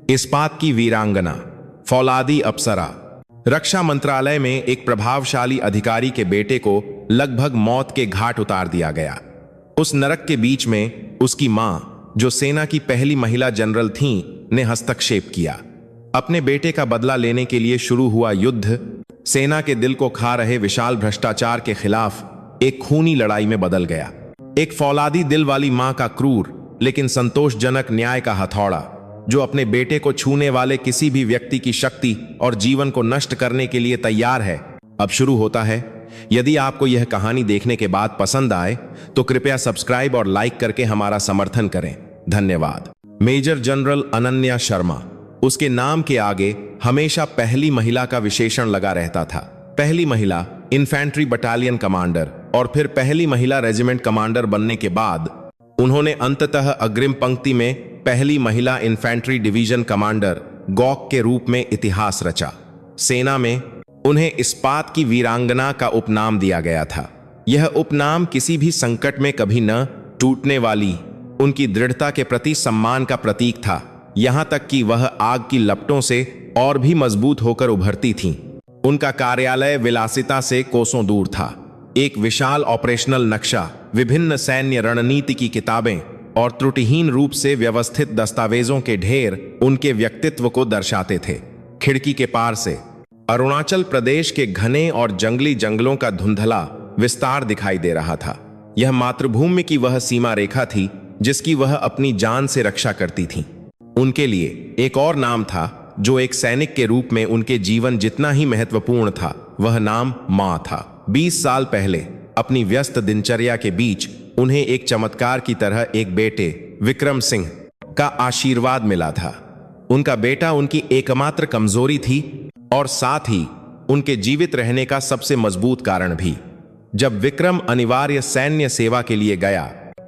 इस्पात की वीरांगना, फौलादी अप्सरा। रक्षा मंत्रालय में एक प्रभावशाली अधिकारी के बेटे को लगभग मौत के घाट उतार दिया गया। उस नरक के बीच में उसकी मां, जो सेना की पहली महिला जनरल थीं, ने हस्तक्षेप किया। अपने बेटे का बदला लेने के लिए शुरू हुआ युद्ध सेना के दिल को खा रहे विशाल भ्रष्टाचार के खिलाफ एक खूनी लड़ाई में बदल गया। एक फौलादी दिल वाली मां का क्रूर लेकिन संतोषजनक न्याय का हथौड़ा, जो अपने बेटे को छूने वाले किसी भी व्यक्ति की शक्ति और जीवन को नष्ट करने के लिए तैयार है, अब शुरू होता है। यदि आपको यह कहानी देखने के बाद पसंद आए तो कृपया सब्सक्राइब और लाइक करके हमारा समर्थन करें। धन्यवाद। Major general Ananya Sharma. उसके नाम के आगे हमेशा पहली महिला का विशेषण लगा रहता था। पहली महिला इन्फेंट्री बटालियन कमांडर और फिर पहली महिला रेजिमेंट कमांडर बनने के बाद उन्होंने अंततः अग्रिम पंक्ति में पहली महिला इन्फेंट्री डिवीजन कमांडर गॉक के रूप में इतिहास रचा। सेना में उन्हें इस्पात की वीरांगना का उपनाम दिया गया था। यह उपनाम किसी भी संकट में कभी न टूटने वाली उनकी दृढ़ता के प्रति सम्मान का प्रतीक था, यहां तक कि वह आग की लपटों से और भी मजबूत होकर उभरती थीं। उनका कार्यालय विलासिता से कोसों दूर था। एक विशाल ऑपरेशनल नक्शा, विभिन्न सैन्य रणनीति की किताबें और त्रुटिहीन रूप से व्यवस्थित दस्तावेजों के ढेर उनके व्यक्तित्व को दर्शाते थे। खिड़की के पार से अरुणाचल प्रदेश के घने और जंगली जंगलों का धुंधला विस्तार दिखाई दे रहा था। यह मातृभूमि की वह सीमा रेखा थी जिसकी वह अपनी जान से रक्षा करती थीं। उनके लिए एक और नाम था जो एक सैनिक के रूप में उनके जीवन जितना ही महत्वपूर्ण था। वह नाम मां था। 20 साल पहले अपनी व्यस्त दिनचर्या के बीच उन्हें एक चमत्कार की तरह एक बेटे विक्रम सिंह का आशीर्वाद मिला था। उनका बेटा उनकी एकमात्र कमजोरी थी और साथ ही उनके जीवित रहने का सबसे मजबूत कारण भी। जब विक्रम अनिवार्य सैन्य सेवा के लिए गया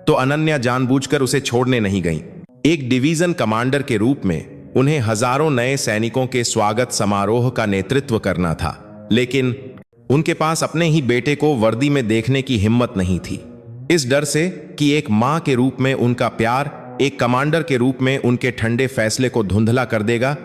तो अनन्या जानबूझकर उसे छोड़ने नहीं गई। एक डिवीजन कमांडर के रूप में उन्हें हजारों नए सैनिकों के स्वागत समारोह का नेतृत्व करना था, लेकिन उनके पास अपने ही बेटे को वर्दी में देखने की हिम्मत नहीं थी। इस डर से कि एक मां के रूप में उनका प्यार एक कमांडर के रूप में उनके ठंडे फैसले को धुंधला कर देगा,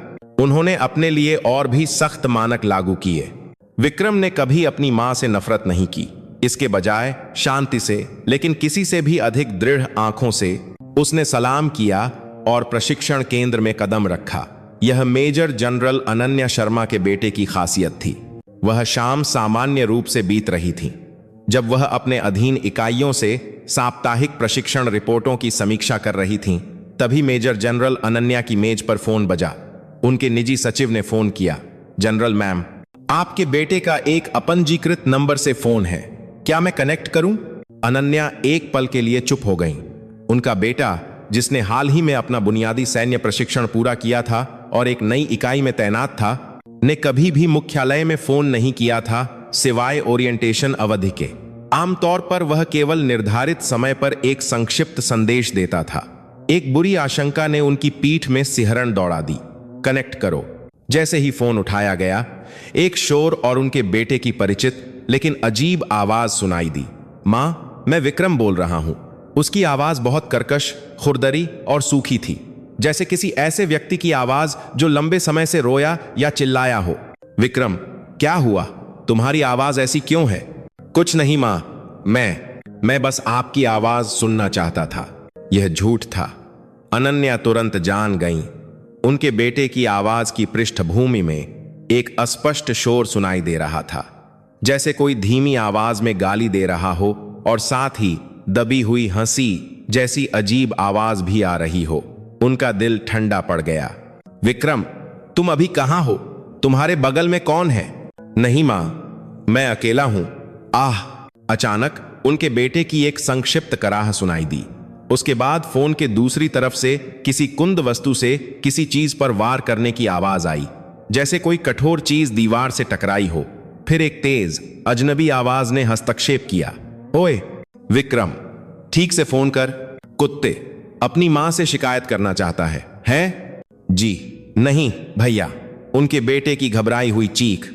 उन्होंने अपने लिए और भी सख्त मानक लागू किए। विक्रम ने कभी अपनी मां से नफरत नहीं की। इसके बजाय शांति से, लेकिन किसी से भी अधिक दृढ़ आंखों से उसने सलाम किया और प्रशिक्षण केंद्र में कदम रखा। यह मेजर जनरल अनन्या शर्मा के बेटे की खासियत थी। वह शाम सामान्य रूप से बीत रही थी। जब वह अपने अधीन इकाइयों से साप्ताहिक प्रशिक्षण रिपोर्टों की समीक्षा कर रही थीं, तभी मेजर जनरल अनन्या की मेज पर फोन बजा। उनके निजी सचिव ने फोन किया। जनरल मैम, आपके बेटे का एक अपंजीकृत नंबर से फोन है, क्या मैं कनेक्ट करूं? अनन्या एक पल के लिए चुप हो गईं। उनका बेटा, जिसने हाल ही में अपना बुनियादी सैन्य प्रशिक्षण पूरा किया था और एक नई इकाई में तैनात था, ने कभी भी मुख्यालय में फोन नहीं किया था सिवाय ओरिएंटेशन अवधि के। आमतौर पर वह केवल निर्धारित समय पर एक संक्षिप्त संदेश देता था। एक बुरी आशंका ने उनकी पीठ में सिहरन दौड़ा दी। कनेक्ट करो। जैसे ही फोन उठाया गया, एक शोर और उनके बेटे की परिचित लेकिन अजीब आवाज सुनाई दी। मां, मैं विक्रम बोल रहा हूं। उसकी आवाज बहुत कर्कश, खुरदरी और सूखी थी, जैसे किसी ऐसे व्यक्ति की आवाज जो लंबे समय से रोया या चिल्लाया हो। विक्रम, क्या हुआ? तुम्हारी आवाज ऐसी क्यों है? कुछ नहीं मां, मैं बस आपकी आवाज सुनना चाहता था। यह झूठ था। अनन्या तुरंत जान गईं। उनके बेटे की आवाज की पृष्ठभूमि में एक अस्पष्ट शोर सुनाई दे रहा था, जैसे कोई धीमी आवाज में गाली दे रहा हो और साथ ही दबी हुई हंसी जैसी अजीब आवाज भी आ रही हो। उनका दिल ठंडा पड़ गया। विक्रम, तुम अभी कहां हो? तुम्हारे बगल में कौन है? नहीं मां, मैं अकेला हूं। आह! अचानक उनके बेटे की एक संक्षिप्त कराह सुनाई दी। उसके बाद फोन के दूसरी तरफ से किसी कुंद वस्तु से किसी चीज पर वार करने की आवाज आई, जैसे कोई कठोर चीज दीवार से टकराई हो। फिर एक तेज, अजनबी आवाज ने हस्तक्षेप किया। ओए विक्रम, ठीक से फोन कर। कुत्ते, अपनी मां से शिकायत करना चाहता है, हैं? जी नहीं भैया। उनके बेटे की घबराई हुई चीख।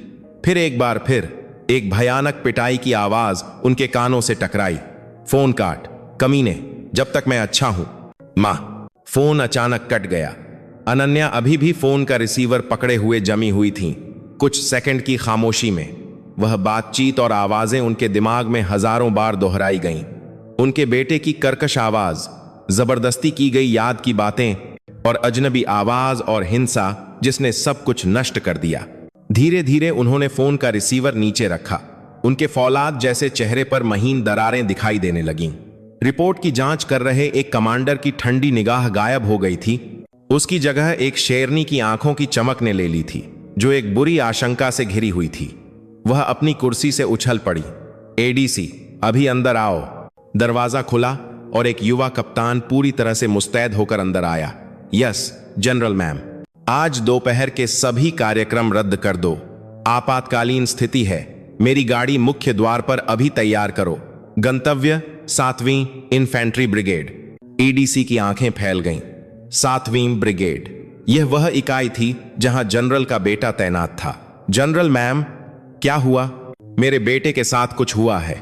फिर एक बार फिर एक भयानक पिटाई की आवाज उनके कानों से टकराई। फोन काट, कमीने, जब तक मैं अच्छा हूं। मां। फोन अचानक कट गया। अनन्या अभी भी फोन का रिसीवर पकड़े हुए जमी हुई थीं। कुछ सेकंड की खामोशी में वह बातचीत और आवाजें उनके दिमाग में हजारों बार दोहराई गईं। उनके बेटे की कर्कश आवाज, जबरदस्ती की गई याद की बातें और अजनबी आवाज और हिंसा जिसने सब कुछ नष्ट कर दिया। धीरे धीरे उन्होंने फोन का रिसीवर नीचे रखा। उनके फौलाद जैसे चेहरे पर महीन दरारें दिखाई देने लगीं। रिपोर्ट की जांच कर रहे एक कमांडर की ठंडी निगाह गायब हो गई थी। उसकी जगह एक शेरनी की आंखों की चमक ने ले ली थी, जो एक बुरी आशंका से घिरी हुई थी। वह अपनी कुर्सी से उछल पड़ी। एडीसी, अभी अंदर आओ। दरवाजा खुला और एक युवा कप्तान पूरी तरह से मुस्तैद होकर अंदर आया। यस जनरल मैम, आज दोपहर के सभी कार्यक्रम रद्द कर दो। आपातकालीन स्थिति है। मेरी गाड़ी मुख्य द्वार पर अभी तैयार करो। गंतव्य 7वीं इन्फेंट्री ब्रिगेड। एडीसी की आंखें फैल गईं। 7वीं ब्रिगेड, यह वह इकाई थी जहां जनरल का बेटा तैनात था। जनरल मैम, क्या हुआ? मेरे बेटे के साथ कुछ हुआ है।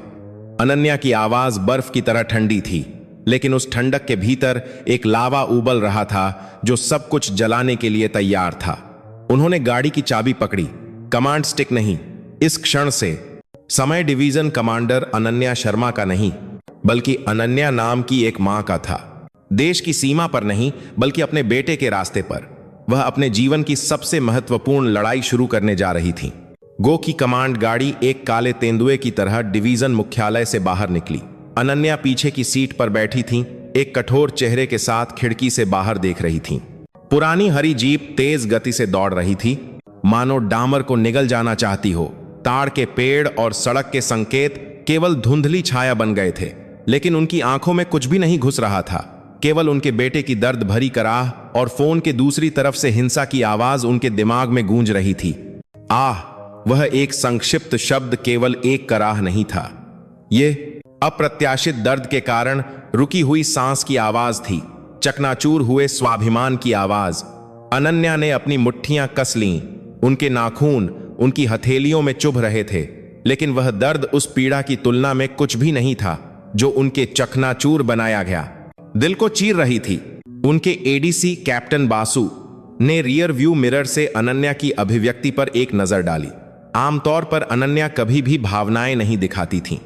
अनन्या की आवाज बर्फ की तरह ठंडी थी, लेकिन उस ठंडक के भीतर एक लावा उबल रहा था जो सब कुछ जलाने के लिए तैयार था। उन्होंने गाड़ी की चाबी पकड़ी। कमांड स्टिक नहीं। इस क्षण से समय डिवीजन कमांडर अनन्या शर्मा का नहीं, बल्कि अनन्या नाम की एक मां का था। देश की सीमा पर नहीं, बल्कि अपने बेटे के रास्ते पर वह अपने जीवन की सबसे महत्वपूर्ण लड़ाई शुरू करने जा रही थी। गो की कमांड गाड़ी एक काले तेंदुए की तरह डिवीजन मुख्यालय से बाहर निकली। अनन्या पीछे की सीट पर बैठी थीं, एक कठोर चेहरे के साथ खिड़की से बाहर देख रही थीं। पुरानी हरी जीप तेज गति से दौड़ रही थी, मानो डामर को निगल जाना चाहती हो। ताड़ के पेड़ और सड़क के संकेत केवल धुंधली छाया बन गए थे, लेकिन उनकी आंखों में कुछ भी नहीं घुस रहा था। केवल उनके बेटे की दर्द भरी कराह और फोन के दूसरी तरफ से हिंसा की आवाज उनके दिमाग में गूंज रही थी। आह, वह एक संक्षिप्त शब्द केवल एक कराह नहीं था। यह अप्रत्याशित दर्द के कारण रुकी हुई सांस की आवाज थी, चकनाचूर हुए स्वाभिमान की आवाज। अनन्या ने अपनी मुट्ठियां कस लीं। उनके नाखून उनकी हथेलियों में चुभ रहे थे, लेकिन वह दर्द उस पीड़ा की तुलना में कुछ भी नहीं था जो उनके चकनाचूर बनाया गया। दिल को चीर रही थी। उनके एडीसी कैप्टन बासु ने रियर व्यू मिरर से अनन्या की अभिव्यक्ति पर एक नजर डाली। आमतौर पर अनन्या कभी भी भावनाएं नहीं दिखाती थीं।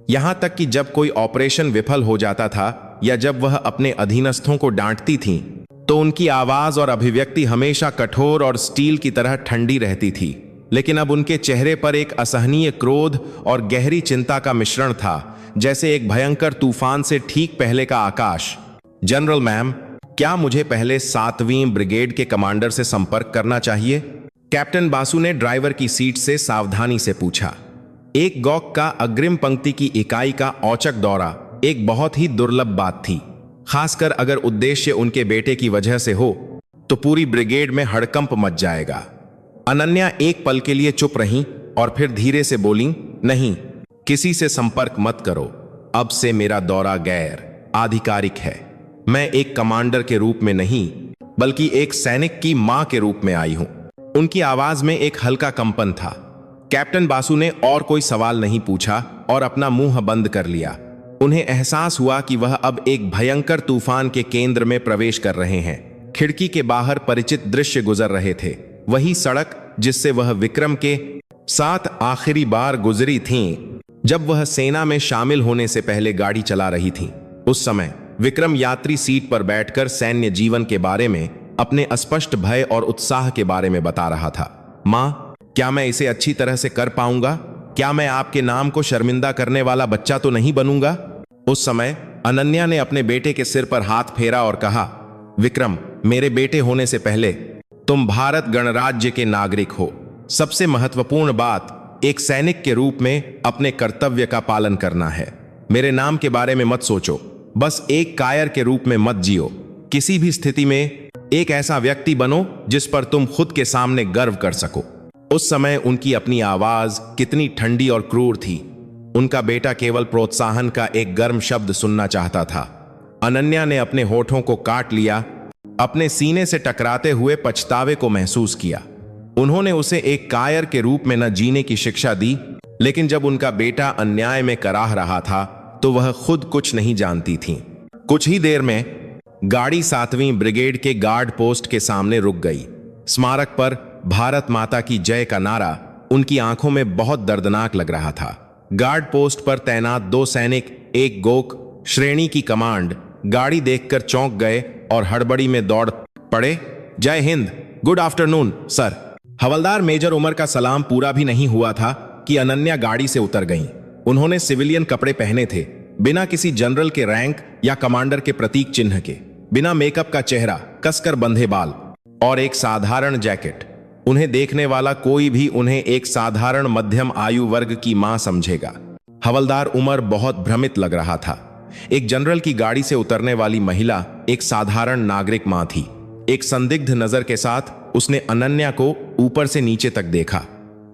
यहां तक कि जब कोई ऑपरेशन विफल हो जाता था या जब वह अपने अधीनस्थों को डांटती थीं, तो उनकी आवाज और अभिव्यक्ति हमेशा कठोर और स्टील की तरह ठंडी रहती थी। लेकिन अब उनके चेहरे पर एक असहनीय क्रोध और गहरी चिंता का मिश्रण था, जैसे एक भयंकर तूफान से ठीक पहले का आकाश। जनरल मैम, क्या मुझे पहले 7वीं ब्रिगेड के कमांडर से संपर्क करना चाहिए? कैप्टन बासु ने ड्राइवर की सीट से सावधानी से पूछा। एक गौक का अग्रिम पंक्ति की इकाई का औचक दौरा एक बहुत ही दुर्लभ बात थी, खासकर अगर उद्देश्य उनके बेटे की वजह से हो तो पूरी ब्रिगेड में हड़कंप मच जाएगा। अनन्या एक पल के लिए चुप रहीं और फिर धीरे से बोलीं, नहीं, किसी से संपर्क मत करो। अब से मेरा दौरा गैर आधिकारिक है। मैं एक कमांडर के रूप में नहीं, बल्कि एक सैनिक की मां के रूप में आई हूं। उनकी आवाज में एक हल्का कंपन था। कैप्टन बासु ने और कोई सवाल नहीं पूछा और अपना मुंह बंद कर लिया। उन्हें एहसास हुआ कि वह अब एक भयंकर तूफान के केंद्र में प्रवेश कर रहे हैं। खिड़की के बाहर परिचित दृश्य गुजर रहे थे, वही सड़क जिससे वह विक्रम के साथ आखिरी बार गुजरी थीं जब वह सेना में शामिल होने से पहले गाड़ी चला रही थी। उस समय विक्रम यात्री सीट पर बैठकर सैन्य जीवन के बारे में, अपने अस्पष्ट भय और उत्साह के बारे में बता रहा था। मां, क्या मैं इसे अच्छी तरह से कर पाऊंगा? क्या मैं आपके नाम को शर्मिंदा करने वाला बच्चा तो नहीं बनूंगा? उस समय अनन्या ने अपने बेटे के सिर पर हाथ फेरा और कहा, विक्रम, मेरे बेटे होने से पहले तुम भारत गणराज्य के नागरिक हो। सबसे महत्वपूर्ण बात एक सैनिक के रूप में अपने कर्तव्य का पालन करना है। मेरे नाम के बारे में मत सोचो, बस एक कायर के रूप में मत जियो। किसी भी स्थिति में एक ऐसा व्यक्ति बनो जिस पर तुम खुद के सामने गर्व कर सको। उस समय उनकी अपनी आवाज कितनी ठंडी और क्रूर थी। उनका बेटा केवल प्रोत्साहन का एक गर्म शब्द सुनना चाहता था। अनन्या ने अपने होठों को काट लिया, अपने सीने से टकराते हुए पछतावे को महसूस किया। उन्होंने उसे एक कायर के रूप में न जीने की शिक्षा दी, लेकिन जब उनका बेटा अन्याय में कराह रहा था तो वह खुद कुछ नहीं जानती थीं। कुछ ही देर में गाड़ी 7वीं ब्रिगेड के गार्ड पोस्ट के सामने रुक गई। स्मारक पर भारत माता की जय का नारा उनकी आंखों में बहुत दर्दनाक लग रहा था। गार्ड पोस्ट पर तैनात 2 सैनिक एक गोक श्रेणी की कमांड गाड़ी देखकर चौंक गए और हड़बड़ी में दौड़ पड़े। जय हिंद, गुड आफ्टरनून सर। हवलदार मेजर उमर का सलाम पूरा भी नहीं हुआ था कि अनन्या गाड़ी से उतर गईं। उन्होंने सिविलियन कपड़े पहने थे, बिना किसी जनरल के रैंक या कमांडर के प्रतीक चिन्ह के, बिना मेकअप का चेहरा, कसकर बंधे बाल और एक साधारण जैकेट। उन्हें देखने वाला कोई भी उन्हें एक साधारण मध्यम आयु वर्ग की मां समझेगा। हवलदार उमर बहुत भ्रमित लग रहा था। एक जनरल की गाड़ी से उतरने वाली महिला एक साधारण नागरिक मां थी। एक संदिग्ध नजर के साथ उसने अनन्या को ऊपर से नीचे तक देखा।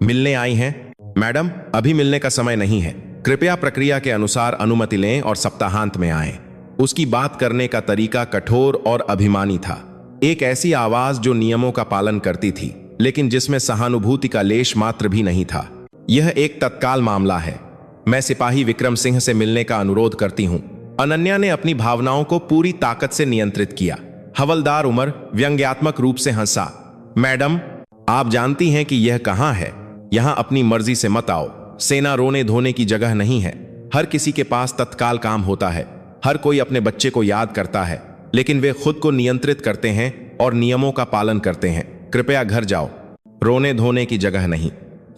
मिलने आई हैं? मैडम, अभी मिलने का समय नहीं है। कृपया प्रक्रिया के अनुसार अनुमति लें और सप्ताहांत में आएं। उसकी बात करने का तरीका कठोर और अभिमानी था। एक ऐसी आवाज जो नियमों का पालन करती थी, लेकिन जिसमें सहानुभूति का लेश मात्र भी नहीं था। यह एक तत्काल मामला है। मैं सिपाही विक्रम सिंह से मिलने का अनुरोध करती हूं। अनन्या ने अपनी भावनाओं को पूरी ताकत से नियंत्रित किया। हवलदार उमर व्यंग्यात्मक रूप से हंसा। मैडम, आप जानती हैं कि यह कहां है। यहां अपनी मर्जी से मत आओ। सेना रोने धोने की जगह नहीं है। हर किसी के पास तत्काल काम होता है। हर कोई अपने बच्चे को याद करता है, लेकिन वे खुद को नियंत्रित करते हैं और नियमों का पालन करते हैं। कृपया घर जाओ। रोने धोने की जगह नहीं।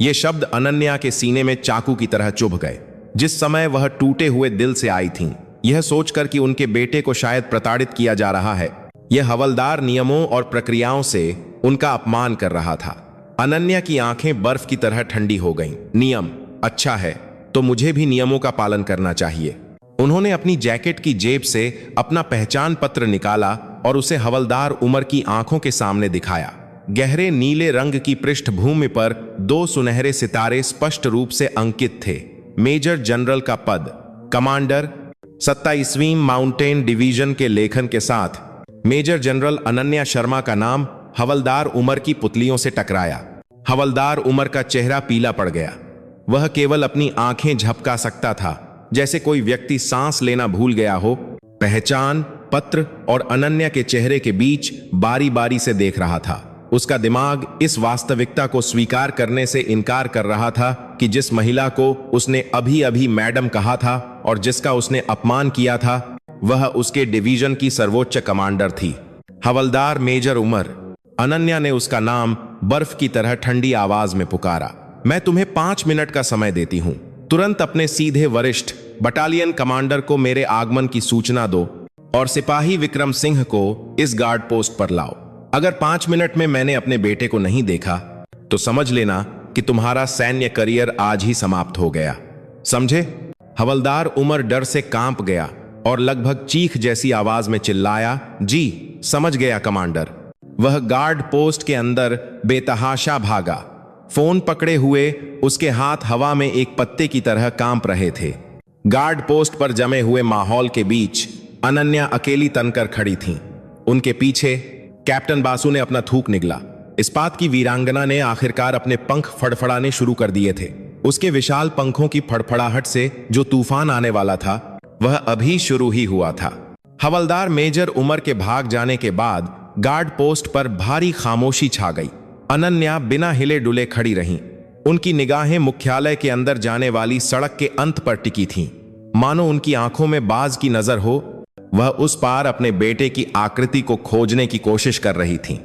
ये शब्द अनन्या के सीने में चाकू की तरह चुभ गए। जिस समय वह टूटे हुए दिल से आई थीं, यह सोचकर कि उनके बेटे को शायद प्रताड़ित किया जा रहा है, यह हवलदार नियमों और प्रक्रियाओं से उनका अपमान कर रहा था। अनन्या की आंखें बर्फ की तरह ठंडी हो गईं। नियम? अच्छा है, तो मुझे भी नियमों का पालन करना चाहिए। उन्होंने अपनी जैकेट की जेब से अपना पहचान पत्र निकाला और उसे हवलदार उमर की आंखों के सामने दिखाया। गहरे नीले रंग की पृष्ठभूमि पर 2 सुनहरे सितारे स्पष्ट रूप से अंकित थे। मेजर जनरल का पद, कमांडर 27वीं माउंटेन डिवीजन के लेखन के साथ मेजर जनरल अनन्या शर्मा का नाम हवलदार उमर की पुतलियों से टकराया। हवलदार उमर का चेहरा पीला पड़ गया। वह केवल अपनी आंखें झपका सकता था, जैसे कोई व्यक्ति सांस लेना भूल गया हो। पहचान पत्र और अनन्या के चेहरे के बीच बारी बारी से देख रहा था। उसका दिमाग इस वास्तविकता को स्वीकार करने से इनकार कर रहा था कि जिस महिला को उसने अभी अभी मैडम कहा था और जिसका उसने अपमान किया था, वह उसके डिवीजन की सर्वोच्च कमांडर थी। हवलदार मेजर उमर। अनन्या ने उसका नाम बर्फ की तरह ठंडी आवाज में पुकारा। मैं तुम्हें 5 मिनट का समय देती हूं। तुरंत अपने सीधे वरिष्ठ बटालियन कमांडर को मेरे आगमन की सूचना दो और सिपाही विक्रम सिंह को इस गार्ड पोस्ट पर लाओ। अगर 5 मिनट में मैंने अपने बेटे को नहीं देखा तो समझ लेना कि तुम्हारा सैन्य करियर आज ही समाप्त हो गया। समझे? हवलदार उमर डर से कांप गया और लगभग चीख जैसी आवाज में चिल्लाया, जी समझ गया कमांडर। वह गार्ड पोस्ट के अंदर बेतहाशा भागा। फोन पकड़े हुए उसके हाथ हवा में एक पत्ते की तरह कांप रहे थे। गार्ड पोस्ट पर जमे हुए माहौल के बीच अनन्या अकेली तनकर खड़ी थीं। उनके पीछे कैप्टन बासु ने अपना थूक निगला। इस्पात की वीरांगना ने आखिरकार अपने पंख फड़फड़ाने शुरू कर दिए थे। उसके विशाल पंखों की फड़फड़ाहट से जो तूफान आने वाला था, वह अभी शुरू ही हुआ था। हवलदार मेजर उमर के भाग जाने के बाद गार्ड पोस्ट पर भारी खामोशी छा गई। अनन्या बिना हिले डुले खड़ी रहीं। उनकी निगाहें मुख्यालय के अंदर जाने वाली सड़क के अंत पर टिकी थीं। मानो उनकी आंखों में बाज की नजर हो। वह उस पार अपने बेटे की आकृति को खोजने की कोशिश कर रही थीं।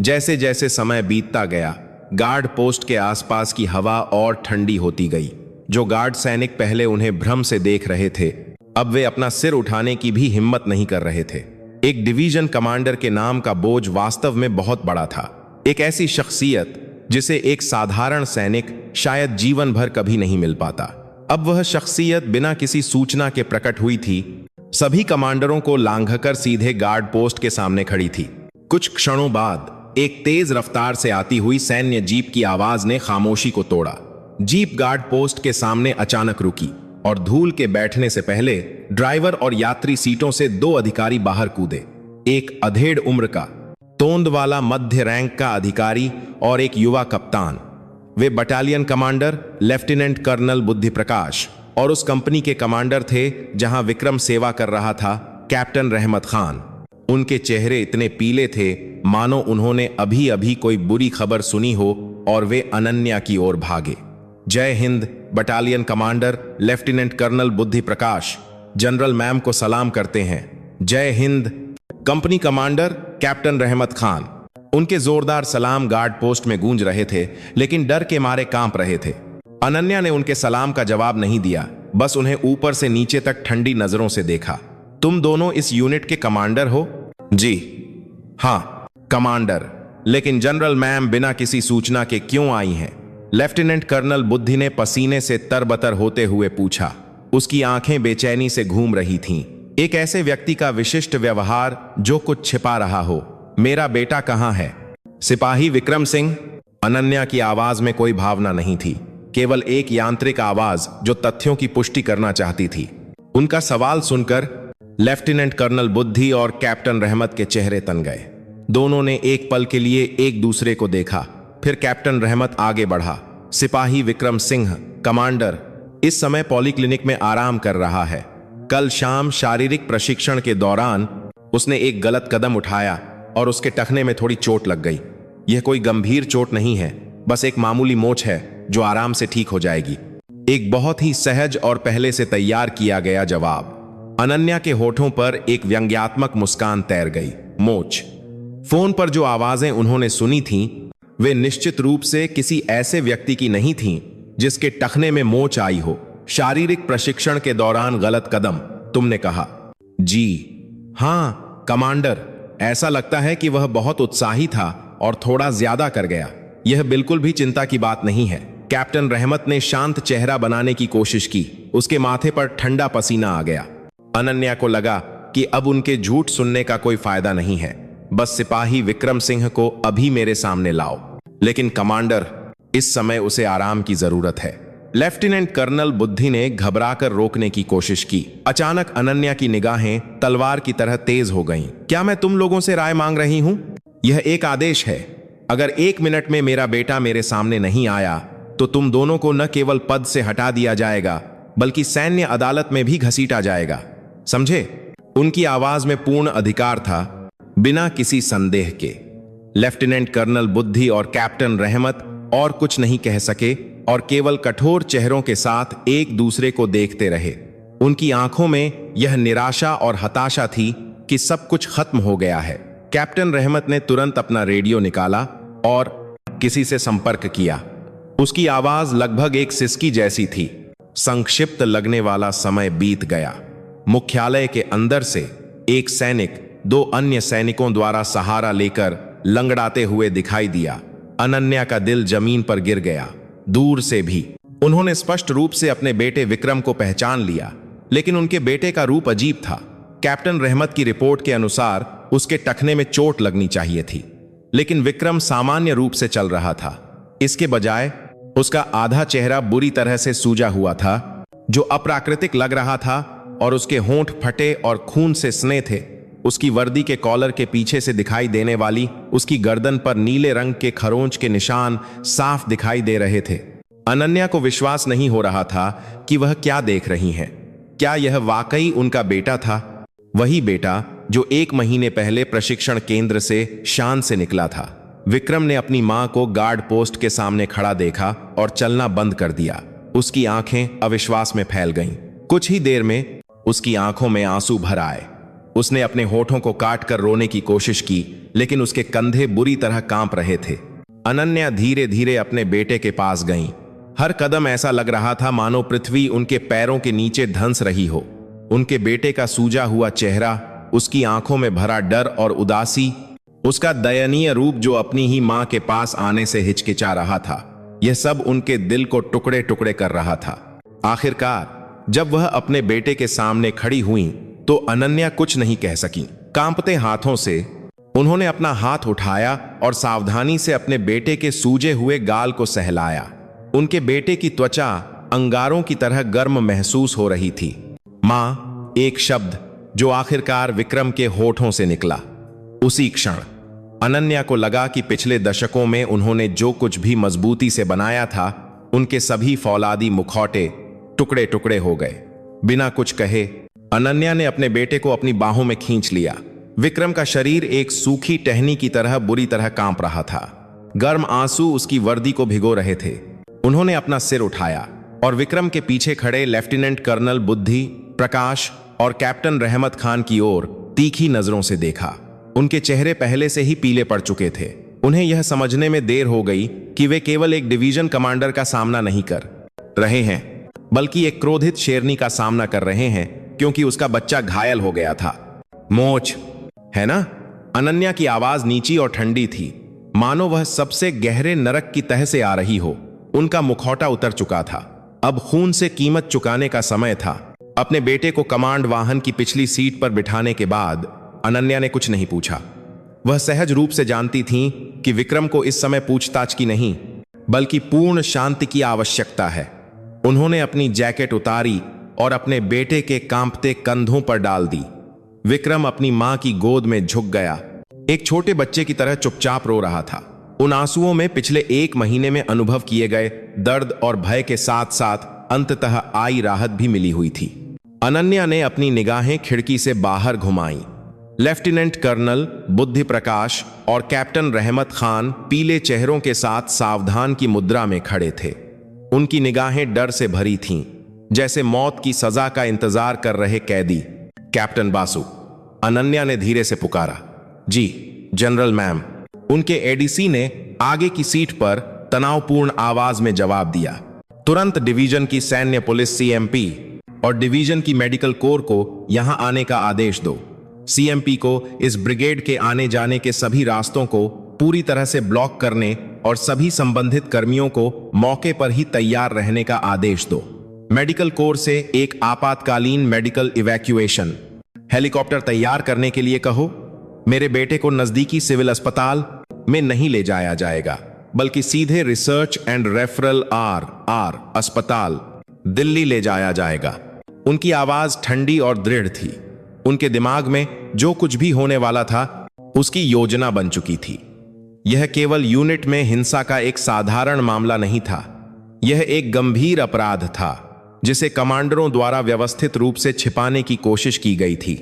जैसे जैसे समय बीतता गया, गार्ड पोस्ट के आसपास की हवा और ठंडी होती गई। जो गार्ड सैनिक पहले उन्हें भ्रम से देख रहे थे, अब वे अपना सिर उठाने की भी हिम्मत नहीं कर रहे थे। एक डिवीजन कमांडर के नाम का बोझ वास्तव में बहुत बड़ा था। एक ऐसी शख्सियत जिसे एक साधारण सैनिक शायद जीवन भर कभी नहीं मिल पाता। अब वह शख्सियत बिना किसी सूचना के प्रकट हुई थी। सभी कमांडरों को लांघकर सीधे गार्ड पोस्ट के सामने खड़ी थी। कुछ क्षणों बाद एक तेज रफ्तार से आती हुई सैन्य जीप की आवाज ने खामोशी को तोड़ा। जीप गार्ड पोस्ट के सामने अचानक रुकी और धूल के बैठने से पहले ड्राइवर और यात्री सीटों से 2 अधिकारी बाहर कूदे। एक अधेड़ उम्र का, तोंद वाला मध्य रैंक का अधिकारी और एक युवा कप्तान। वे battalion commander lieutenant colonel Buddhi प्रकाश और उस कंपनी के कमांडर थे जहां विक्रम सेवा कर रहा था, कैप्टन रहमत खान। उनके चेहरे इतने पीले थे मानो उन्होंने अभी अभी कोई बुरी खबर सुनी हो और वे अनन्या की ओर भागे। जय हिंद battalion commander lieutenant colonel Buddhi Prakash general ma'am को सलाम करते हैं। जय हिंद कंपनी कमांडर कैप्टन रहमत खान। उनके जोरदार सलाम गार्ड पोस्ट में गूंज रहे थे, लेकिन डर के मारे कांप रहे थे। अनन्या ने उनके सलाम का जवाब नहीं दिया, बस उन्हें ऊपर से नीचे तक ठंडी नजरों से देखा। तुम दोनों इस यूनिट के कमांडर हो? जी हाँ कमांडर, लेकिन जनरल मैम बिना किसी सूचना के क्यों आई हैं? लेफ्टिनेंट कर्नल बुद्धि ने पसीने से तरबतर होते हुए पूछा। उसकी आंखें बेचैनी से घूम रही थीं। एक ऐसे व्यक्ति का विशिष्ट व्यवहार जो कुछ छिपा रहा हो। मेरा बेटा कहाँ है? सिपाही विक्रम सिंह। अनन्या की आवाज में कोई भावना नहीं थी, केवल एक यांत्रिक आवाज जो तथ्यों की पुष्टि करना चाहती थी। उनका सवाल सुनकर लेफ्टिनेंट कर्नल बुद्धि और कैप्टन रहमत के चेहरे तन गए। दोनों ने एक पल के लिए एक दूसरे को देखा, फिर कैप्टन रहमत आगे बढ़ा। सिपाही विक्रम सिंह कमांडर इस समय पॉलीक्लिनिक में आराम कर रहा है। कल शाम शारीरिक प्रशिक्षण के दौरान उसने एक गलत कदम उठाया और उसके टखने में थोड़ी चोट लग गई। यह कोई गंभीर चोट नहीं है, बस एक मामूली मोच है जो आराम से ठीक हो जाएगी। एक बहुत ही सहज और पहले से तैयार किया गया जवाब। अनन्या के होठों पर एक व्यंग्यात्मक मुस्कान तैर गई। मोच। फोन पर जो आवाजें उन्होंने सुनी थीं, वे निश्चित रूप से किसी ऐसे व्यक्ति की नहीं थीं जिसके टखने में मोच आई हो। शारीरिक प्रशिक्षण के दौरान गलत कदम, तुमने कहा। जी हां कमांडर, ऐसा लगता है कि वह बहुत उत्साही था और थोड़ा ज्यादा कर गया। यह बिल्कुल भी चिंता की बात नहीं है। कैप्टन रहमत ने शांत चेहरा बनाने की कोशिश की। उसके माथे पर ठंडा पसीना आ गया। अनन्या को लगा कि अब उनके झूठ सुनने का कोई फायदा नहीं है। बस सिपाही विक्रम सिंह को अभी मेरे सामने लाओ। लेकिन कमांडर, इस समय उसे आराम की जरूरत है। लेफ्टिनेंट कर्नल बुद्धि ने घबराकर रोकने की कोशिश की। अचानक अनन्या की निगाहें तलवार की तरह तेज हो गईं। क्या मैं तुम लोगों से राय मांग रही हूं? यह एक आदेश है। अगर 1 मिनट में मेरा बेटा मेरे सामने नहीं आया तो तुम दोनों को न केवल पद से हटा दिया जाएगा, बल्कि सैन्य अदालत में भी घसीटा जाएगा, समझे? उनकी आवाज में पूर्ण अधिकार था, बिना किसी संदेह के। लेफ्टिनेंट कर्नल बुद्धि और कैप्टन रहमत और कुछ नहीं कह सके और केवल कठोर चेहरों के साथ एक दूसरे को देखते रहे। उनकी आंखों में यह निराशा और हताशा थी कि सब कुछ खत्म हो गया है। कैप्टन रहमत ने तुरंत अपना रेडियो निकाला और किसी से संपर्क किया। उसकी आवाज लगभग एक सिसकी जैसी थी। संक्षिप्त लगने वाला समय बीत गया। मुख्यालय के अंदर से एक सैनिक 2 अन्य सैनिकों द्वारा सहारा लेकर लंगड़ाते हुए दिखाई दिया। अनन्या का दिल जमीन पर गिर गया। दूर से भी उन्होंने स्पष्ट रूप से अपने बेटे विक्रम को पहचान लिया, लेकिन उनके बेटे का रूप अजीब था। कैप्टन रहमत की रिपोर्ट के अनुसार उसके टखने में चोट लगनी चाहिए थी, लेकिन विक्रम सामान्य रूप से चल रहा था। इसके बजाय उसका आधा चेहरा बुरी तरह से सूजा हुआ था, जो अप्राकृतिक लग रहा था, और उसके होंठ फटे और खून से सने थे। उसकी वर्दी के कॉलर के पीछे से दिखाई देने वाली उसकी गर्दन पर नीले रंग के खरोंच के निशान साफ दिखाई दे रहे थे। अनन्या को विश्वास नहीं हो रहा था कि वह क्या देख रही हैं। क्या यह वाकई उनका बेटा था? वही बेटा जो 1 महीने पहले प्रशिक्षण केंद्र से शान से निकला था। विक्रम ने अपनी मां को गार्ड पोस्ट के सामने खड़ा देखा और चलना बंद कर दिया। उसकी आंखें अविश्वास में फैल गईं। कुछ ही देर में उसकी आंखों में आंसू भर आए। उसने अपने होठों को काट कर रोने की कोशिश की, लेकिन उसके कंधे बुरी तरह कांप रहे थे। अनन्या धीरे धीरे अपने बेटे के पास गईं। हर कदम ऐसा लग रहा था मानो पृथ्वी उनके पैरों के नीचे धंस रही हो। उनके बेटे का सूजा हुआ चेहरा, उसकी आंखों में भरा डर और उदासी, उसका दयनीय रूप जो अपनी ही मां के पास आने से हिचकिचा रहा था, यह सब उनके दिल को टुकड़े टुकड़े कर रहा था। आखिरकार जब वह अपने बेटे के सामने खड़ी हुई तो अनन्या कुछ नहीं कह सकी। कांपते हाथों से उन्होंने अपना हाथ उठाया और सावधानी से अपने बेटे के सूजे हुए गाल को सहलाया। उनके बेटे की त्वचा अंगारों की तरह गर्म महसूस हो रही थी। मां, एक शब्द जो आखिरकार विक्रम के होठों से निकला। उसी क्षण अनन्या को लगा कि पिछले दशकों में उन्होंने जो कुछ भी मजबूती से बनाया था, उनके सभी फौलादी मुखौटे टुकड़े टुकड़े हो गए। बिना कुछ कहे अनन्या ने अपने बेटे को अपनी बाहों में खींच लिया। विक्रम का शरीर एक सूखी टहनी की तरह बुरी तरह कांप रहा था। गर्म आंसू उसकी वर्दी को भिगो रहे थे। उन्होंने अपना सिर उठाया और विक्रम के पीछे खड़े लेफ्टिनेंट कर्नल बुद्धि प्रकाश और कैप्टन रहमत खान की ओर तीखी नजरों से देखा। उनके चेहरे पहले से ही पीले पड़ चुके थे। उन्हें यह समझने में देर हो गई कि वे केवल एक डिवीजन कमांडर का सामना नहीं कर रहे हैं, बल्कि एक क्रोधित शेरनी का सामना कर रहे हैं, क्योंकि उसका बच्चा घायल हो गया था। मोच है ना? अनन्या की आवाज नीची और ठंडी थी, मानो वह सबसे गहरे नरक की तह से आ रही हो। उनका मुखौटा उतर चुका था। अब खून से कीमत चुकाने का समय था। अपने बेटे को कमांड वाहन की पिछली सीट पर बिठाने के बाद अनन्या ने कुछ नहीं पूछा। वह सहज रूप से जानती थीं कि विक्रम को इस समय पूछताछ की नहीं, बल्कि पूर्ण शांति की आवश्यकता है। उन्होंने अपनी जैकेट उतारी और अपने बेटे के कांपते कंधों पर डाल दी। विक्रम अपनी मां की गोद में झुक गया, एक छोटे बच्चे की तरह चुपचाप रो रहा था। उन आंसुओं में पिछले 1 महीने में अनुभव किए गए दर्द और भय के साथ साथ अंततः आई राहत भी मिली हुई थी। अनन्या ने अपनी निगाहें खिड़की से बाहर घुमाईं। लेफ्टिनेंट कर्नल बुद्धि प्रकाश और कैप्टन रहमत खान पीले चेहरों के साथ सावधान की मुद्रा में खड़े थे। उनकी निगाहें डर से भरी थीं, जैसे मौत की सजा का इंतजार कर रहे कैदी। कैप्टन बासु, अनन्या ने धीरे से पुकारा। जी जनरल मैम, उनके एडीसी ने आगे की सीट पर तनावपूर्ण आवाज में जवाब दिया। तुरंत डिवीजन की सैन्य पुलिस सीएमपी और डिवीजन की मेडिकल कोर को यहां आने का आदेश दो। सीएमपी को इस ब्रिगेड के आने जाने के सभी रास्तों को पूरी तरह से ब्लॉक करने और सभी संबंधित कर्मियों को मौके पर ही तैयार रहने का आदेश दो। मेडिकल कोर से एक आपातकालीन मेडिकल इवैक्यूएशन हेलीकॉप्टर तैयार करने के लिए कहो। मेरे बेटे को नजदीकी सिविल अस्पताल में नहीं ले जाया जाएगा, बल्कि सीधे रिसर्च एंड रेफरल आर अस्पताल दिल्ली ले जाया जाएगा। उनकी आवाज ठंडी और दृढ़ थी। उनके दिमाग में जो कुछ भी होने वाला था उसकी योजना बन चुकी थी। यह केवल यूनिट में हिंसा का एक साधारण मामला नहीं था, यह एक गंभीर अपराध था जिसे कमांडरों द्वारा व्यवस्थित रूप से छिपाने की कोशिश की गई थी।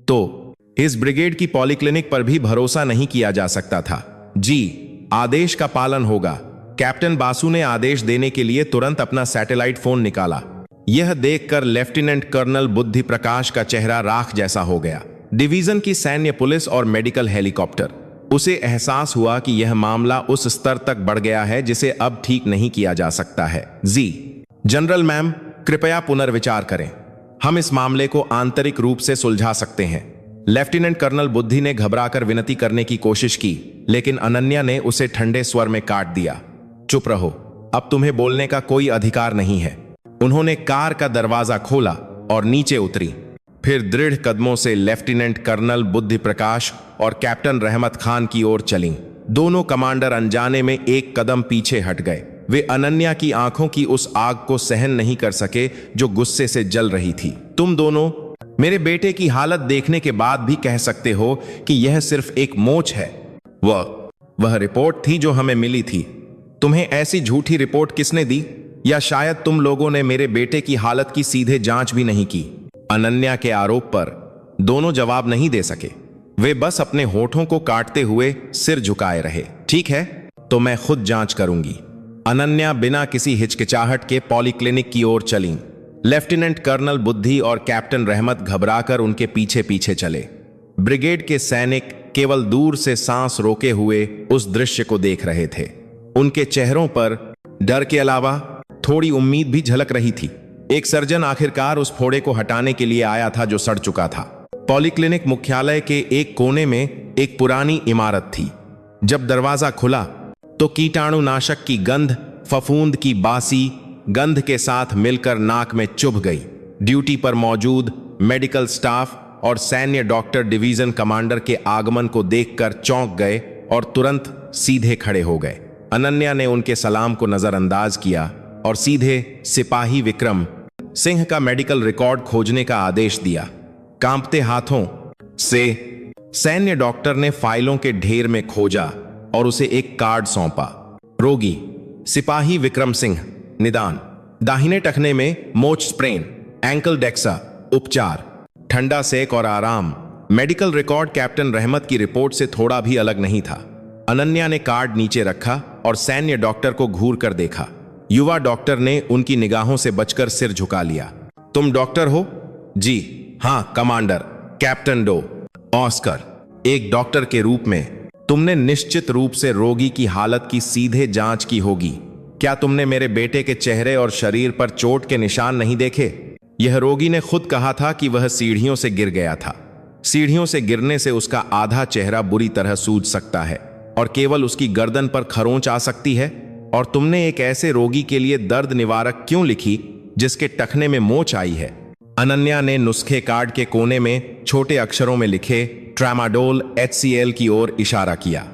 तो इस ब्रिगेड की पॉलीक्लिनिक पर भी भरोसा नहीं किया जा सकता था। जी, आदेश का पालन होगा। कैप्टन बासु ने आदेश देने के लिए तुरंत अपना सैटेलाइट फोन निकाला। यह देखकर लेफ्टिनेंट कर्नल बुद्धि प्रकाश का चेहरा राख जैसा हो गया। डिवीजन की सैन्य पुलिस और मेडिकल हेलीकॉप्टर। उसे एहसास हुआ कि यह मामला उस स्तर तक बढ़ गया है जिसे अब ठीक नहीं किया जा सकता है। जी जनरल मैम, कृपया पुनर्विचार करें। हम इस मामले को आंतरिक रूप से सुलझा सकते हैं। लेफ्टिनेंट कर्नल बुद्धि ने घबराकर विनती करने की कोशिश की, लेकिन अनन्या ने उसे ठंडे स्वर में काट दिया। चुप रहो, अब तुम्हें बोलने का कोई अधिकार नहीं है। उन्होंने कार का दरवाजा खोला और नीचे उतरी। फिर दृढ़ कदमों से लेफ्टिनेंट कर्नल बुद्धि प्रकाश और कैप्टन रहमत खान की ओर चलीं। दोनों कमांडर अनजाने में एक कदम पीछे हट गए। वे अनन्या की आंखों की उस आग को सहन नहीं कर सके जो गुस्से से जल रही थी। तुम दोनों मेरे बेटे की हालत देखने के बाद भी कह सकते हो कि यह सिर्फ एक मोच है। वह रिपोर्ट थी जो हमें मिली थी। तुम्हें ऐसी झूठी रिपोर्ट किसने दी? या शायद तुम लोगों ने मेरे बेटे की हालत की सीधे जांच भी नहीं की? अनन्या के आरोप पर दोनों जवाब नहीं दे सके। वे बस अपने होठों को काटते हुए सिर झुकाए रहे। ठीक है, तो मैं खुद जांच करूंगी। अनन्या बिना किसी हिचकिचाहट के पॉलीक्लिनिक की ओर चलीं। लेफ्टिनेंट कर्नल बुद्धि और कैप्टन रहमत घबराकर उनके पीछे पीछे चले। ब्रिगेड के सैनिक केवल दूर से सांस रोके हुए उस दृश्य को देख रहे थे। उनके चेहरों पर डर के अलावा थोड़ी उम्मीद भी झलक रही थी। एक सर्जन आखिरकार उस फोड़े को हटाने के लिए आया था जो सड़ चुका था। पॉलीक्लिनिक मुख्यालय के एक कोने में एक पुरानी इमारत थी। जब दरवाजा खुला तो कीटाणुनाशक की गंध फफूंद की बासी गंध के साथ मिलकर नाक में चुभ गई। ड्यूटी पर मौजूद मेडिकल स्टाफ और सैन्य डॉक्टर डिवीजन कमांडर के आगमन को देखकर चौंक गए और तुरंत सीधे खड़े हो गए। अनन्या ने उनके सलाम को नजरअंदाज किया और सीधे सिपाही विक्रम सिंह का मेडिकल रिकॉर्ड खोजने का आदेश दिया। कांपते हाथों से सैन्य डॉक्टर ने फाइलों के ढेर में खोजा और उसे एक कार्ड सौंपा। रोगी सिपाही विक्रम सिंह, निदान, दाहिने टखने में मोच स्प्रेन, एंकल डेक्सा, उपचार, ठंडा सेक और आराम, मेडिकल रिकॉर्ड कैप्टन रहमत की रिपोर्ट से थोड़ा भी अलग नहीं था। अनन्या ने कार्ड नीचे रखा और सैन्य डॉक्टर को घूर कर देखा। युवा डॉक्टर ने उनकी निगाहों से बचकर सिर झुका लिया। तुम डॉक्टर हो? जी हाँ कमांडर, कैप्टन डो। ऑस्कर, एक डॉक्टर के रूप में तुमने निश्चित रूप से रोगी की हालत की सीधे जांच की होगी। क्या तुमने मेरे बेटे के चेहरे और शरीर पर चोट के निशान नहीं देखे? यह रोगी ने खुद कहा था कि वह सीढ़ियों से गिर गया था। सीढ़ियों से गिरने से उसका आधा चेहरा बुरी तरह सूज सकता है और केवल उसकी गर्दन पर खरोंच आ सकती है। और तुमने एक ऐसे रोगी के लिए दर्द निवारक क्यों लिखी जिसके टखने में मोच आई है? अनन्या ने नुस्खे कार्ड के कोने में छोटे अक्षरों में लिखे ट्रामाडोल HCl की ओर इशारा किया।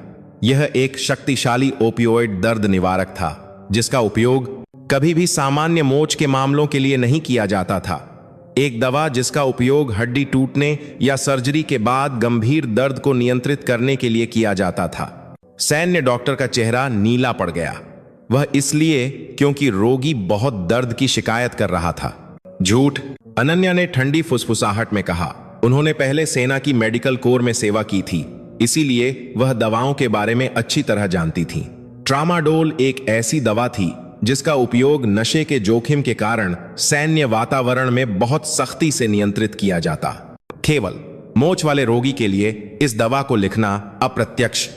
यह एक शक्तिशाली ओपियोइड दर्द निवारक था जिसका उपयोग कभी भी सामान्य मोच के मामलों के लिए नहीं किया जाता था। एक दवा जिसका उपयोग हड्डी टूटने या सर्जरी के बाद गंभीर दर्द को नियंत्रित करने के लिए किया जाता था। सैन्य डॉक्टर का चेहरा नीला पड़ गया। वह इसलिए क्योंकि रोगी बहुत दर्द की शिकायत कर रहा था। झूठ, अनन्या ने ठंडी फुसफुसाहट में कहा। उन्होंने पहले सेना की मेडिकल कोर में सेवा की थी, इसीलिए वह दवाओं के बारे में अच्छी तरह जानती थी। ट्रामाडोल एक ऐसी दवा थी जिसका उपयोग नशे के जोखिम के कारण सैन्य वातावरण में बहुत सख्ती से नियंत्रित किया जाता। केवल मोच वाले रोगी के लिए इस दवा को लिखना अप्रत्यक्ष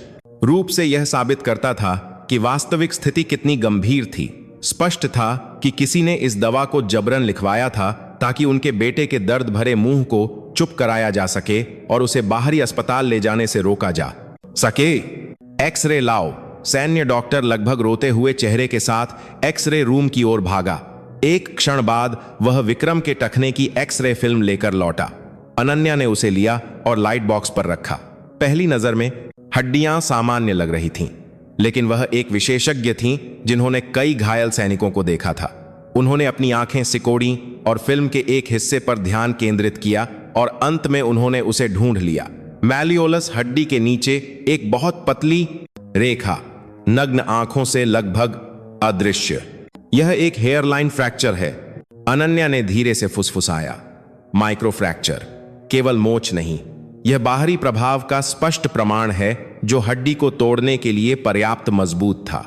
रूप से यह साबित करता था कि वास्तविक स्थिति कितनी गंभीर थी। स्पष्ट था कि किसी ने इस दवा को जबरन लिखवाया था ताकि उनके बेटे के दर्द भरे मुंह को चुप कराया जा सके और उसे बाहरी अस्पताल ले जाने से रोका जा सके। एक्सरे लाओ। सैन्य डॉक्टर लगभग रोते हुए चेहरे के साथ एक्सरे रूम की ओर भागा। एक क्षण बाद वह विक्रम के टखने की एक्सरे फिल्म लेकर लौटा। अनन्या ने उसे लिया और लाइट बॉक्स पर रखा। पहली नजर में हड्डियां सामान्य लग रही थीं, लेकिन वह एक विशेषज्ञ थीं जिन्होंने कई घायल सैनिकों को देखा था। उन्होंने अपनी आंखें सिकोड़ी और फिल्म के एक हिस्से पर ध्यान केंद्रित किया और अंत में उन्होंने उसे ढूंढ लिया। मैलियोलस हड्डी के नीचे एक बहुत पतली रेखा, नग्न आंखों से लगभग अदृश्य। यह एक हेयरलाइन फ्रैक्चर है। अनन्या ने धीरे से फुसफुसाया। माइक्रो फ्रैक्चर, केवल मोच नहीं, यह बाहरी प्रभाव का स्पष्ट प्रमाण है जो हड्डी को तोड़ने के लिए पर्याप्त मजबूत था।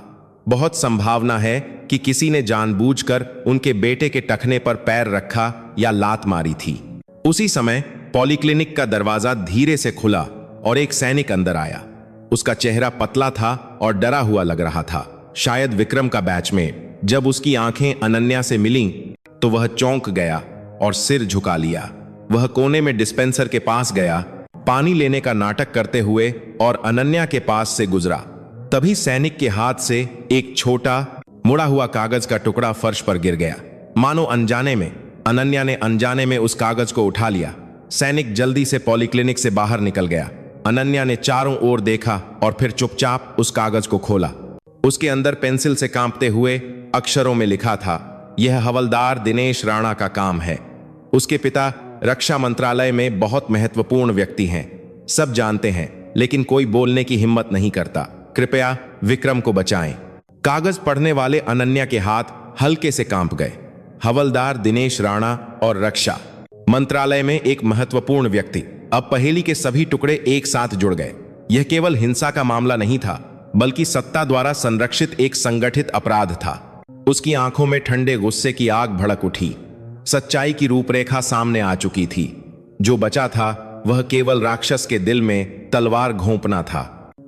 बहुत संभावना है कि किसी ने जानबूझकर उनके बेटे के टखने पर पैर रखा या लात मारी थी। उसी समय पॉलीक्लिनिक का दरवाजा धीरे से खुला और एक सैनिक अंदर आया। उसका चेहरा पतला था और डरा हुआ लग रहा था, शायद विक्रम का बैचमेट। जब उसकी आंखें अनन्या से मिलीं, तो वह चौंक गया और सिर झुका लिया। वह कोने में डिस्पेंसर के पास गया, पानी लेने का नाटक करते हुए, और अनन्या के पास से गुजरा। तभी सैनिक के हाथ से एक छोटा मुड़ा हुआ कागज का टुकड़ा फर्श पर गिर गया। मानो अनजाने में अनन्या ने अनजाने में उस कागज को उठा लिया। सैनिक जल्दी से पॉलीक्लिनिक से बाहर निकल गया। अनन्या ने चारों ओर देखा और फिर चुपचाप उस कागज को खोला। उसके अंदर पेंसिल से कांपते हुए अक्षरों में लिखा था, यह हवलदार दिनेश राणा का काम है। उसके पिता रक्षा मंत्रालय में बहुत महत्वपूर्ण व्यक्ति हैं, सब जानते हैं, लेकिन कोई बोलने की हिम्मत नहीं करता। कृपया विक्रम को बचाएं। कागज पढ़ने वाले अनन्या के हाथ हल्के से कांप गए। हवलदार दिनेश राणा और रक्षा मंत्रालय में एक महत्वपूर्ण व्यक्ति। अब पहेली के सभी टुकड़े एक साथ जुड़ गए। यह केवल हिंसा का मामला नहीं था, बल्कि सत्ता द्वारा संरक्षित एक संगठित अपराध था। उसकी आंखों में ठंडे गुस्से की आग भड़क उठी। सच्चाई की रूपरेखा सामने आ चुकी थी। जो बचा था वह केवल राक्षस के दिल में तलवार घोंपना था।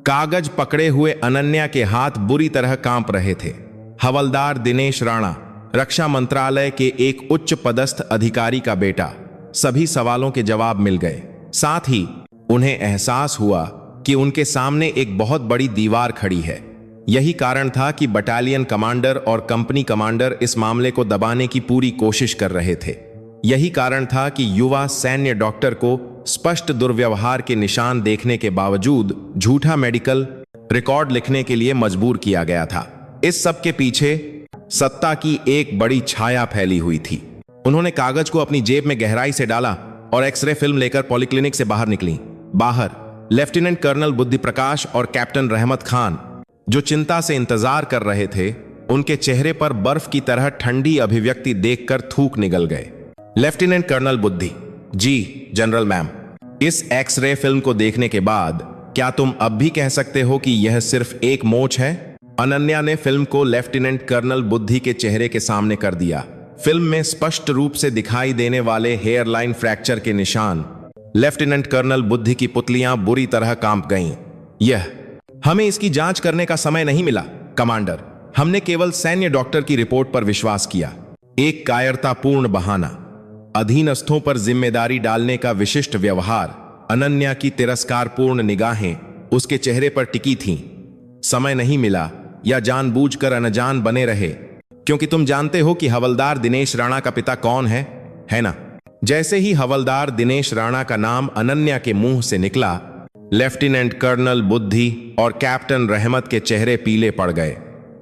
कागज पकड़े हुए अनन्या के हाथ बुरी तरह कांप रहे थे। हवलदार दिनेश राणा, रक्षा मंत्रालय के एक उच्च पदस्थ अधिकारी का बेटा। सभी सवालों के जवाब मिल गए। साथ ही उन्हें एहसास हुआ कि उनके सामने एक बहुत बड़ी दीवार खड़ी है। यही कारण था कि बटालियन कमांडर और कंपनी कमांडर इस मामले को दबाने की पूरी कोशिश कर रहे थे। यही कारण था कि युवा सैन्य डॉक्टर को स्पष्ट दुर्व्यवहार के निशान देखने के बावजूद झूठा मेडिकल रिकॉर्ड लिखने के लिए मजबूर किया गया था। इस सब के पीछे सत्ता की एक बड़ी छाया फैली हुई थी। उन्होंने कागज को अपनी जेब में गहराई से डाला और एक्सरे फिल्म लेकर पॉलीक्लिनिक से बाहर निकली। बाहर लेफ्टिनेंट कर्नल बुद्धि प्रकाश और कैप्टन रहमत खान, जो चिंता से इंतजार कर रहे थे, उनके चेहरे पर बर्फ की तरह ठंडी अभिव्यक्ति देखकर थूक निगल गए। लेफ्टिनेंट कर्नल बुद्धि, जी जनरल मैम। इस एक्सरे फिल्म को देखने के बाद क्या तुम अब भी कह सकते हो कि यह सिर्फ एक मोच है? अनन्या ने फिल्म को लेफ्टिनेंट कर्नल बुद्धि के चेहरे के सामने कर दिया। फिल्म में स्पष्ट रूप से दिखाई देने वाले हेयरलाइन फ्रैक्चर के निशान। लेफ्टिनेंट कर्नल बुद्धि की पुतलियां बुरी तरह कांप गईं। हमें इसकी जांच करने का समय नहीं मिला कमांडर। हमने केवल सैन्य डॉक्टर की रिपोर्ट पर विश्वास किया। एक कायरतापूर्ण बहाना, अधीनस्थों पर जिम्मेदारी डालने का विशिष्ट व्यवहार। अनन्या की तिरस्कारपूर्ण निगाहें उसके चेहरे पर टिकी थीं। समय नहीं मिला या जानबूझकर अनजान बने रहे, क्योंकि तुम जानते हो कि हवलदार दिनेश राणा का पिता कौन है ना? जैसे ही हवलदार दिनेश राणा का नाम अनन्या के मुंह से निकला, लेफ्टिनेंट कर्नल बुद्धि और कैप्टन रहमत के चेहरे पीले पड़ गए।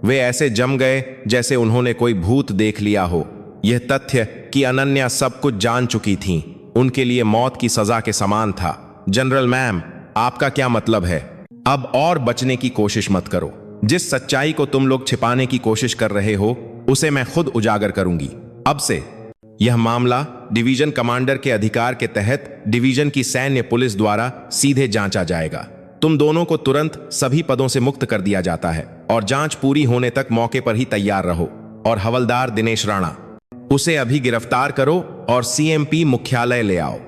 वे ऐसे जम गए जैसे उन्होंने कोई भूत देख लिया हो। यह तथ्य कि अनन्या सब कुछ जान चुकी थीं, उनके लिए मौत की सजा के समान था। जनरल मैम, आपका क्या मतलब है? अब और बचने की कोशिश मत करो। जिस सच्चाई को तुम लोग छिपाने की कोशिश कर रहे हो, उसे मैं खुद उजागर करूंगी। अब से यह मामला डिवीजन कमांडर के अधिकार के तहत डिवीजन की सैन्य पुलिस द्वारा सीधे जांचा जाएगा। तुम दोनों को तुरंत सभी पदों से मुक्त कर दिया जाता है और जांच पूरी होने तक मौके पर ही तैयार रहो। और हवलदार दिनेश राणा, उसे अभी गिरफ्तार करो और सीएमपी मुख्यालय ले आओ।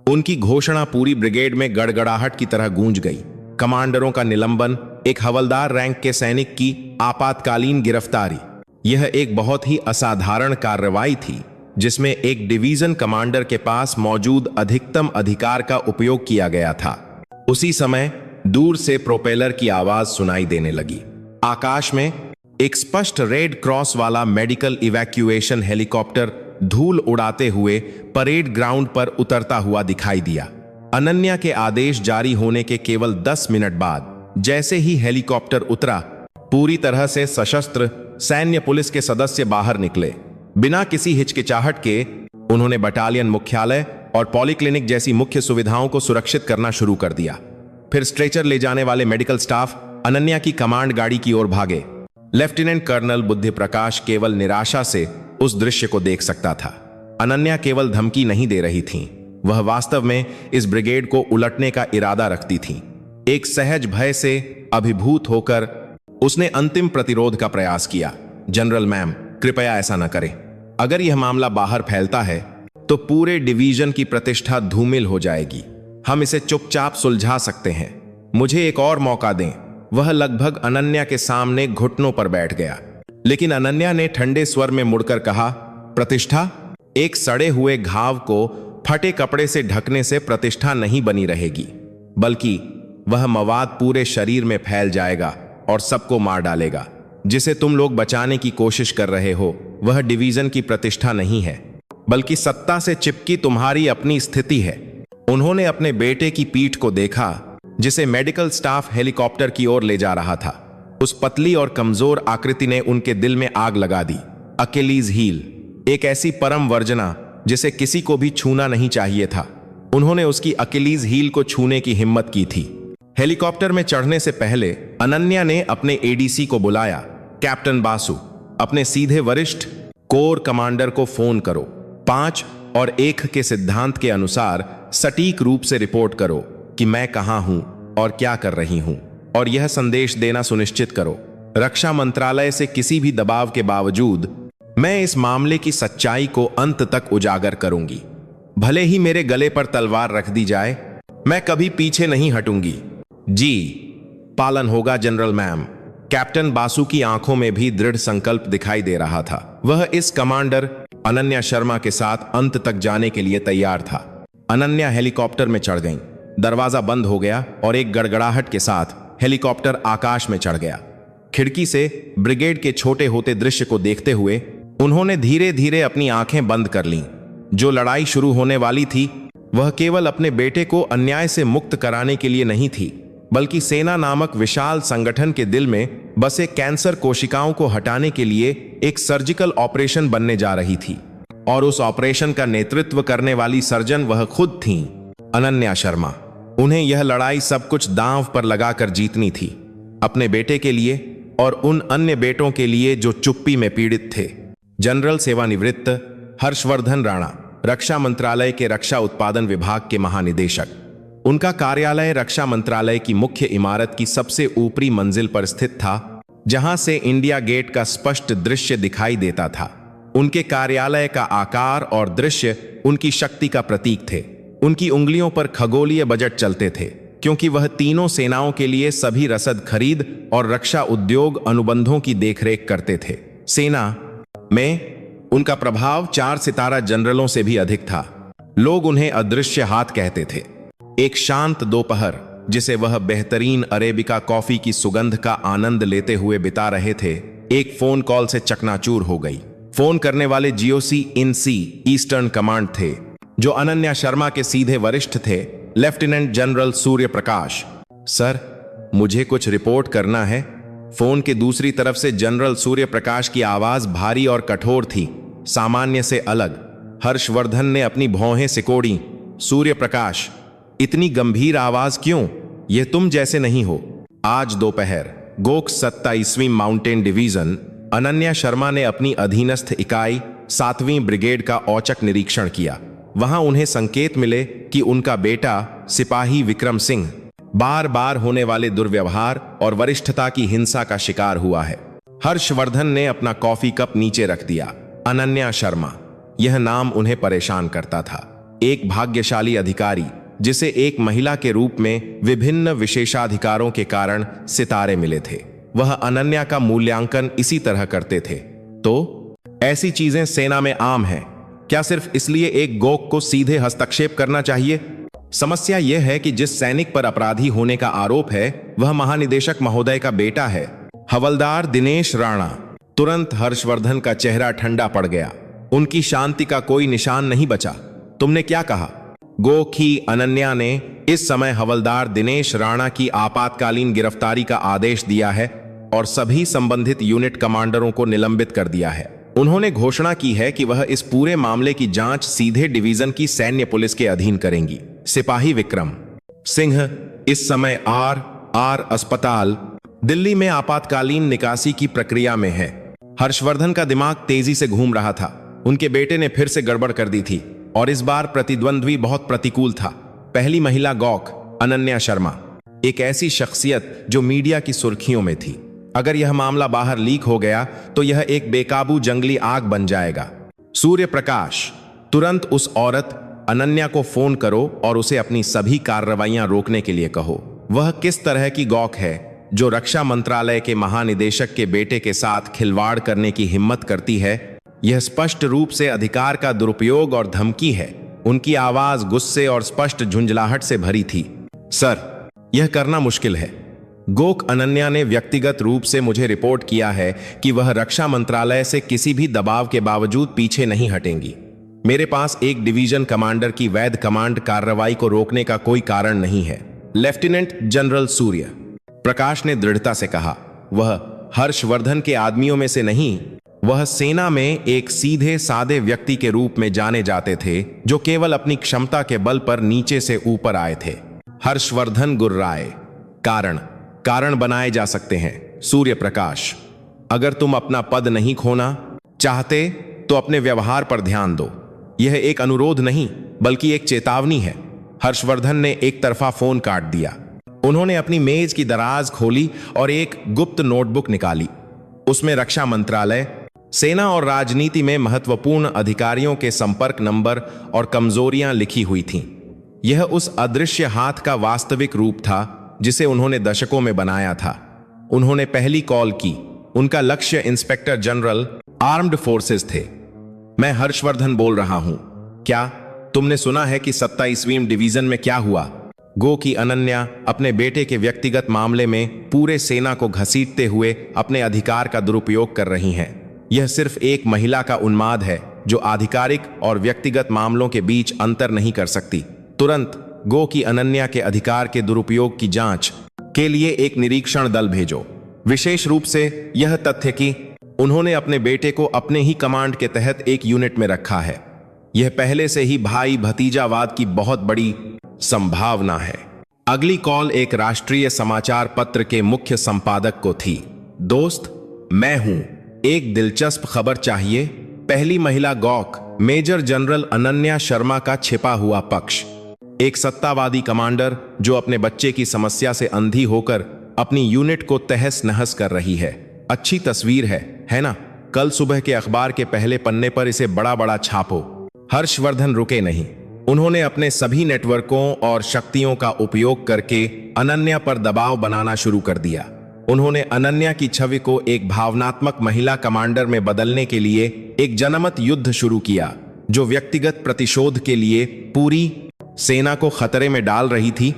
उनकी घोषणा पूरी ब्रिगेड में गड़गड़ाहट की तरह गूंज गई। कमांडरों का निलंबन, एक हवलदार रैंक के सैनिक की आपातकालीन गिरफ्तारी, यह एक बहुत ही असाधारण कार्रवाई थी जिसमें एक डिवीजन कमांडर के पास मौजूद अधिकतम अधिकार का उपयोग किया गया था। उसी समय दूर से प्रोपेलर की आवाज सुनाई देने लगी। आकाश में एक स्पष्ट रेड क्रॉस वाला मेडिकल इवैक्यूएशन हेलीकॉप्टर धूल उड़ाते हुए परेड ग्राउंड पर उतरता हुआ दिखाई दिया। अनन्या के आदेश जारी होने के केवल 10 मिनट बाद जैसे ही हेलीकॉप्टर उतरा, पूरी तरह से सशस्त्र सैन्य पुलिस के सदस्य बाहर निकले। बिना किसी हिचकिचाहट के उन्होंने बटालियन मुख्यालय और पॉलीक्लिनिक जैसी मुख्य सुविधाओं को सुरक्षित करना शुरू कर दिया। फिर स्ट्रेचर ले जाने वाले मेडिकल स्टाफ अनन्या की कमांड गाड़ी की ओर भागे। लेफ्टिनेंट कर्नल बुद्धि प्रकाश केवल निराशा से उस दृश्य को देख सकता था। अनन्या केवल धमकी नहीं दे रही थी, वह वास्तव में इस ब्रिगेड को उलटने का इरादा रखती थी। एक सहज भय से अभिभूत होकर उसने अंतिम प्रतिरोध का प्रयास किया। जनरल मैम, कृपया ऐसा न करें। अगर यह मामला बाहर फैलता है तो पूरे डिवीजन की प्रतिष्ठा धूमिल हो जाएगी। हम इसे चुपचाप सुलझा सकते हैं। मुझे एक और मौका दें। वह लगभग अनन्या के सामने घुटनों पर बैठ गया, लेकिन अनन्या ने ठंडे स्वर में मुड़कर कहा, प्रतिष्ठा? एक सड़े हुए घाव को फटे कपड़े से ढकने से प्रतिष्ठा नहीं बनी रहेगी, बल्कि वह मवाद पूरे शरीर में फैल जाएगा और सबको मार डालेगा। जिसे तुम लोग बचाने की कोशिश कर रहे हो वह डिवीजन की प्रतिष्ठा नहीं है, बल्कि सत्ता से चिपकी तुम्हारी अपनी स्थिति है। उन्होंने अपने बेटे की पीठ को देखा जिसे मेडिकल स्टाफ हेलीकॉप्टर की ओर ले जा रहा था। उस पतली और कमजोर आकृति ने उनके दिल में आग लगा दी। अकेलीज हील, एक ऐसी परम वर्जना जिसे किसी को भी छूना नहीं चाहिए था। उन्होंने उसकी अकेलीज हील को छूने की हिम्मत की थी। हेलीकॉप्टर में चढ़ने से पहले अनन्या ने अपने एडीसी को बुलाया। कैप्टन बासु, अपने सीधे वरिष्ठ कोर कमांडर को फोन करो। 5 और 1 के सिद्धांत के अनुसार सटीक रूप से रिपोर्ट करो कि मैं कहां हूं और क्या कर रही हूं, और यह संदेश देना सुनिश्चित करो। रक्षा मंत्रालय से किसी भी दबाव के बावजूद मैं इस मामले की सच्चाई को अंत तक उजागर करूंगी। भले ही मेरे गले पर तलवार रख दी जाए, मैं कभी पीछे नहीं हटूंगी। जी, पालन होगा जनरल मैम। कैप्टन बासु की आंखों में भी दृढ़ संकल्प दिखाई दे रहा था। वह इस कमांडर अनन्या शर्मा के साथ अंत तक जाने के लिए तैयार था। अनन्या हेलीकॉप्टर में चढ़ गई। दरवाजा बंद हो गया और एक गड़गड़ाहट के साथ हेलीकॉप्टर आकाश में चढ़ गया। खिड़की से ब्रिगेड के छोटे होते दृश्य को देखते हुए उन्होंने धीरे धीरे अपनी आंखें बंद कर लीं। जो लड़ाई शुरू होने वाली थी वह केवल अपने बेटे को अन्याय से मुक्त कराने के लिए नहीं थी, बल्कि सेना नामक विशाल संगठन के दिल में बसे कैंसर कोशिकाओं को हटाने के लिए एक सर्जिकल ऑपरेशन बनने जा रही थी। और उस ऑपरेशन का नेतृत्व करने वाली सर्जन वह खुद थीं, अनन्या शर्मा। उन्हें यह लड़ाई सब कुछ दांव पर लगाकर जीतनी थी, अपने बेटे के लिए और उन अन्य बेटों के लिए जो चुप्पी में पीड़ित थे। जनरल सेवानिवृत्त हर्षवर्धन राणा, रक्षा मंत्रालय के रक्षा उत्पादन विभाग के महानिदेशक। उनका कार्यालय रक्षा मंत्रालय की मुख्य इमारत की सबसे ऊपरी मंजिल पर स्थित था, जहां से इंडिया गेट का स्पष्ट दृश्य दिखाई देता था। उनके कार्यालय का आकार और दृश्य उनकी शक्ति का प्रतीक थे। उनकी उंगलियों पर खगोलीय बजट चलते थे, क्योंकि वह तीनों सेनाओं के लिए सभी रसद खरीद और रक्षा उद्योग अनुबंधों की देखरेख करते थे। सेना में उनका प्रभाव 4 सितारा जनरलों से भी अधिक था। लोग उन्हें अदृश्य हाथ कहते थे। एक शांत दोपहर, जिसे वह बेहतरीन अरेबिका कॉफी की सुगंध का आनंद लेते हुए बिता रहे थे, एक फोन कॉल से चकनाचूर हो गई। फोन करने वाले GOC in C eastern Command थे, जो अनन्या शर्मा के सीधे वरिष्ठ थे, lieutenant general Surya Prakash. Sir, मुझे कुछ रिपोर्ट करना है। फोन के दूसरी तरफ से जनरल सूर्य प्रकाश की आवाज भारी और कठोर थी, सामान्य से अलग। हर्षवर्धन ने अपनी भौहें सिकोड़ी। सूर्य प्रकाश, इतनी गंभीर आवाज क्यों? यह तुम जैसे नहीं हो। आज दोपहर गोक 27वीं माउंटेन डिवीजन अनन्या शर्मा ने अपनी अधीनस्थ इकाई 7वीं ब्रिगेड का औचक निरीक्षण किया। वहां उन्हें संकेत मिले कि उनका बेटा सिपाही विक्रम सिंह बार बार होने वाले दुर्व्यवहार और वरिष्ठता की हिंसा का शिकार हुआ है। हर्षवर्धन ने अपना कॉफी कप नीचे रख दिया। अनन्या शर्मा, यह नाम उन्हें परेशान करता था। एक भाग्यशाली अधिकारी, जिसे एक महिला के रूप में विभिन्न विशेषाधिकारों के कारण सितारे मिले थे। वह अनन्या का मूल्यांकन इसी तरह करते थे। तो ऐसी चीजें सेना में आम हैं। क्या सिर्फ इसलिए एक गोक को सीधे हस्तक्षेप करना चाहिए? समस्या यह है कि जिस सैनिक पर अपराधी होने का आरोप है, वह महानिदेशक महोदय का बेटा है, हवलदार दिनेश राणा। तुरंत हर्षवर्धन का चेहरा ठंडा पड़ गया। उनकी शांति का कोई निशान नहीं बचा। तुमने क्या कहा? गोखी अनन्या ने इस समय हवलदार दिनेश राणा की आपातकालीन गिरफ्तारी का आदेश दिया है और सभी संबंधित यूनिट कमांडरों को निलंबित कर दिया है। उन्होंने घोषणा की है कि वह इस पूरे मामले की जांच सीधे डिवीजन की सैन्य पुलिस के अधीन करेंगी। सिपाही विक्रम सिंह इस समय आर अस्पताल दिल्ली में आपातकालीन निकासी की प्रक्रिया में है। हर्षवर्धन का दिमाग तेजी से घूम रहा था। उनके बेटे ने फिर से गड़बड़ कर दी थी और इस बार प्रतिद्वंद्वी बहुत प्रतिकूल था। पहली महिला गौक अनन्या शर्मा, एक ऐसी शख्सियत जो मीडिया की सुर्खियों में थी। अगर यह मामला बाहर लीक हो गया तो यह एक बेकाबू जंगली आग बन जाएगा। सूर्य प्रकाश, तुरंत उस औरत अनन्या को फोन करो और उसे अपनी सभी कार्रवाइयां रोकने के लिए कहो। वह किस तरह की गौक है जो रक्षा मंत्रालय के महानिदेशक के बेटे के साथ खिलवाड़ करने की हिम्मत करती है? यह स्पष्ट रूप से अधिकार का दुरुपयोग और धमकी है। उनकी आवाज गुस्से और स्पष्ट झुंझलाहट से भरी थी। सर, यह करना मुश्किल है। गोक अनन्या ने व्यक्तिगत रूप से मुझे रिपोर्ट किया है कि वह रक्षा मंत्रालय से किसी भी दबाव के बावजूद पीछे नहीं हटेंगी। मेरे पास एक डिवीजन कमांडर की वैध कमांड कार्रवाई को रोकने का कोई कारण नहीं है। लेफ्टिनेंट जनरल सूर्य प्रकाश ने दृढ़ता से कहा। वह हर्षवर्धन के आदमियों में से नहीं, वह सेना में एक सीधे सादे व्यक्ति के रूप में जाने जाते थे, जो केवल अपनी क्षमता के बल पर नीचे से ऊपर आए थे। हर्षवर्धन गुर्राए। कारण बनाए जा सकते हैं सूर्य प्रकाश। अगर तुम अपना पद नहीं खोना चाहते तो अपने व्यवहार पर ध्यान दो। यह एक अनुरोध नहीं बल्कि एक चेतावनी है। हर्षवर्धन ने एक तरफा फोन काट दिया। उन्होंने अपनी मेज की दराज खोली और एक गुप्त नोटबुक निकाली। उसमें रक्षा मंत्रालय, सेना और राजनीति में महत्वपूर्ण अधिकारियों के संपर्क नंबर और कमजोरियां लिखी हुई थीं। यह उस अदृश्य हाथ का वास्तविक रूप था जिसे उन्होंने दशकों में बनाया था। उन्होंने पहली कॉल की। उनका लक्ष्य इंस्पेक्टर जनरल आर्म्ड फोर्सेस थे। मैं हर्षवर्धन बोल रहा हूं। क्या तुमने सुना है कि 27वीं डिवीजन में क्या हुआ? गो की अनन्या अपने बेटे के व्यक्तिगत मामले में पूरे सेना को घसीटते हुए अपने अधिकार का दुरुपयोग कर रही हैं। यह सिर्फ एक महिला का उन्माद है जो आधिकारिक और व्यक्तिगत मामलों के बीच अंतर नहीं कर सकती। तुरंत गो की अनन्या के अधिकार के दुरुपयोग की जांच के लिए एक निरीक्षण दल भेजो। विशेष रूप से यह तथ्य कि उन्होंने अपने बेटे को अपने ही कमांड के तहत एक यूनिट में रखा है। यह पहले से ही भाई भतीजावाद की बहुत बड़ी संभावना है। अगली कॉल एक राष्ट्रीय समाचार पत्र के मुख्य संपादक को थी। दोस्त, मैं हूं। एक दिलचस्प खबर चाहिए। पहली महिला गौक मेजर जनरल अनन्या शर्मा का छिपा हुआ पक्ष। एक सत्तावादी कमांडर जो अपने बच्चे की समस्या से अंधी होकर अपनी यूनिट को तहस नहस कर रही है। अच्छी तस्वीर है ना? कल सुबह के अखबार के पहले पन्ने पर इसे बड़ा बड़ा छापो। हर्षवर्धन रुके नहीं। उन्होंने अपने सभी नेटवर्कों और शक्तियों का उपयोग करके अनन्या पर दबाव बनाना शुरू कर दिया। उन्होंने अनन्या की छवि को एक भावनात्मक महिला कमांडर में बदलने के लिए एक जनमत युद्ध शुरू किया, जो व्यक्तिगत प्रतिशोध के लिए पूरी सेना को खतरे में डाल रही थी।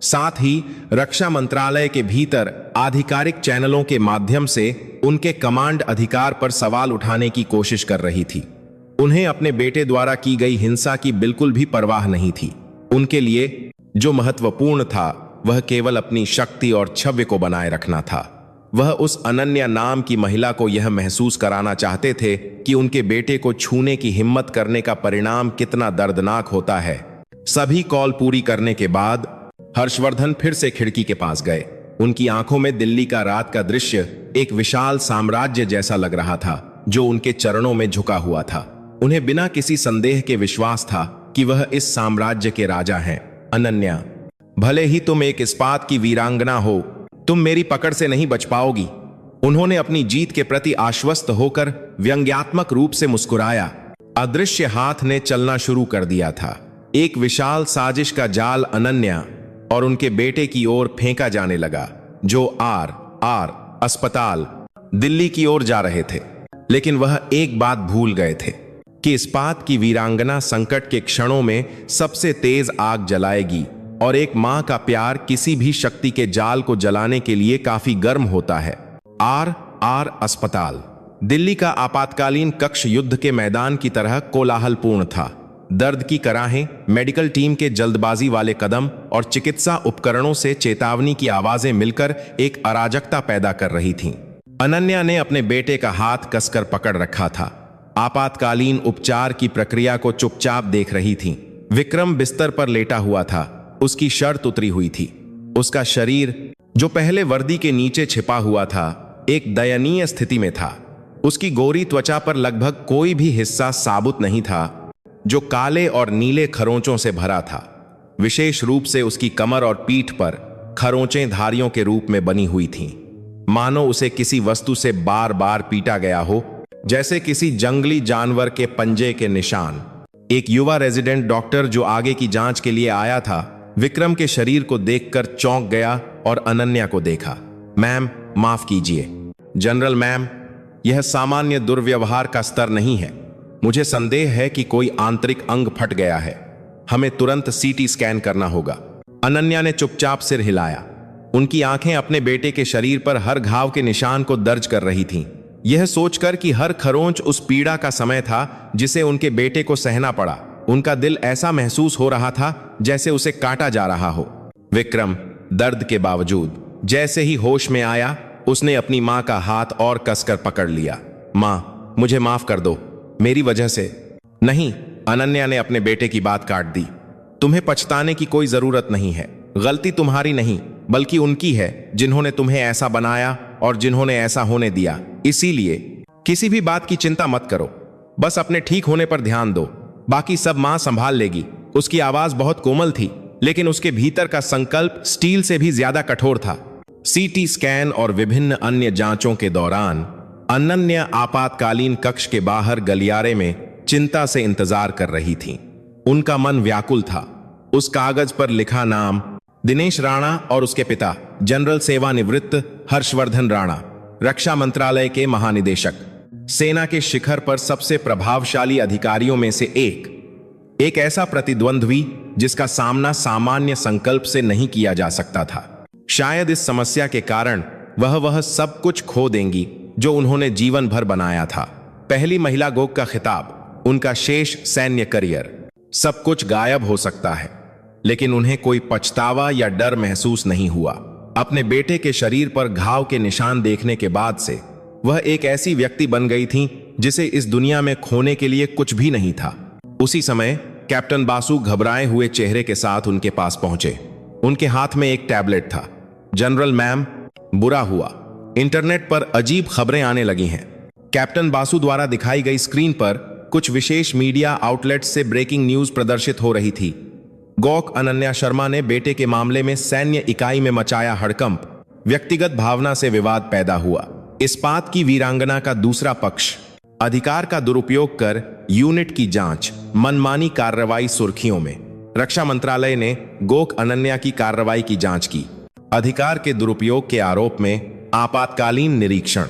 साथ ही रक्षा मंत्रालय के भीतर आधिकारिक चैनलों के माध्यम से उनके कमांड अधिकार पर सवाल उठाने की कोशिश कर रही थी। उन्हें अपने बेटे द्वारा की गई हिंसा की बिल्कुल भी परवाह नहीं थी। उनके लिए जो महत्वपूर्ण था वह केवल अपनी शक्ति और छवि को बनाए रखना था। वह उस अनन्या नाम की महिला को यह महसूस कराना चाहते थे कि उनके बेटे को छूने की हिम्मत करने का परिणाम कितना दर्दनाक होता है। सभी कॉल पूरी करने के बाद हर्षवर्धन फिर से खिड़की के पास गए। उनकी आंखों में दिल्ली का रात का दृश्य एक विशाल साम्राज्य जैसा लग रहा था, जो उनके चरणों में झुका हुआ था। उन्हें बिना किसी संदेह के विश्वास था कि वह इस साम्राज्य के राजा हैं। अनन्या, भले ही तुम एक इस्पात की वीरांगना हो, तुम मेरी पकड़ से नहीं बच पाओगी। उन्होंने अपनी जीत के प्रति आश्वस्त होकर व्यंग्यात्मक रूप से मुस्कुराया। अदृश्य हाथ ने चलना शुरू कर दिया था। एक विशाल साजिश का जाल अनन्या और उनके बेटे की ओर फेंका जाने लगा, जो आर अस्पताल दिल्ली की ओर जा रहे थे। लेकिन वह एक बात भूल गए थे कि इस्पात की वीरांगना संकट के क्षणों में सबसे तेज आग जलाएगी, और एक मां का प्यार किसी भी शक्ति के जाल को जलाने के लिए काफी गर्म होता है। आर अस्पताल दिल्ली का आपातकालीन कक्ष युद्ध के मैदान की तरह कोलाहलपूर्ण था। दर्द की कराहें, मेडिकल टीम के जल्दबाजी वाले कदम और चिकित्सा उपकरणों से चेतावनी की आवाजें मिलकर एक अराजकता पैदा कर रही थीं। अनन्या ने अपने बेटे का हाथ कसकर पकड़ रखा था। आपातकालीन उपचार की प्रक्रिया को चुपचाप देख रही थीं। विक्रम बिस्तर पर लेटा हुआ था। उसकी शर्ट उतरी हुई थी। उसका शरीर, जो पहले वर्दी के नीचे छिपा हुआ था, एक दयनीय स्थिति में था। उसकी गोरी त्वचा पर लगभग कोई भी हिस्सा साबुत नहीं था, जो काले और नीले खरोंचों से भरा था। विशेष रूप से उसकी कमर और पीठ पर खरोंचें धारियों के रूप में बनी हुई थीं, मानो उसे किसी वस्तु से बार बार पीटा गया हो, जैसे किसी जंगली जानवर के पंजे के निशान। एक युवा रेजिडेंट डॉक्टर जो आगे की जांच के लिए आया था, विक्रम के शरीर को देखकर चौंक गया और अनन्या को देखा। मैम, माफ कीजिए। जनरल मैम, यह सामान्य दुर्व्यवहार का स्तर नहीं है। मुझे संदेह है कि कोई आंतरिक अंग फट गया है। हमें तुरंत सीटी स्कैन करना होगा। अनन्या ने चुपचाप सिर हिलाया। उनकी आंखें अपने बेटे के शरीर पर हर घाव के निशान को दर्ज कर रही थीं, यह सोचकर कि हर खरोंच उस पीड़ा का समय था जिसे उनके बेटे को सहना पड़ा। उनका दिल ऐसा महसूस हो रहा था जैसे उसे काटा जा रहा हो। विक्रम दर्द के बावजूद जैसे ही होश में आया, उसने अपनी मां का हाथ और कसकर पकड़ लिया। मां, मुझे माफ कर दो, मेरी वजह से। नहीं, अनन्या ने अपने बेटे की बात काट दी। तुम्हें पछताने की कोई जरूरत नहीं है। गलती तुम्हारी नहीं, बल्कि उनकी है, जिन्होंने तुम्हें ऐसा बनाया और जिन्होंने ऐसा होने दिया। इसीलिए किसी भी बात की चिंता मत करो, बस अपने ठीक होने पर ध्यान दो। बाकी सब मां संभाल लेगी। उसकी आवाज बहुत कोमल थी, लेकिन उसके भीतर का संकल्प स्टील से भी ज्यादा कठोर था। सीटी स्कैन और विभिन्न अन्य जांचों के दौरान अनन्या आपातकालीन कक्ष के बाहर गलियारे में चिंता से इंतजार कर रही थीं। उनका मन व्याकुल था। उस कागज पर लिखा नाम दिनेश राणा और उसके पिता जनरल सेवानिवृत्त हर्षवर्धन राणा, रक्षा मंत्रालय के महानिदेशक, सेना के शिखर पर सबसे प्रभावशाली अधिकारियों में से एक ऐसा प्रतिद्वंद्वी जिसका सामना सामान्य संकल्प से नहीं किया जा सकता था। शायद इस समस्या के कारण वह सब कुछ खो देंगी जो उन्होंने जीवन भर बनाया था। पहली महिला गोक का खिताब, उनका शेष सैन्य करियर, सब कुछ गायब हो सकता है। लेकिन उन्हें कोई पछतावा या डर महसूस नहीं हुआ। अपने बेटे के शरीर पर घाव के निशान देखने के बाद से वह एक ऐसी व्यक्ति बन गई थी जिसे इस दुनिया में खोने के लिए कुछ भी नहीं था। उसी समय कैप्टन बासु घबराए हुए चेहरे के साथ उनके पास पहुंचे। उनके हाथ में एक टैबलेट था। जनरल मैम, बुरा हुआ, इंटरनेट पर अजीब खबरें आने लगी हैं। कैप्टन बासु द्वारा दिखाई गई स्क्रीन पर कुछ विशेष मीडिया आउटलेट्स से ब्रेकिंग न्यूज प्रदर्शित हो रही थी। गौक अनन्या शर्मा ने बेटे के मामले में सैन्य इकाई में मचाया हड़कंप। व्यक्तिगत भावना से विवाद पैदा हुआ। इस्पात की वीरांगना का दूसरा पक्ष। अधिकार का दुरुपयोग कर यूनिट की जांच, मनमानी कार्रवाई सुर्खियों में। रक्षा मंत्रालय ने गोक अनन्या की कार्रवाई की जांच की। अधिकार के दुरुपयोग के आरोप में आपातकालीन निरीक्षण।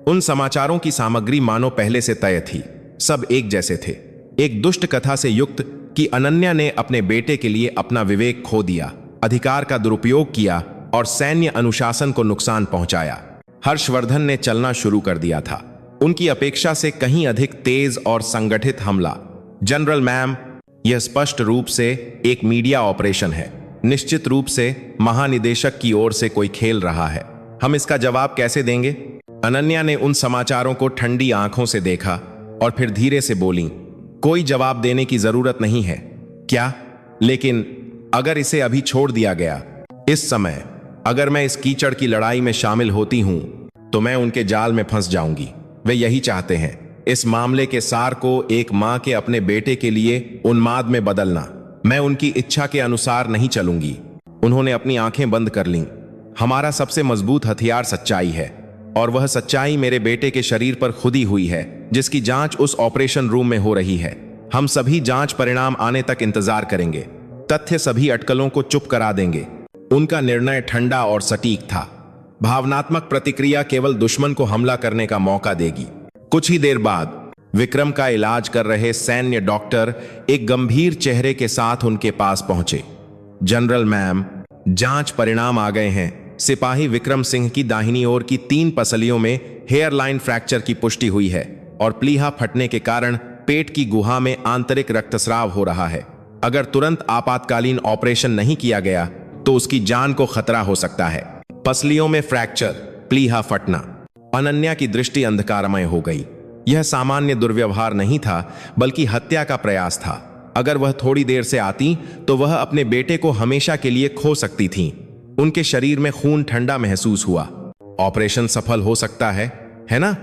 उन समाचारों की सामग्री मानो पहले से तय थी। सब एक जैसे थे। एक दुष्ट कथा से युक्त कि अनन्या ने अपने बेटे के लिए अपना विवेक खो दिया, अधिकार का दुरुपयोग किया और सैन्य अनुशासन को नुकसान पहुंचाया। हर्षवर्धन ने चलना शुरू कर दिया था। उनकी अपेक्षा से कहीं अधिक तेज और संगठित हमला। जनरल मैम, यह स्पष्ट रूप से एक मीडिया ऑपरेशन है। निश्चित रूप से महानिदेशक की ओर से कोई खेल रहा है। हम इसका जवाब कैसे देंगे? अनन्या ने उन समाचारों को ठंडी आंखों से देखा और फिर धीरे से बोली, कोई जवाब देने की जरूरत नहीं है। क्या? लेकिन अगर इसे अभी छोड़ दिया गया, इस समय अगर मैं इस कीचड़ की लड़ाई में शामिल होती हूं तो मैं उनके जाल में फंस जाऊंगी। वे यही चाहते हैं, इस मामले के सार को एक मां के अपने बेटे के लिए उन्माद में बदलना। मैं उनकी इच्छा के अनुसार नहीं चलूंगी। उन्होंने अपनी आंखें बंद कर लीं। हमारा सबसे मजबूत हथियार सच्चाई है, और वह सच्चाई मेरे बेटे के शरीर पर खुदी हुई है, जिसकी जांच उस ऑपरेशन रूम में हो रही है। हम सभी जांच परिणाम आने तक इंतजार करेंगे। तथ्य सभी अटकलों को चुप करा देंगे। उनका निर्णय ठंडा और सटीक था। भावनात्मक प्रतिक्रिया केवल दुश्मन को हमला करने का मौका देगी। कुछ ही देर बाद विक्रम का इलाज कर रहे सैन्य डॉक्टर एक गंभीर चेहरे के साथ उनके पास पहुंचे। जनरल मैम, जांच परिणाम आ गए हैं। सिपाही विक्रम सिंह की दाहिनी ओर की 3 पसलियों में हेयरलाइन फ्रैक्चर की पुष्टि हुई है और प्लीहा फटने के कारण पेट की गुहा में आंतरिक रक्तस्राव हो रहा है। अगर तुरंत आपातकालीन ऑपरेशन नहीं किया गया तो उसकी जान को खतरा हो सकता है। पसलियों में फ्रैक्चर, प्लीहा फटना। अनन्या की दृष्टि अंधकारमय हो गई। यह सामान्य दुर्व्यवहार नहीं था, बल्कि हत्या का प्रयास था। अगर वह थोड़ी देर से आती तो वह अपने बेटे को हमेशा के लिए खो सकती थीं। उनके शरीर में खून ठंडा महसूस हुआ। ऑपरेशन सफल हो सकता है ना?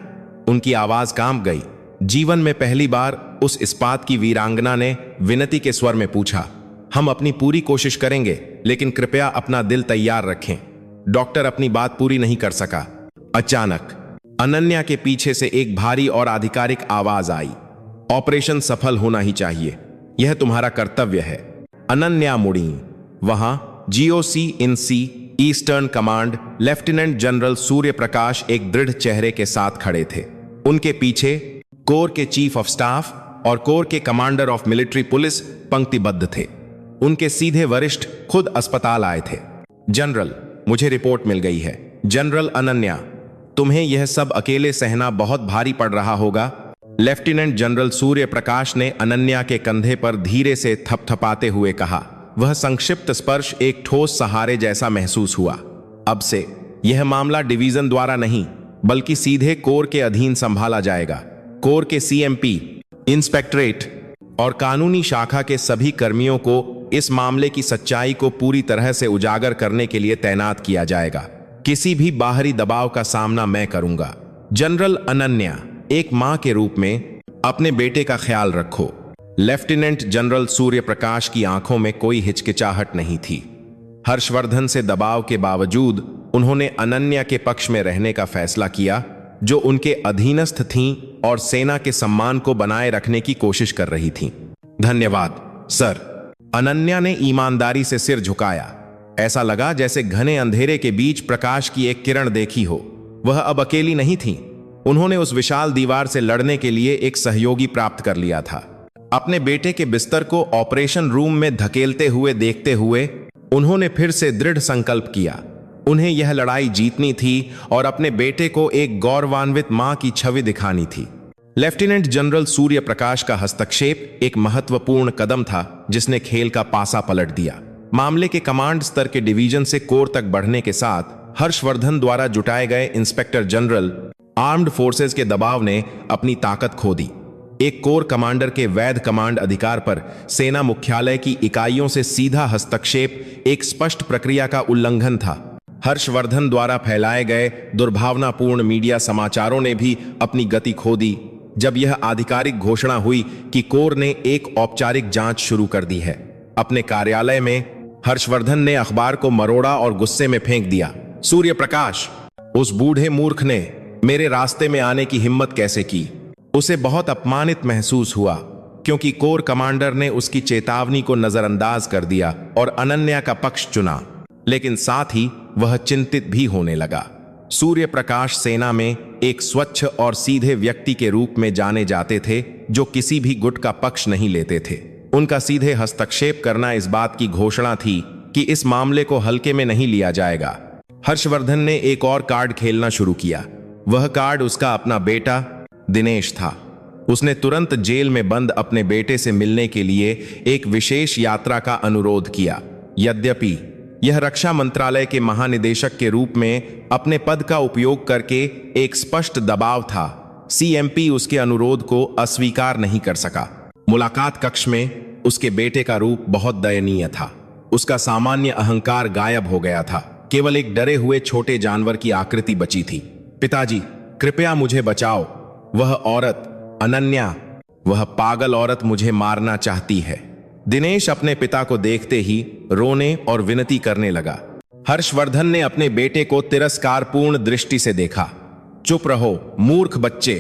उनकी आवाज कांप गई। जीवन में पहली बार उस इस्पात की वीरांगना ने विनती के स्वर में पूछा, हम अपनी पूरी कोशिश करेंगे, लेकिन कृपया अपना दिल तैयार रखें। डॉक्टर अपनी बात पूरी नहीं कर सका। अचानक अनन्या के पीछे से एक भारी और आधिकारिक आवाज आई, ऑपरेशन सफल होना ही चाहिए। यह तुम्हारा कर्तव्य है। अनन्या मुड़ी। वहां GOC in C eastern command lieutenant general Surya Prakash एक दृढ़ चेहरे के साथ खड़े थे। उनके पीछे कोर के चीफ ऑफ स्टाफ और कोर के कमांडर ऑफ मिलिट्री पुलिस पंक्तिबद्ध थे। उनके सीधे वरिष्ठ खुद अस्पताल आए थे। जनरल, मुझे रिपोर्ट मिल गई है। जनरल अनन्या, तुम्हें यह सब अकेले सहना बहुत भारी पड़ रहा होगा। लेफ्टिनेंट जनरल सूर्य प्रकाश ने अनन्या के कंधे पर धीरे से थपथपाते हुए कहा। वह संक्षिप्त स्पर्श एक ठोस सहारे जैसा महसूस हुआ। अब से यह मामला डिवीजन द्वारा नहीं, बल्कि सीधे कोर के अधीन संभाला जाएगा। कोर के सीएमपी, इंस्पेक्टरेट और कानूनी शाखा के सभी कर्मियों को इस मामले की सच्चाई को पूरी तरह से उजागर करने के लिए तैनात किया जाएगा। किसी भी बाहरी दबाव का सामना मैं करूंगा। जनरल अनन्या, एक मां के रूप में अपने बेटे का ख्याल रखो। लेफ्टिनेंट जनरल सूर्य प्रकाश की आंखों में कोई हिचकिचाहट नहीं थी। हर्षवर्धन से दबाव के बावजूद उन्होंने अनन्या के पक्ष में रहने का फैसला किया, जो उनके अधीनस्थ थीं और सेना के सम्मान को बनाए रखने की कोशिश कर रही थीं। धन्यवाद सर। अनन्या ने ईमानदारी से सिर झुकाया। ऐसा लगा जैसे घने अंधेरे के बीच प्रकाश की एक किरण देखी हो। वह अब अकेली नहीं थी। उन्होंने उस विशाल दीवार से लड़ने के लिए एक सहयोगी प्राप्त कर लिया था। अपने बेटे के बिस्तर को ऑपरेशन रूम में धकेलते हुए देखते हुए उन्होंने फिर से दृढ़ संकल्प किया। उन्हें यह लड़ाई जीतनी थी और अपने बेटे को एक गौरवान्वित मां की छवि दिखानी थी। लेफ्टिनेंट जनरल सूर्य प्रकाश का हस्तक्षेप एक महत्वपूर्ण कदम था, जिसने खेल का पासा पलट दिया। मामले के कमांड स्तर के डिवीजन से कोर तक बढ़ने के साथ हर्षवर्धन द्वारा जुटाए गए इंस्पेक्टर जनरल आर्म्ड फोर्सेस के दबाव ने अपनी ताकत खो दी। एक कोर कमांडर के वैध कमांड अधिकार पर सेना मुख्यालय की इकाइयों से सीधा हस्तक्षेप एक स्पष्ट प्रक्रिया का उल्लंघन था। हर्षवर्धन द्वारा फैलाए गए दुर्भावनापूर्ण मीडिया समाचारों ने भी अपनी गति खो दी जब यह आधिकारिक घोषणा हुई कि कोर ने एक औपचारिक जांच शुरू कर दी है। अपने कार्यालय में हर्षवर्धन ने अखबार को मरोड़ा और गुस्से में फेंक दिया। सूर्य प्रकाश, उस बूढ़े मूर्ख ने मेरे रास्ते में आने की हिम्मत कैसे की? उसे बहुत अपमानित महसूस हुआ क्योंकि कोर कमांडर ने उसकी चेतावनी को नजरअंदाज कर दिया और अनन्या का पक्ष चुना। लेकिन साथ ही वह चिंतित भी होने लगा। सूर्य प्रकाश सेना में एक स्वच्छ और सीधे व्यक्ति के रूप में जाने जाते थे जो किसी भी गुट का पक्ष नहीं लेते थे। उनका सीधे हस्तक्षेप करना इस बात की घोषणा थी कि इस मामले को हल्के में नहीं लिया जाएगा। हर्षवर्धन ने एक और कार्ड खेलना शुरू किया। वह कार्ड उसका अपना बेटा दिनेश था। उसने तुरंत जेल में बंद अपने बेटे से मिलने के लिए एक विशेष यात्रा का अनुरोध किया। यद्यपि यह रक्षा मंत्रालय के महानिदेशक के रूप में अपने पद का उपयोग करके एक स्पष्ट दबाव था, सीएमपी उसके अनुरोध को अस्वीकार नहीं कर सका। मुलाकात कक्ष में उसके बेटे का रूप बहुत दयनीय था। उसका सामान्य अहंकार गायब हो गया था। केवल एक डरे हुए छोटे जानवर की आकृति बची थी। पिताजी, कृपया मुझे बचाओ। वह औरत अनन्या, वह पागल औरत मुझे मारना चाहती है। दिनेश अपने पिता को देखते ही रोने और विनती करने लगा। हर्षवर्धन ने अपने बेटे को तिरस्कारपूर्ण दृष्टि से देखा। चुप रहो मूर्ख बच्चे,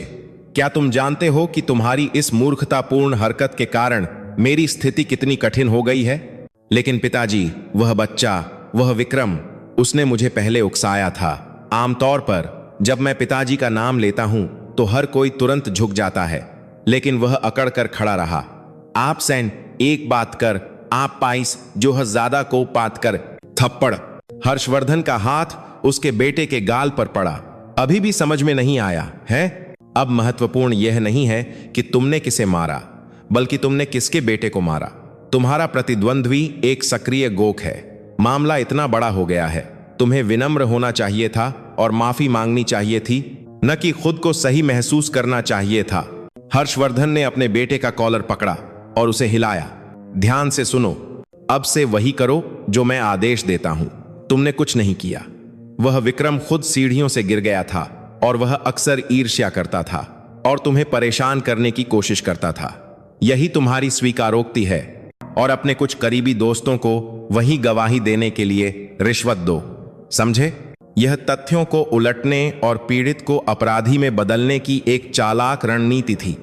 क्या तुम जानते हो कि तुम्हारी इस मूर्खतापूर्ण हरकत के कारण मेरी स्थिति कितनी कठिन हो गई है? लेकिन पिताजी, वह बच्चा, वह विक्रम, उसने मुझे पहले उकसाया था। आमतौर पर जब मैं पिताजी का नाम लेता हूं तो हर कोई तुरंत झुक जाता है, लेकिन वह अकड़ कर खड़ा रहा। आप सैन, एक बात कर, आप पाइस, जो है ज्यादा को पात कर। थप्पड़। हर्षवर्धन का हाथ उसके बेटे के गाल पर पड़ा। अभी भी समझ में नहीं आया है? अब महत्वपूर्ण यह नहीं है कि तुमने किसे मारा, बल्कि तुमने किसके बेटे को मारा। तुम्हारा प्रतिद्वंद्वी एक सक्रिय गोक है। मामला इतना बड़ा हो गया है, तुम्हें विनम्र होना चाहिए था और माफी मांगनी चाहिए थी, न कि खुद को सही महसूस करना चाहिए था। हर्षवर्धन ने अपने बेटे का कॉलर पकड़ा और उसे हिलाया। ध्यान से सुनो, अब से वही करो जो मैं आदेश देता हूं। तुमने कुछ नहीं किया। वह विक्रम खुद सीढ़ियों से गिर गया था और वह अक्सर ईर्ष्या करता था और तुम्हें परेशान करने की कोशिश करता था। यही तुम्हारी स्वीकारोक्ति है और अपने कुछ करीबी दोस्तों को वही गवाही देने के लिए रिश्वत दो, समझे? यह तथ्यों को उलटने और पीड़ित को अपराधी में बदलने की एक चालाक रणनीति थी,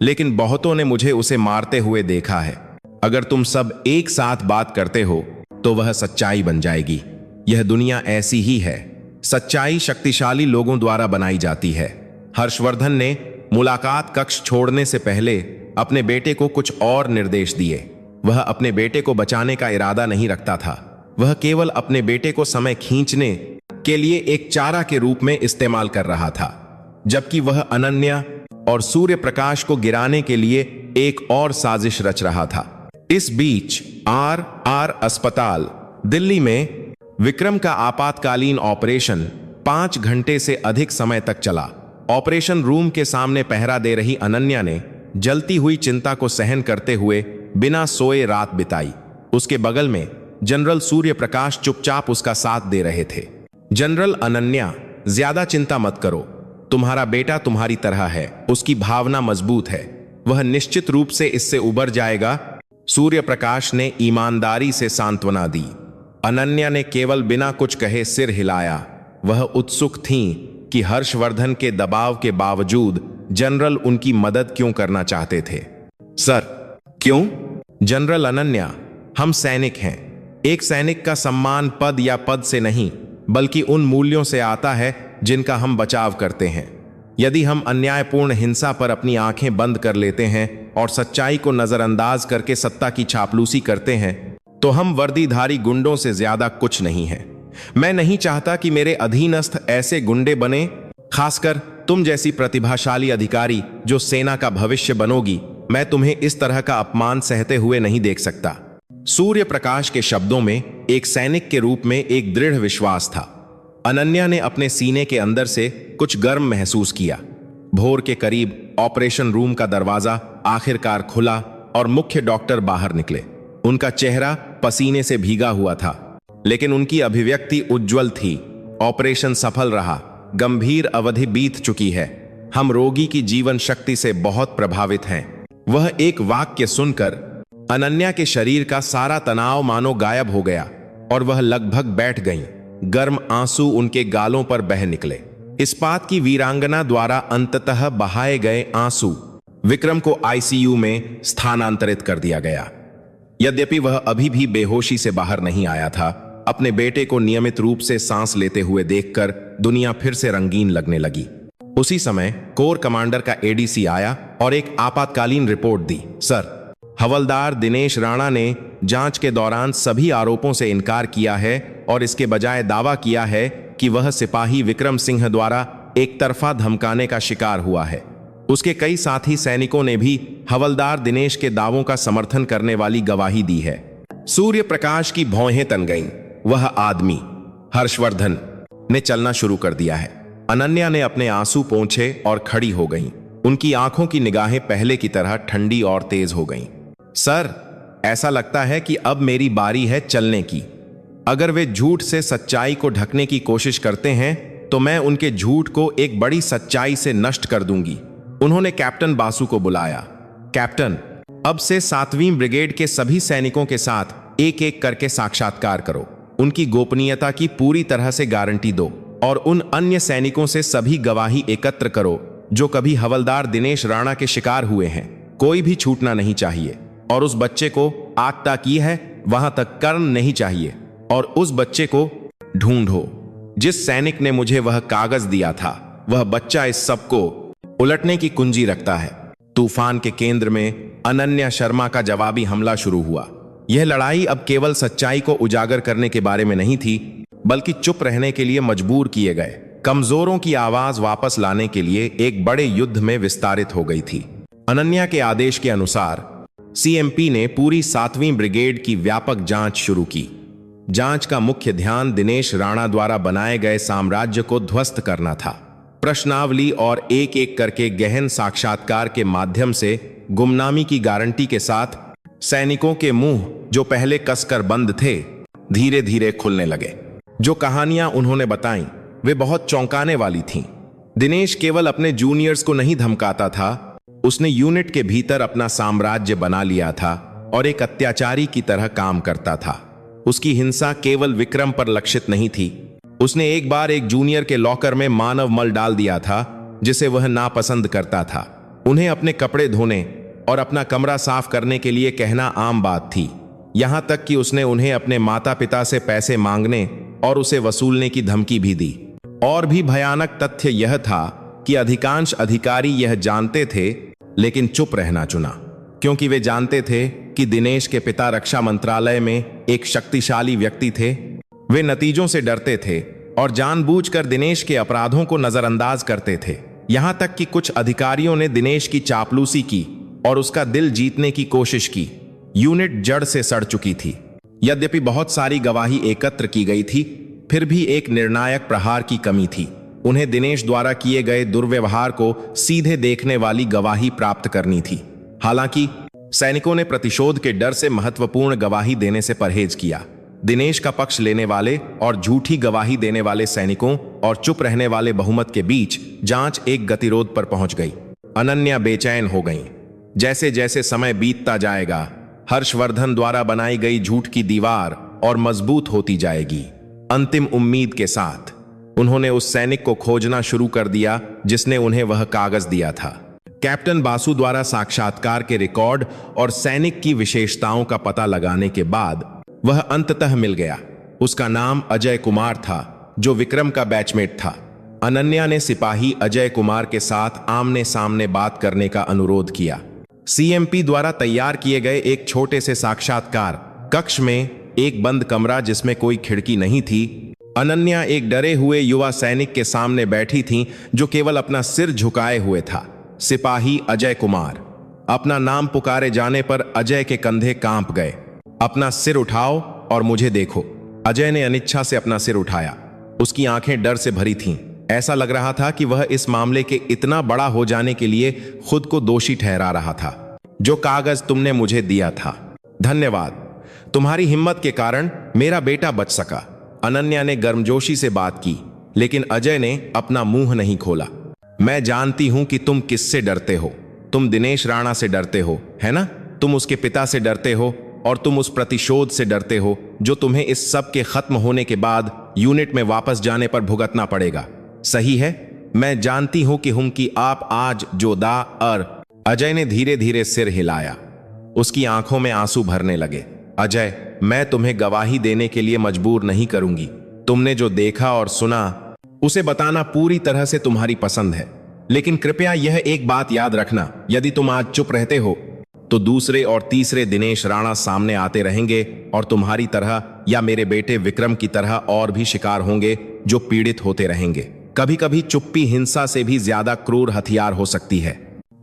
लेकिन बहुतों ने मुझे उसे मारते हुए देखा है। अगर तुम सब एक साथ बात करते हो तो वह सच्चाई बन जाएगी। यह दुनिया ऐसी ही है। सच्चाई शक्तिशाली लोगों द्वारा बनाई जाती है। हर्षवर्धन ने मुलाकात कक्ष छोड़ने से पहले अपने बेटे को कुछ और निर्देश दिए। वह अपने बेटे को बचाने का इरादा नहीं रखता था। वह केवल अपने बेटे को समय खींचने के लिए एक चारा के रूप में इस्तेमाल कर रहा था, जबकि वह अनन्या और सूर्य प्रकाश को गिराने के लिए एक और साजिश रच रहा था। इस बीच आर अस्पताल दिल्ली में विक्रम का आपातकालीन ऑपरेशन 5 घंटे से अधिक समय तक चला। ऑपरेशन रूम के सामने पहरा दे रही अनन्या ने जलती हुई चिंता को सहन करते हुए बिना सोए रात बिताई। उसके बगल में जनरल सूर्य प्रकाश चुपचाप उसका साथ दे रहे थे। जनरल अनन्या, ज्यादा चिंता मत करो। तुम्हारा बेटा तुम्हारी तरह है। उसकी भावना मजबूत है। वह निश्चित रूप से इससे उबर जाएगा। सूर्य प्रकाश ने ईमानदारी से सांत्वना दी। अनन्या ने केवल बिना कुछ कहे सिर हिलाया। वह उत्सुक थीं कि हर्षवर्धन के दबाव के बावजूद जनरल उनकी मदद क्यों करना चाहते थे। सर, क्यों? जनरल अनन्या, हम सैनिक हैं। एक सैनिक का सम्मान पद या पद से नहीं, बल्कि उन मूल्यों से आता है जिनका हम बचाव करते हैं। यदि हम अन्यायपूर्ण हिंसा पर अपनी आंखें बंद कर लेते हैं और सच्चाई को नजरअंदाज करके सत्ता की चापलूसी करते हैं, तो हम वर्दीधारी गुंडों से ज्यादा कुछ नहीं हैं। मैं नहीं चाहता कि मेरे अधीनस्थ ऐसे गुंडे बने, खासकर तुम जैसी प्रतिभाशाली अधिकारी जो सेना का भविष्य बनोगी। मैं तुम्हें इस तरह का अपमान सहते हुए नहीं देख सकता। सूर्य प्रकाश के शब्दों में एक सैनिक के रूप में एक दृढ़ विश्वास था। अनन्या ने अपने सीने के अंदर से कुछ गर्म महसूस किया। भोर के करीब ऑपरेशन रूम का दरवाजा आखिरकार खुला और मुख्य डॉक्टर बाहर निकले। उनका चेहरा पसीने से भीगा हुआ था, लेकिन उनकी अभिव्यक्ति उज्जवल थी। ऑपरेशन सफल रहा। गंभीर अवधि बीत चुकी है। हम रोगी की जीवन शक्ति से बहुत प्रभावित हैं। वह एक वाक्य सुनकर अनन्या के शरीर का सारा तनाव मानो गायब हो गया और वह लगभग बैठ गईं। गर्म आंसू उनके गालों पर बह निकले। इस्पात की वीरांगना द्वारा अंततः बहाए गए आंसू विक्रम को आईसीयू में स्थानांतरित कर दिया गया। यद्यपि वह अभी भी बेहोशी से बाहर नहीं आया था, अपने बेटे को नियमित रूप से सांस लेते हुए देखकर दुनिया फिर से रंगीन लगने लगी। उसी समय कोर कमांडर का एडीसी आया और एक आपातकालीन रिपोर्ट दी। सर, हवलदार दिनेश राणा ने जांच के दौरान सभी आरोपों से इनकार किया है और इसके बजाय दावा किया है कि वह सिपाही विक्रम सिंह द्वारा एक तरफा धमकाने का शिकार हुआ है। उसके कई साथी सैनिकों ने भी हवलदार दिनेश के दावों का समर्थन करने वाली गवाही दी है। सूर्य प्रकाश की भौहें तन गईं। वह आदमी हर्षवर्धन ने चलना शुरू कर दिया है। अनन्या ने अपने आंसू पोंछे और खड़ी हो गईं। उनकी आंखों की निगाहें पहले की तरह ठंडी और तेज हो गईं। सर, ऐसा लगता है कि अब मेरी बारी है चलने की। अगर वे झूठ से सच्चाई को ढकने की कोशिश करते हैं तो मैं उनके झूठ को एक बड़ी सच्चाई से नष्ट कर दूंगी। उन्होंने कैप्टन बासु को बुलाया। कैप्टन, अब से 7वीं ब्रिगेड के सभी सैनिकों के साथ एक एक करके साक्षात्कार करो। उनकी गोपनीयता की पूरी तरह से गारंटी दो और उन अन्य सैनिकों से सभी गवाही एकत्र करो जो कभी हवलदार दिनेश राणा के शिकार हुए हैं। कोई भी छूटना नहीं चाहिए। और उस बच्चे को आग की है वहां तक कर्म नहीं चाहिए। और उस बच्चे को ढूंढो। जिस सैनिक ने मुझे वह कागज दिया था, वह बच्चा इस सब को उलटने की कुंजी रखता है। तूफान के केंद्र में अनन्या शर्मा का जवाबी हमला शुरू हुआ। यह लड़ाई अब केवल सच्चाई को उजागर करने के बारे में नहीं थी, बल्कि चुप रहने के लिए मजबूर किए गए कमजोरों की आवाज वापस लाने के लिए एक बड़े युद्ध में विस्तारित हो गई थी। अनन्या के आदेश के अनुसार सीएमपी ने पूरी 7वीं ब्रिगेड की व्यापक जांच शुरू की। जांच का मुख्य ध्यान दिनेश राणा द्वारा बनाए गए साम्राज्य को ध्वस्त करना था। प्रश्नावली और एक एक करके गहन साक्षात्कार के माध्यम से गुमनामी की गारंटी के साथ सैनिकों के मुंह जो पहले कसकर बंद थे, धीरे धीरे खुलने लगे। जो कहानियां उन्होंने बताई वे बहुत चौंकाने वाली थीं। दिनेश केवल अपने जूनियर्स को नहीं धमकाता था, उसने यूनिट के भीतर अपना साम्राज्य बना लिया था और एक अत्याचारी की तरह काम करता था। उसकी हिंसा केवल विक्रम पर लक्षित नहीं थी। उसने एक बार एक जूनियर के लॉकर में मानव मल डाल दिया था जिसे वह नापसंद करता था। उन्हें अपने कपड़े धोने और अपना कमरा साफ करने के लिए कहना आम बात थी। यहां तक कि उसने उन्हें अपने माता पिता से पैसे मांगने और उसे वसूलने की धमकी भी दी। और भी भयानक तथ्य यह था कि अधिकांश अधिकारी यह जानते थे लेकिन चुप रहना चुना, क्योंकि वे जानते थे कि दिनेश के पिता रक्षा मंत्रालय में एक शक्तिशाली व्यक्ति थे। वे नतीजों से डरते थे और जानबूझकर दिनेश के अपराधों को नजरअंदाज करते थे। यहां तक कि कुछ अधिकारियों ने दिनेश की चापलूसी की और उसका दिल जीतने की कोशिश की। यूनिट जड़ से सड़ चुकी थी। यद्यपि बहुत सारी गवाही एकत्र की गई थी, फिर भी एक निर्णायक प्रहार की कमी थी। उन्हें दिनेश द्वारा किए गए दुर्व्यवहार को सीधे देखने वाली गवाही प्राप्त करनी थी। हालांकि सैनिकों ने प्रतिशोध के डर से महत्वपूर्ण गवाही देने से परहेज किया। दिनेश का पक्ष लेने वाले और झूठी गवाही देने वाले सैनिकों और चुप रहने वाले बहुमत के बीच जांच एक गतिरोध पर पहुंच गई। अनन्या बेचैन हो गईं। जैसे जैसे समय बीतता जाएगा, हर्षवर्धन द्वारा बनाई गई झूठ की दीवार और मजबूत होती जाएगी। अंतिम उम्मीद के साथ उन्होंने उस सैनिक को खोजना शुरू कर दिया जिसने उन्हें वह कागज दिया था। कैप्टन बासु द्वारा साक्षात्कार के रिकॉर्ड और सैनिक की विशेषताओं का पता लगाने के बाद वह अंततः मिल गया। उसका नाम अजय कुमार था, जो विक्रम का बैचमेट था। अनन्या ने सिपाही अजय कुमार के साथ आमने सामने बात करने का अनुरोध किया। सीएमपी द्वारा तैयार किए गए एक छोटे से साक्षात्कार कक्ष में एक बंद कमरा जिसमें कोई खिड़की नहीं थी, अनन्या एक डरे हुए युवा सैनिक के सामने बैठी थीं जो केवल अपना सिर झुकाए हुए था। सिपाही अजय कुमार। अपना नाम पुकारे जाने पर अजय के कंधे कांप गए। अपना सिर उठाओ और मुझे देखो। अजय ने अनिच्छा से अपना सिर उठाया। उसकी आंखें डर से भरी थीं। ऐसा लग रहा था कि वह इस मामले के इतना बड़ा हो जाने के लिए खुद को दोषी ठहरा रहा था। जो कागज तुमने मुझे दिया था, धन्यवाद। तुम्हारी हिम्मत के कारण मेरा बेटा बच सका। अनन्या ने गर्मजोशी से बात की, लेकिन अजय ने अपना मुंह नहीं खोला। मैं जानती हूं कि तुम किससे डरते हो। तुम दिनेश राणा से डरते हो, है ना? तुम उसके पिता से डरते हो और तुम उस प्रतिशोध से डरते हो जो तुम्हें इस सब के खत्म होने के बाद यूनिट में वापस जाने पर भुगतना पड़ेगा। सही है, मैं जानती हूं कि आप आज जोदा और अजय ने धीरे धीरे सिर हिलाया। उसकी आंखों में आंसू भरने लगे। अजय, मैं तुम्हें गवाही देने के लिए मजबूर नहीं करूंगी। तुमने जो देखा और सुना उसे बताना पूरी तरह से तुम्हारी पसंद है, लेकिन कृपया यह एक बात याद रखना, यदि तुम आज चुप रहते हो तो दूसरे और तीसरे दिनेश राणा सामने आते रहेंगे और तुम्हारी तरह या मेरे बेटे विक्रम की तरह और भी शिकार होंगे जो पीड़ित होते रहेंगे। कभी कभी चुप्पी हिंसा से भी ज्यादा क्रूर हथियार हो सकती है।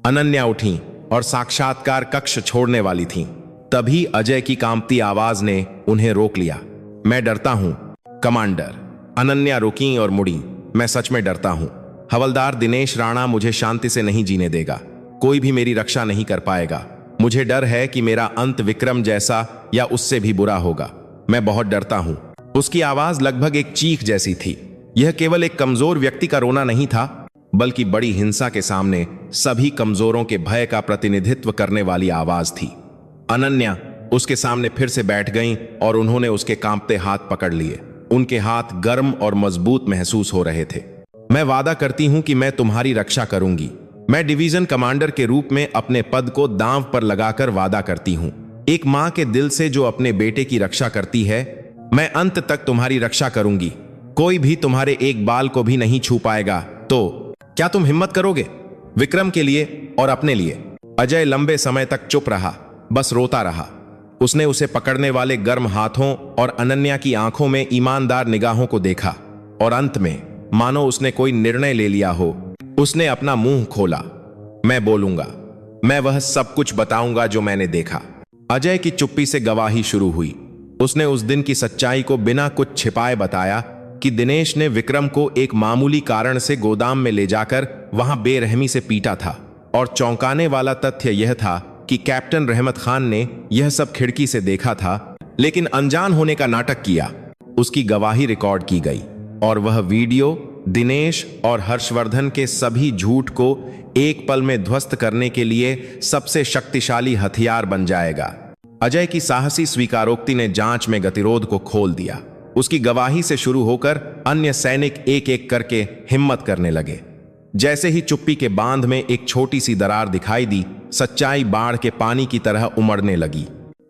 अनन्या उठी और साक्षात्कार कक्ष छोड़ने वाली थीं। तभी अजय की कांपती आवाज ने उन्हें रोक लिया। मैं डरता हूं कमांडर। अनन्या रुकी और मुड़ी। मैं सच में डरता हूं। हवलदार दिनेश राणा मुझे शांति से नहीं जीने देगा। कोई भी मेरी रक्षा नहीं कर पाएगा। मुझे डर है कि मेरा अंत विक्रम जैसा या उससे भी बुरा होगा। मैं बहुत डरता हूं। उसकी आवाज लगभग एक चीख जैसी थी। यह केवल एक कमजोर व्यक्ति का रोना नहीं था, बल्कि बड़ी हिंसा के सामने सभी कमजोरों के भय का प्रतिनिधित्व करने वाली आवाज थी। अनन्या उसके सामने फिर से बैठ गईं और उन्होंने उसके कांपते हाथ पकड़ लिए। उनके हाथ गर्म और मजबूत महसूस हो रहे थे। मैं वादा करती हूं कि मैं तुम्हारी रक्षा करूंगी। मैं डिवीजन कमांडर के रूप में अपने पद को दांव पर लगाकर वादा करती हूं। एक मां के दिल से जो अपने बेटे की रक्षा करती है, मैं अंत तक तुम्हारी रक्षा करूंगी। कोई भी तुम्हारे एक बाल को भी नहीं छू पाएगा। तो क्या तुम हिम्मत करोगे? विक्रम के लिए और अपने लिए। अजय लंबे समय तक चुप रहा, बस रोता रहा। उसने उसे पकड़ने वाले गर्म हाथों और अनन्या की आंखों में ईमानदार निगाहों को देखा और अंत में मानो उसने कोई निर्णय ले लिया हो, उसने अपना मुंह खोला। मैं बोलूंगा, मैं वह सब कुछ बताऊंगा जो मैंने देखा। अजय की चुप्पी से गवाही शुरू हुई। उसने उस दिन की सच्चाई को बिना कुछ छिपाए बताया कि दिनेश ने विक्रम को एक मामूली कारण से गोदाम में ले जाकर वहां बेरहमी से पीटा था। और चौंकाने वाला तथ्य यह था कि कैप्टन रहमत खान ने यह सब खिड़की से देखा था, लेकिन अनजान होने का नाटक किया। उसकी गवाही रिकॉर्ड की गई और वह वीडियो दिनेश और हर्षवर्धन के सभी झूठ को एक पल में ध्वस्त करने के लिए सबसे शक्तिशाली हथियार बन जाएगा। अजय की साहसी स्वीकारोक्ति ने जांच में गतिरोध को खोल दिया। उसकी गवाही से शुरू होकर अन्य सैनिक एक एक करके हिम्मत करने लगे। जैसे ही चुप्पी के बांध में एक छोटी सी दरार दिखाई दी, सच्चाई बाढ़ के पानी की तरह उमड़ने लगी।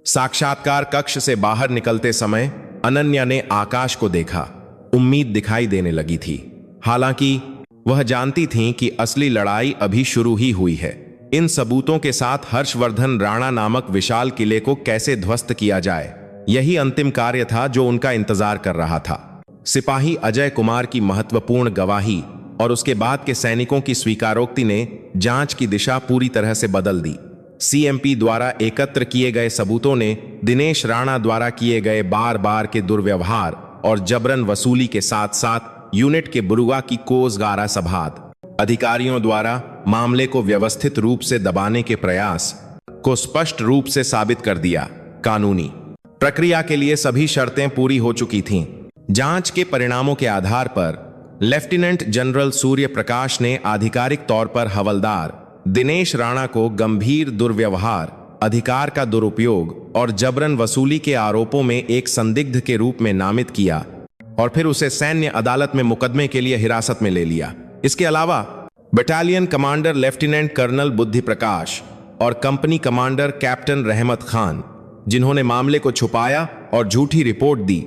साक्षात्कार कक्ष से बाहर निकलते समय अनन्या ने आकाश को देखा। उम्मीद दिखाई देने लगी थी, हालांकि वह जानती थीं कि असली लड़ाई अभी शुरू ही हुई है। इन सबूतों के साथ हर्षवर्धन राणा नामक विशाल किले को कैसे ध्वस्त किया जाए, यही अंतिम कार्य था जो उनका इंतजार कर रहा था। सिपाही अजय कुमार की महत्वपूर्ण गवाही और उसके बाद के सैनिकों की स्वीकारोक्ति ने जांच की दिशा पूरी तरह से बदल दी। सीएमपी द्वारा एकत्र किए गए सबूतों ने दिनेश राणा द्वारा किए गए बार बार के दुर्व्यवहार और जबरन वसूली के साथ साथ यूनिट के बुरुआ की कोसगारा सभाद अधिकारियों द्वारा मामले को व्यवस्थित रूप से दबाने के प्रयास को स्पष्ट रूप से साबित कर दिया। कानूनी प्रक्रिया के लिए सभी शर्तें पूरी हो चुकी थीं। जांच के परिणामों के आधार पर लेफ्टिनेंट जनरल सूर्य प्रकाश ने आधिकारिक तौर पर हवलदार दिनेश राणा को गंभीर दुर्व्यवहार, अधिकार का दुरुपयोग और जबरन वसूली के आरोपों में एक संदिग्ध के रूप में नामित किया और फिर उसे सैन्य अदालत में मुकदमे के लिए हिरासत में ले लिया। इसके अलावा battalion commander lieutenant colonel Buddhi प्रकाश और कंपनी कमांडर कैप्टन रहमत खान, जिन्होंने मामले को छुपाया और झूठी रिपोर्ट दी,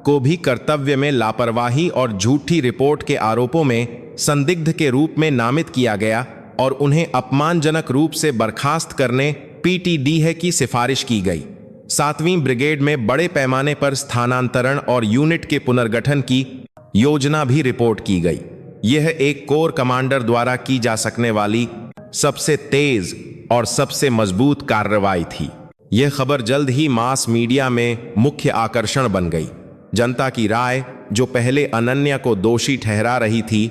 को भी कर्तव्य में लापरवाही और झूठी रिपोर्ट के आरोपों में संदिग्ध के रूप में नामित किया गया और उन्हें अपमानजनक रूप से बर्खास्त करने पीटीडीए की सिफारिश की गई। 7वीं ब्रिगेड में बड़े पैमाने पर स्थानांतरण और यूनिट के पुनर्गठन की योजना भी रिपोर्ट की गई। यह एक कोर कमांडर द्वारा की जा सकने वाली सबसे तेज और सबसे मजबूत कार्रवाई थी। यह खबर जल्द ही मास मीडिया में मुख्य आकर्षण बन गई। जनता की राय, जो पहले अनन्या को दोषी ठहरा रही थी,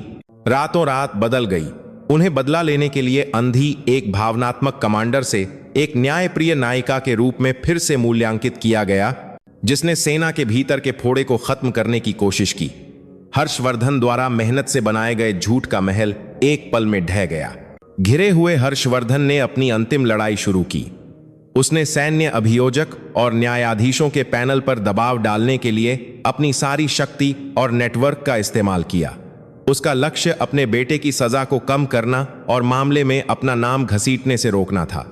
रातों रात बदल गई। उन्हें बदला लेने के लिए अंधी एक भावनात्मक कमांडर से एक न्यायप्रिय नायिका के रूप में फिर से मूल्यांकित किया गया, जिसने सेना के भीतर के फोड़े को खत्म करने की कोशिश की। हर्षवर्धन द्वारा मेहनत से बनाए गए झूठ का महल एक पल में ढह गया। घिरे हुए हर्षवर्धन ने अपनी अंतिम लड़ाई शुरू की। उसने सैन्य अभियोजक और न्यायाधीशों के पैनल पर दबाव डालने के लिए अपनी सारी शक्ति और नेटवर्क का इस्तेमाल किया। उसका लक्ष्य अपने बेटे की सजा को कम करना और मामले में अपना नाम घसीटने से रोकना था।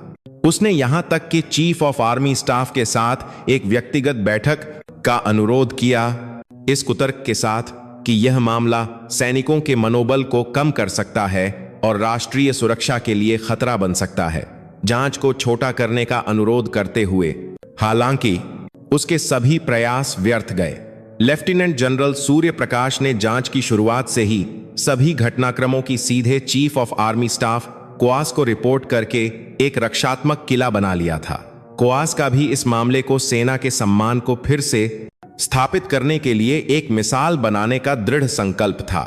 उसने यहां तक कि चीफ ऑफ आर्मी स्टाफ के साथ एक व्यक्तिगत बैठक का अनुरोध किया, इस कुतर्क के साथ कि यह मामला सैनिकों के मनोबल को कम कर सकता है और राष्ट्रीय सुरक्षा के लिए खतरा बन सकता है, जांच को छोटा करने का अनुरोध करते हुए। हालांकि उसके सभी प्रयास व्यर्थ गए। लेफ्टिनेंट जनरल सूर्य प्रकाश ने जांच की शुरुआत से ही सभी घटनाक्रमों की सीधे chief of army staff chaos को रिपोर्ट करके एक रक्षात्मक किला बना लिया था। कोआस का भी इस मामले को सेना के सम्मान को फिर से स्थापित करने के लिए एक मिसाल बनाने का दृढ़ संकल्प था।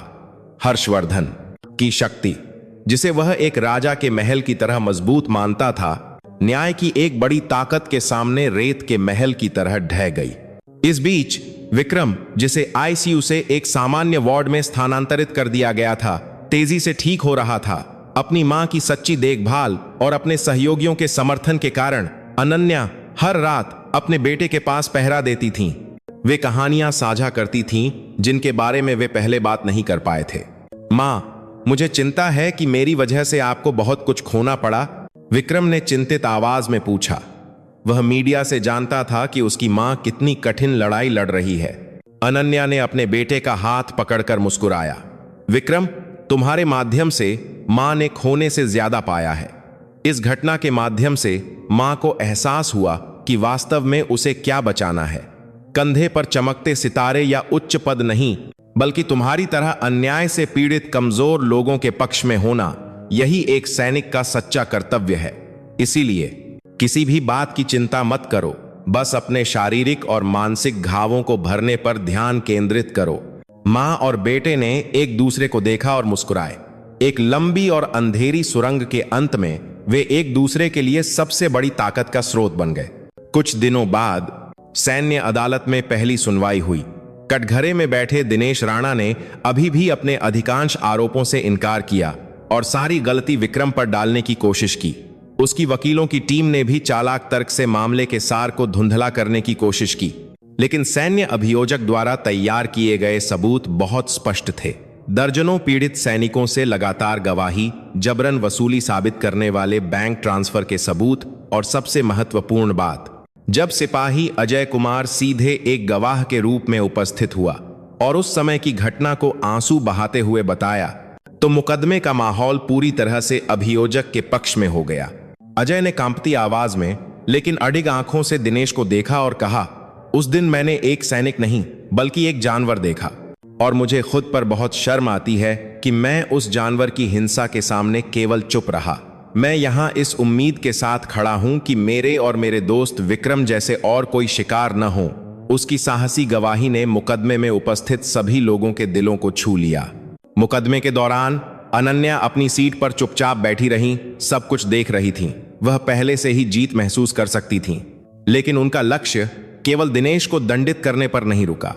हर्षवर्धन की शक्ति, जिसे वह एक राजा के महल की तरह मजबूत मानता था, न्याय की एक बड़ी ताकत के सामने रेत के महल की तरह ढह गई। इस बीच विक्रम, जिसे आईसीयू से एक सामान्य वार्ड में स्थानांतरित कर दिया गया था, तेजी से ठीक हो रहा था। अपनी मां की सच्ची देखभाल और अपने सहयोगियों के समर्थन के कारण अनन्या हर रात अपने बेटे के पास पहरा देती थीं। वे कहानियां साझा करती थीं जिनके बारे में वे पहले बात नहीं कर पाए थे। मां, मुझे चिंता है कि मेरी वजह से आपको बहुत कुछ खोना पड़ा, विक्रम ने चिंतित आवाज में पूछा। वह मीडिया से जानता था कि उसकी मां कितनी कठिन लड़ाई लड़ रही है। अनन्या ने अपने बेटे का हाथ पकड़कर मुस्कुराया। विक्रम, तुम्हारे माध्यम से मां ने खोने से ज्यादा पाया है। इस घटना के माध्यम से मां को एहसास हुआ कि वास्तव में उसे क्या बचाना है। कंधे पर चमकते सितारे या उच्च पद नहीं, बल्कि तुम्हारी तरह अन्याय से पीड़ित कमजोर लोगों के पक्ष में होना, यही एक सैनिक का सच्चा कर्तव्य है। इसीलिए किसी भी बात की चिंता मत करो, बस अपने शारीरिक और मानसिक घावों को भरने पर ध्यान केंद्रित करो। मां और बेटे ने एक दूसरे को देखा और मुस्कुराए। एक लंबी और अंधेरी सुरंग के अंत में वे एक दूसरे के लिए सबसे बड़ी ताकत का स्रोत बन गए। कुछ दिनों बाद सैन्य अदालत में पहली सुनवाई हुई। कटघरे में बैठे दिनेश राणा ने अभी भी अपने अधिकांश आरोपों से इनकार किया और सारी गलती विक्रम पर डालने की कोशिश की। उसकी वकीलों की टीम ने भी चालाक तर्क से मामले के सार को धुंधला करने की कोशिश की, लेकिन सैन्य अभियोजक द्वारा तैयार किए गए सबूत बहुत स्पष्ट थे। दर्जनों पीड़ित सैनिकों से लगातार गवाही, जबरन वसूली साबित करने वाले बैंक ट्रांसफर के सबूत, और सबसे महत्वपूर्ण बात, जब सिपाही अजय कुमार सीधे एक गवाह के रूप में उपस्थित हुआ और उस समय की घटना को आंसू बहाते हुए बताया, तो मुकदमे का माहौल पूरी तरह से अभियोजक के पक्ष में हो गया। अजय ने कांपती आवाज में लेकिन अडिग आंखों से दिनेश को देखा और कहा, उस दिन मैंने एक सैनिक नहीं बल्कि एक जानवर देखा, और मुझे खुद पर बहुत शर्म आती है कि मैं उस जानवर की हिंसा के सामने केवल चुप रहा। मैं यहाँ इस उम्मीद के साथ खड़ा हूं कि मेरे और मेरे दोस्त विक्रम जैसे और कोई शिकार न हो। उसकी साहसी गवाही ने मुकदमे में उपस्थित सभी लोगों के दिलों को छू लिया। मुकदमे के दौरान अनन्या अपनी सीट पर चुपचाप बैठी रहीं, सब कुछ देख रही थीं। वह पहले से ही जीत महसूस कर सकती थीं, लेकिन उनका लक्ष्य केवल दिनेश को दंडित करने पर नहीं रुका।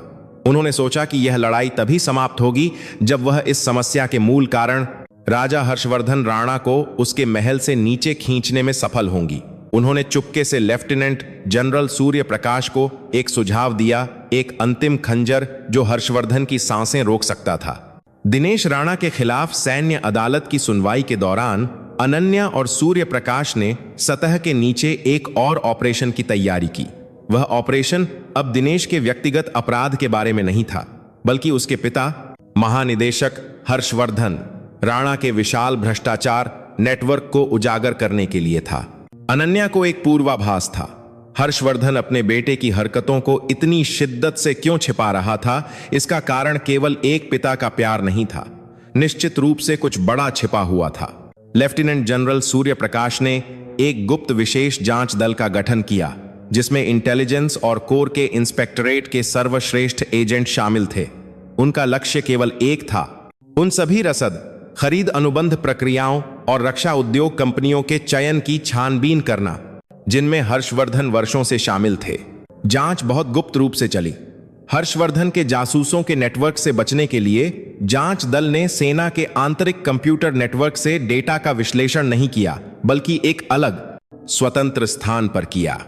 उन्होंने सोचा कि यह लड़ाई तभी समाप्त होगी जब वह इस समस्या के मूल कारण राजा हर्षवर्धन राणा को उसके महल से नीचे खींचने में सफल होंगी। उन्होंने चुपके से लेफ्टिनेंट जनरल सूर्य प्रकाश को एक सुझाव दिया, एक अंतिम खंजर जो हर्षवर्धन की सांसें रोक सकता था। दिनेश राणा के खिलाफ सैन्य अदालत की सुनवाई के दौरान अनन्या और सूर्य प्रकाश ने सतह के नीचे एक और ऑपरेशन की तैयारी की। वह ऑपरेशन अब दिनेश के व्यक्तिगत अपराध के बारे में नहीं था, बल्कि उसके पिता महानिदेशक हर्षवर्धन राणा के विशाल भ्रष्टाचार नेटवर्क को उजागर करने के लिए था। अनन्या को एक पूर्वाभास था। हर्षवर्धन अपने बेटे की हरकतों को इतनी शिद्दत से क्यों छिपा रहा था, इसका कारण केवल एक पिता का प्यार नहीं था, निश्चित रूप से कुछ बड़ा छिपा हुआ था। लेफ्टिनेंट जनरल सूर्य प्रकाश ने एक गुप्त विशेष जांच दल का गठन किया, जिसमें इंटेलिजेंस और कोर के इंस्पेक्टरेट के सर्वश्रेष्ठ एजेंट शामिल थे। उनका लक्ष्य केवल एक था, उन सभी रसद, खरीद अनुबंध प्रक्रियाओं और रक्षा उद्योग कंपनियों के चयन की छानबीन करना, जिनमें हर्षवर्धन वर्षों से शामिल थे। जांच बहुत गुप्त रूप से चली। हर्षवर्धन के जासूसों के नेटवर्क से बचने के लिए जांच दल ने सेना के आंतरिक कंप्यूटर नेटवर्क से डेटा का विश्लेषण नहीं किया, बल्कि एक अलग स्वतंत्र स्थान पर किया।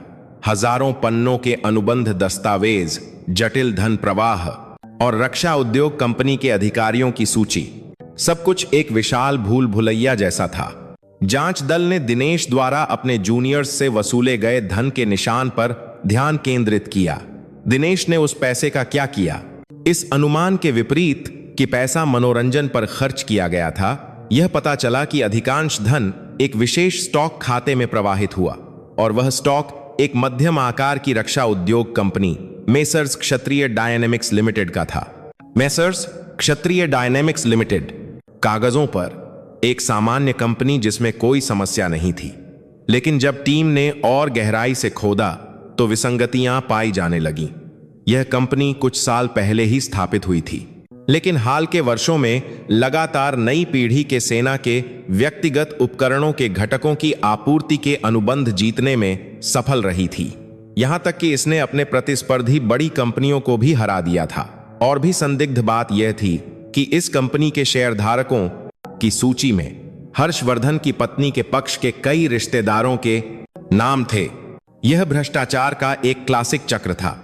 हजारों पन्नों के अनुबंध दस्तावेज, जटिल धन प्रवाह और रक्षा उद्योग कंपनी के अधिकारियों की सूची, सब कुछ एक विशाल भूल भुलैया जैसा था। जांच दल ने दिनेश द्वारा अपने जूनियर्स से वसूले गए धन के निशान पर ध्यान केंद्रित किया। दिनेश ने उस पैसे का क्या किया? इस अनुमान के विपरीत कि पैसा मनोरंजन पर खर्च किया गया था, यह पता चला कि अधिकांश धन एक विशेष स्टॉक खाते में प्रवाहित हुआ और वह स्टॉक एक मध्यम आकार की रक्षा उद्योग कंपनी मेसर्स क्षत्रिय डायनेमिक्स लिमिटेड का था। मेसर्स क्षत्रिय डायनेमिक्स लिमिटेड कागजों पर एक सामान्य कंपनी जिसमें कोई समस्या नहीं थी, लेकिन जब टीम ने और गहराई से खोदा तो विसंगतियां पाई जाने लगीं। यह कंपनी कुछ साल पहले ही स्थापित हुई थी, लेकिन हाल के वर्षों में लगातार नई पीढ़ी के सेना के व्यक्तिगत उपकरणों के घटकों की आपूर्ति के अनुबंध जीतने में सफल रही थी। यहां तक कि इसने अपने प्रतिस्पर्धी बड़ी कंपनियों को भी हरा दिया था। और भी संदिग्ध बात यह थी कि इस कंपनी के शेयरधारकों की सूची में हर्षवर्धन की पत्नी के पक्ष के कई रिश्तेदारों के नाम थे। यह भ्रष्टाचार का एक क्लासिक चक्र था।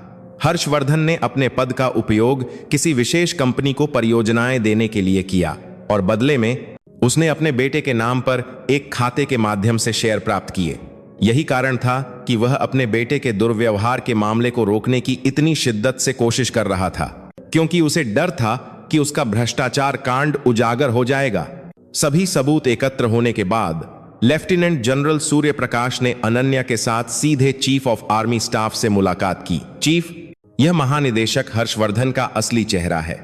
हर्षवर्धन ने अपने पद का उपयोग किसी विशेष कंपनी को परियोजनाएं देने के लिए किया और बदले में उसने अपने बेटे के नाम पर एक खाते के माध्यम से शेयर प्राप्त किए। यही कारण था कि वह अपने बेटे के दुर्व्यवहार के मामले को रोकने की इतनी शिद्दत से कोशिश कर रहा था, क्योंकि उसे डर था कि उसका भ्रष्टाचार कांड उजागर हो जाएगा। सभी सबूत एकत्र होने के बाद लेफ्टिनेंट जनरल सूर्य प्रकाश ने अनन्या के साथ सीधे चीफ ऑफ आर्मी स्टाफ से मुलाकात की। चीफ, यह महानिदेशक हर्षवर्धन का असली चेहरा है।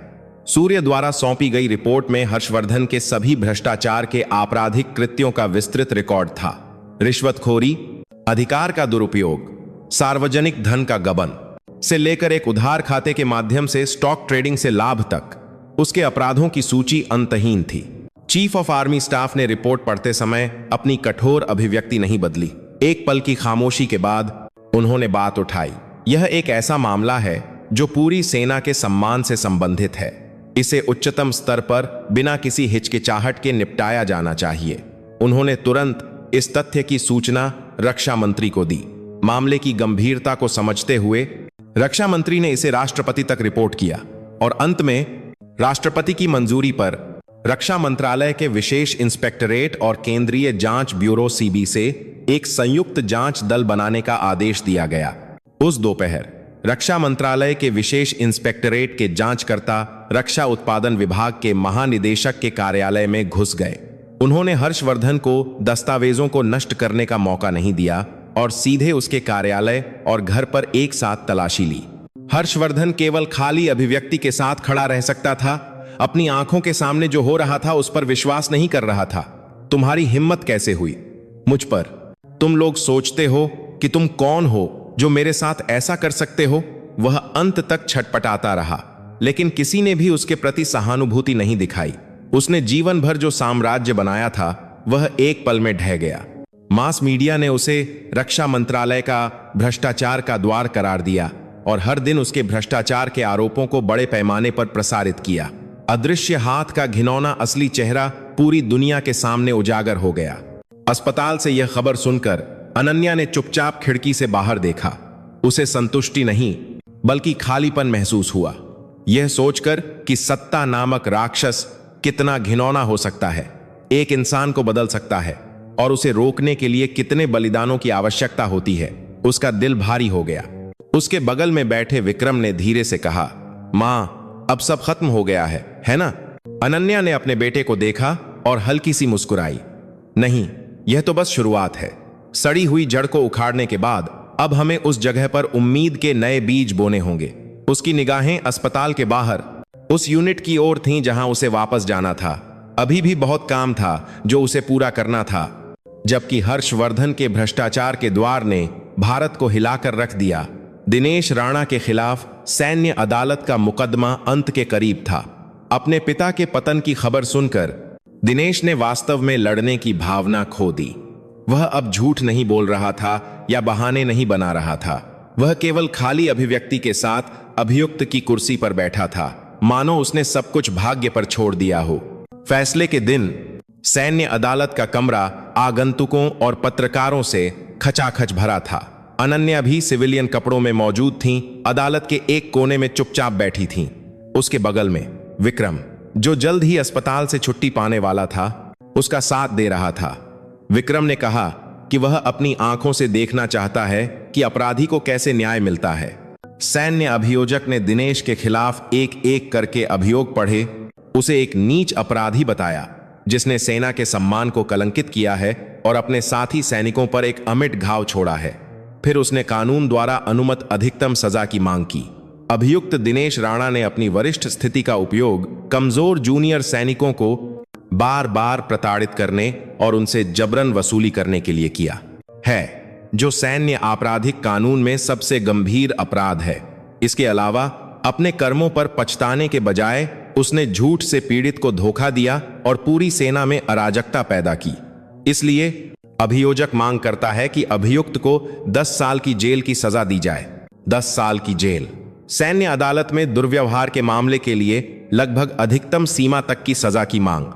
सूर्य द्वारा सौंपी गई रिपोर्ट में हर्षवर्धन के सभी भ्रष्टाचार के आपराधिक कृत्यों का विस्तृत रिकॉर्ड था। रिश्वतखोरी, अधिकार का दुरुपयोग, सार्वजनिक धन का गबन से लेकर एक उधार खाते के माध्यम से स्टॉक ट्रेडिंग से लाभ तक उसके अपराधों की सूची अंतहीन थी। चीफ ऑफ आर्मी स्टाफ ने रिपोर्ट पढ़ते समय अपनी कठोर अभिव्यक्ति नहीं बदली। एक पल की खामोशी के बाद उन्होंने बात उठाई। यह एक ऐसा मामला है जो पूरी सेना के सम्मान से संबंधित है। इसे उच्चतम स्तर पर बिना किसी हिचकिचाहट के निपटाया जाना चाहिए। उन्होंने तुरंत इस तथ्य की सूचना रक्षा मंत्री को दी। मामले की गंभीरता को समझते हुए रक्षा मंत्री ने इसे राष्ट्रपति तक रिपोर्ट किया और अंत में राष्ट्रपति की मंजूरी पर रक्षा मंत्रालय के विशेष इंस्पेक्टरेट और केंद्रीय जांच ब्यूरो सीबी से एक संयुक्त जांच दल बनाने का आदेश दिया गया। उस दोपहर रक्षा मंत्रालय के विशेष इंस्पेक्टरेट के जांचकर्ता रक्षा उत्पादन विभाग के महानिदेशक के कार्यालय में घुस गए। उन्होंने हर्षवर्धन को दस्तावेजों को नष्ट करने का मौका नहीं दिया और सीधे उसके कार्यालय और घर पर एक साथ तलाशी ली। हर्षवर्धन केवल खाली अभिव्यक्ति के साथ खड़ा रह सकता था। अपनी आंखों के सामने जो हो रहा था उस पर विश्वास नहीं कर रहा था। तुम्हारी हिम्मत कैसे हुई मुझ पर? तुम लोग सोचते हो कि तुम कौन हो जो मेरे साथ ऐसा कर सकते हो? वह अंत तक छटपटाता रहा, लेकिन किसी ने भी उसके प्रति सहानुभूति नहीं दिखाई। उसने जीवन भर जो साम्राज्य बनाया था वह एक पल में ढह गया। मास मीडिया ने उसे रक्षा मंत्रालय का भ्रष्टाचार का द्वार करार दिया और हर दिन उसके भ्रष्टाचार के आरोपों को बड़े पैमाने पर प्रसारित किया। अदृश्य हाथ का घिनौना असली चेहरा पूरी दुनिया के सामने उजागर हो गया। अस्पताल से यह खबर सुनकर अनन्या ने चुपचाप खिड़की से बाहर देखा। उसे संतुष्टि नहीं बल्कि खालीपन महसूस हुआ, यह सोचकर कि सत्ता नामक राक्षस कितना घिनौना हो सकता है, एक इंसान को बदल सकता है और उसे रोकने के लिए कितने बलिदानों की आवश्यकता होती है। उसका दिल भारी हो गया। उसके बगल में बैठे विक्रम ने धीरे से कहा, मां, अब सब खत्म हो गया है ना? अनन्या ने अपने बेटे को देखा और हल्की सी मुस्कुराई। नहीं, यह तो बस शुरुआत है। सड़ी हुई जड़ को उखाड़ने के बाद अब हमें उस जगह पर उम्मीद के नए बीज बोने होंगे। उसकी निगाहें अस्पताल के बाहर उस यूनिट की ओर थीं जहां उसे वापस जाना था। अभी भी बहुत काम था जो उसे पूरा करना था। जबकि हर्षवर्धन के भ्रष्टाचार के द्वार ने भारत को हिलाकर रख दिया। दिनेश राणा के खिलाफ सैन्य अदालत का मुकदमा अंत के करीब था। अपने पिता के पतन की खबर सुनकर दिनेश ने वास्तव में लड़ने की भावना खो दी। वह अब झूठ नहीं बोल रहा था या बहाने नहीं बना रहा था। वह केवल खाली अभिव्यक्ति के साथ अभियुक्त की कुर्सी पर बैठा था, मानो उसने सब कुछ भाग्य पर छोड़ दिया हो। फैसले के दिन सैन्य अदालत का कमरा आगंतुकों और पत्रकारों से खचाखच भरा था। अनन्या भी सिविलियन कपड़ों में मौजूद थीं, अदालत के एक कोने में चुपचाप बैठी थीं। उसके बगल में विक्रम, जो जल्द ही अस्पताल से छुट्टी पाने वाला था, उसका साथ दे रहा था। विक्रम ने कहा कि वह अपनी आंखों से देखना चाहता है कि अपराधी को कैसे न्याय मिलता है। सैन्य अभियोजक ने दिनेश के खिलाफ एक एक करके अभियोग पढ़े, उसे एक नीच अपराधी बताया जिसने सेना के सम्मान को कलंकित किया है और अपने साथी सैनिकों पर एक अमिट घाव छोड़ा है। फिर उसने कानून द्वारा अनुमत अधिकतम सजा की मांग की। अभियुक्त दिनेश राणा ने अपनी वरिष्ठ स्थिति का उपयोग कमजोर जूनियर सैनिकों को बार बार प्रताड़ित करने और उनसे जबरन वसूली करने के लिए किया है, जो सैन्य आपराधिक कानून में सबसे गंभीर अपराध है। इसके अलावा अपने कर्मों पर पछताने के बजाय उसने झूठ से पीड़ित को धोखा दिया और पूरी सेना में अराजकता पैदा की। इसलिए अभियोजक मांग करता है कि अभियुक्त को 10 साल की जेल की सजा दी जाए। 10 साल की जेल। सैन्य अदालत में दुर्व्यवहार के मामले के लिए लगभग अधिकतम सीमा तक की सजा की मांग।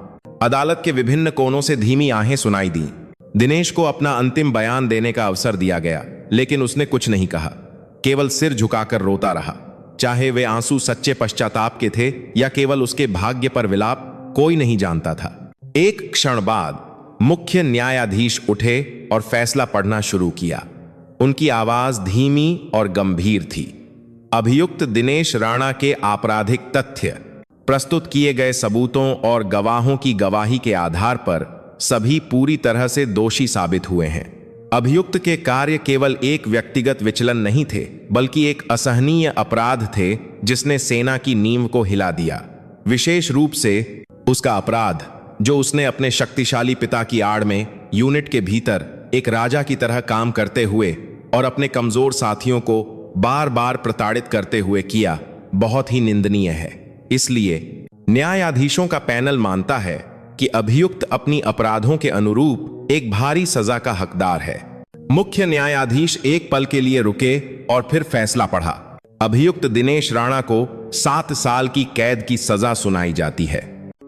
अदालत के विभिन्न कोनों से धीमी आहें सुनाई दी। दिनेश को अपना अंतिम बयान देने का अवसर दिया गया, लेकिन उसने कुछ नहीं कहा, केवल सिर झुकाकर रोता रहा। चाहे वे आंसू सच्चे पश्चाताप के थे या केवल उसके भाग्य पर विलाप, कोई नहीं जानता था। एक क्षण बाद मुख्य न्यायाधीश उठे और फैसला पढ़ना शुरू किया। उनकी आवाज धीमी और गंभीर थी। अभियुक्त दिनेश राणा के आपराधिक तथ्य, प्रस्तुत किए गए सबूतों और गवाहों की गवाही के आधार पर सभी पूरी तरह से दोषी साबित हुए हैं। अभियुक्त के कार्य केवल एक व्यक्तिगत विचलन नहीं थे, बल्कि एक असहनीय अपराध थे जिसने सेना की नींव को हिला दिया। विशेष रूप से उसका अपराध, जो उसने अपने शक्तिशाली पिता की आड़ में यूनिट के भीतर एक राजा की तरह काम करते हुए और अपने कमजोर साथियों को बार बार प्रताड़ित करते हुए किया, बहुत ही निंदनीय है। इसलिए न्यायाधीशों का पैनल मानता है कि अभियुक्त अपनी अपराधों के अनुरूप एक भारी सजा का हकदार है। मुख्य न्यायाधीश एक पल के लिए रुके और फिर फैसला पढ़ा। अभियुक्त दिनेश राणा को 7 साल की कैद की सजा सुनाई जाती है।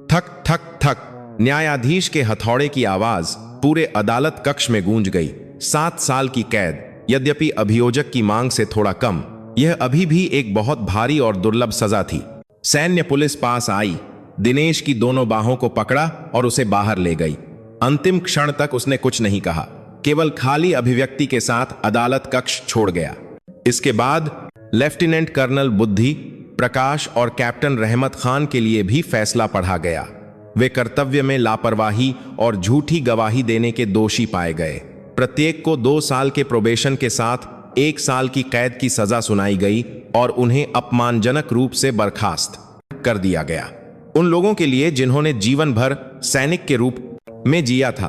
थक थक थक, न्यायाधीश के हथौड़े की आवाज पूरे अदालत कक्ष में गूंज गई। 7 साल की कैद, यद्यपि अभियोजक की मांग से थोड़ा कम, यह अभी भी एक बहुत भारी और दुर्लभ सजा थी। सैन्य पुलिस पास आई, दिनेश की दोनों बाहों को पकड़ा और उसे बाहर ले गई। अंतिम क्षण तक उसने कुछ नहीं कहा, केवल खाली अभिव्यक्ति के साथ अदालत कक्ष छोड़ गया। इसके बाद लेफ्टिनेंट कर्नल बुद्धि प्रकाश और कैप्टन रहमत खान के लिए भी फैसला पढ़ा गया। वे कर्तव्य में लापरवाही और झूठी गवाही देने के दोषी पाए गए। प्रत्येक को 2 साल के प्रोबेशन के साथ 1 साल की कैद की सजा सुनाई गई और उन्हें अपमानजनक रूप से बर्खास्त कर दिया गया। उन लोगों के लिए जिन्होंने जीवन भर सैनिक के रूप में जिया था,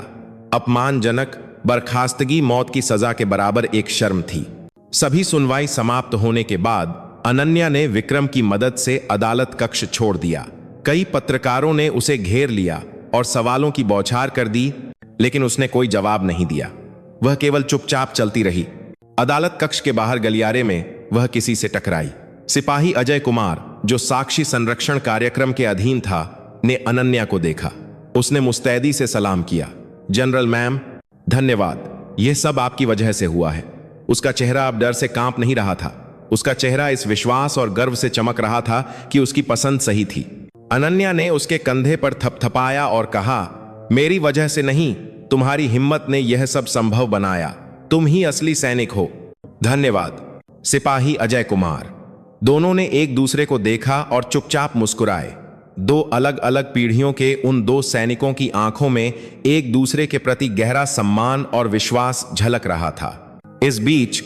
अपमानजनक बर्खास्तगी मौत की सजा के बराबर एक शर्म थी। सभी सुनवाई समाप्त होने के बाद अनन्या ने विक्रम की मदद से अदालत कक्ष छोड़ दिया। कई पत्रकारों ने उसे घेर लिया और सवालों की बौछार कर दी, लेकिन उसने कोई जवाब नहीं दिया। वह केवल चुपचाप चलती रही। अदालत कक्ष के बाहर गलियारे में वह किसी से टकराई। सिपाही अजय कुमार, जो साक्षी संरक्षण कार्यक्रम के अधीन था, ने अनन्या को देखा। उसने मुस्तैदी से सलाम किया। जनरल मैम, धन्यवाद, यह सब आपकी वजह से हुआ है। उसका चेहरा अब डर से कांप नहीं रहा था। उसका चेहरा इस विश्वास और गर्व से चमक रहा था कि उसकी पसंद सही थी। अनन्या ने उसके कंधे पर थपथपाया और कहा, मेरी वजह से नहीं, तुम्हारी हिम्मत ने यह सब संभव बनाया। तुम ही असली सैनिक हो। धन्यवाद। सिपाही अजय कुमार। दोनों ने एक दूसरे को देखा और चुपचाप मुस्कुराए। 2 अलग अलग पीढ़ियों के उन 2 सैनिकों की आंखों में एक दूसरे के प्रति गहरा सम्मान और विश्वास झलक रहा था। इस बीच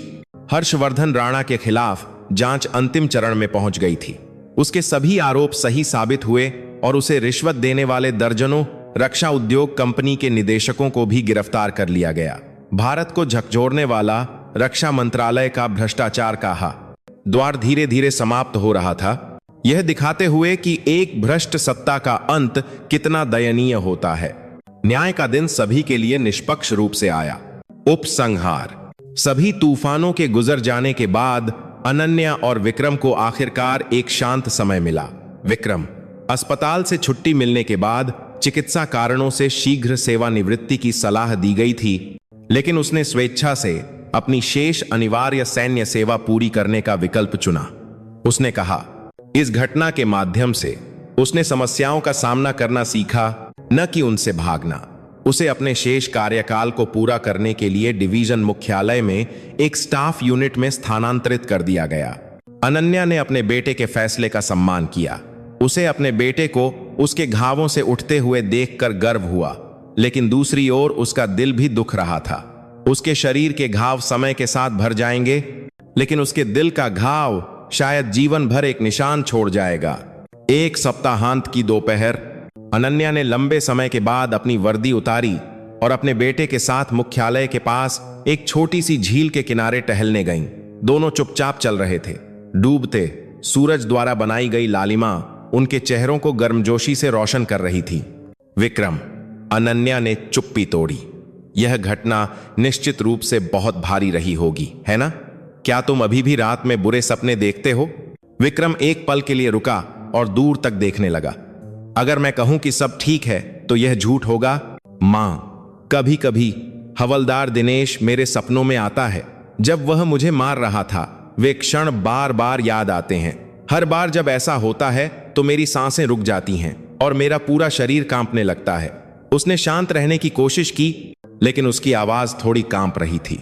हर्षवर्धन राणा के खिलाफ जांच अंतिम चरण में पहुंच गई थी। उसके सभी आरोप सही साबित हुए और उसे रिश्वत देने वाले दर्जनों रक्षा उद्योग कंपनी के निदेशकों को भी गिरफ्तार कर लिया गया। भारत को झकझोरने वाला रक्षा मंत्रालय का भ्रष्टाचार का द्वार धीरे धीरे समाप्त हो रहा था, यह दिखाते हुए कि एक भ्रष्ट सत्ता का अंत कितना दयनीय होता है। न्याय का दिन सभी के लिए निष्पक्ष रूप से आया। उपसंहार। सभी तूफानों के गुजर जाने के बाद अनन्या और विक्रम को आखिरकार एक शांत समय मिला। विक्रम, अस्पताल से छुट्टी मिलने के बाद चिकित्सा कारणों से शीघ्र सेवानिवृत्ति की सलाह दी गई थी, लेकिन उसने स्वेच्छा से अपनी शेष अनिवार्य सैन्य सेवा पूरी करने का विकल्प चुना। उसने कहा, इस घटना के माध्यम से उसने समस्याओं का सामना करना सीखा, न कि उनसे भागना। उसे अपने शेष कार्यकाल को पूरा करने के लिए डिवीजन मुख्यालय में एक स्टाफ यूनिट में स्थानांतरित कर दिया गया। अनन्या ने अपने बेटे के फैसले का सम्मान किया। उसे अपने बेटे को उसके घावों से उठते हुए देखकर गर्व हुआ, लेकिन दूसरी ओर उसका दिल भी दुख रहा था। उसके शरीर के घाव समय के साथ भर जाएंगे, लेकिन उसके दिल का घाव शायद जीवन भर एक निशान छोड़ जाएगा। एक सप्ताहांत की दोपहर, अनन्या ने लंबे समय के बाद अपनी वर्दी उतारी और अपने बेटे के साथ मुख्यालय के पास एक छोटी सी झील के किनारे टहलने गईं। दोनों चुपचाप चल रहे थे। डूबते सूरज द्वारा बनाई गई लालिमा उनके चेहरों को गर्मजोशी से रोशन कर रही थी। विक्रम, अनन्या ने चुप्पी तोड़ी। यह घटना निश्चित रूप से बहुत भारी रही होगी, है ना? क्या तुम अभी भी रात में बुरे सपने देखते हो? विक्रम एक पल के लिए रुका और दूर तक देखने लगा। अगर मैं कहूं कि सब ठीक है तो यह झूठ होगा। मां, कभी कभी हवलदार दिनेश मेरे सपनों में आता है। जब वह मुझे मार रहा था, वे क्षण बार बार याद आते हैं। हर बार जब ऐसा होता है तो मेरी सांसें रुक जाती हैं और मेरा पूरा शरीर कांपने लगता है। उसने शांत रहने की कोशिश की, लेकिन उसकी आवाज थोड़ी कांप रही थी।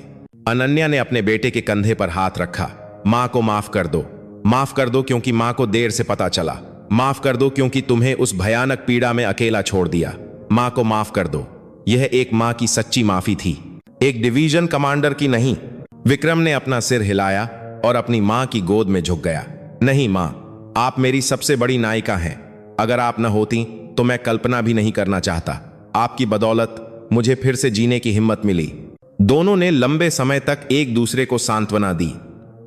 अनन्या ने अपने बेटे के कंधे पर हाथ रखा। मां को माफ कर दो, माफ कर दो, क्योंकि मां को देर से पता चला। माफ कर दो क्योंकि तुम्हें उस भयानक पीड़ा में अकेला छोड़ दिया। मां को माफ कर दो। यह एक मां की सच्ची माफी थी, एक डिवीजन कमांडर की नहीं। विक्रम ने अपना सिर हिलाया और अपनी मां की गोद में झुक गया। नहीं मां, आप मेरी सबसे बड़ी नायिका हैं। अगर आप न होती तो मैं कल्पना भी नहीं करना चाहता। आपकी बदौलत मुझे फिर से जीने की हिम्मत मिली। दोनों ने लंबे समय तक एक दूसरे को सांत्वना दी।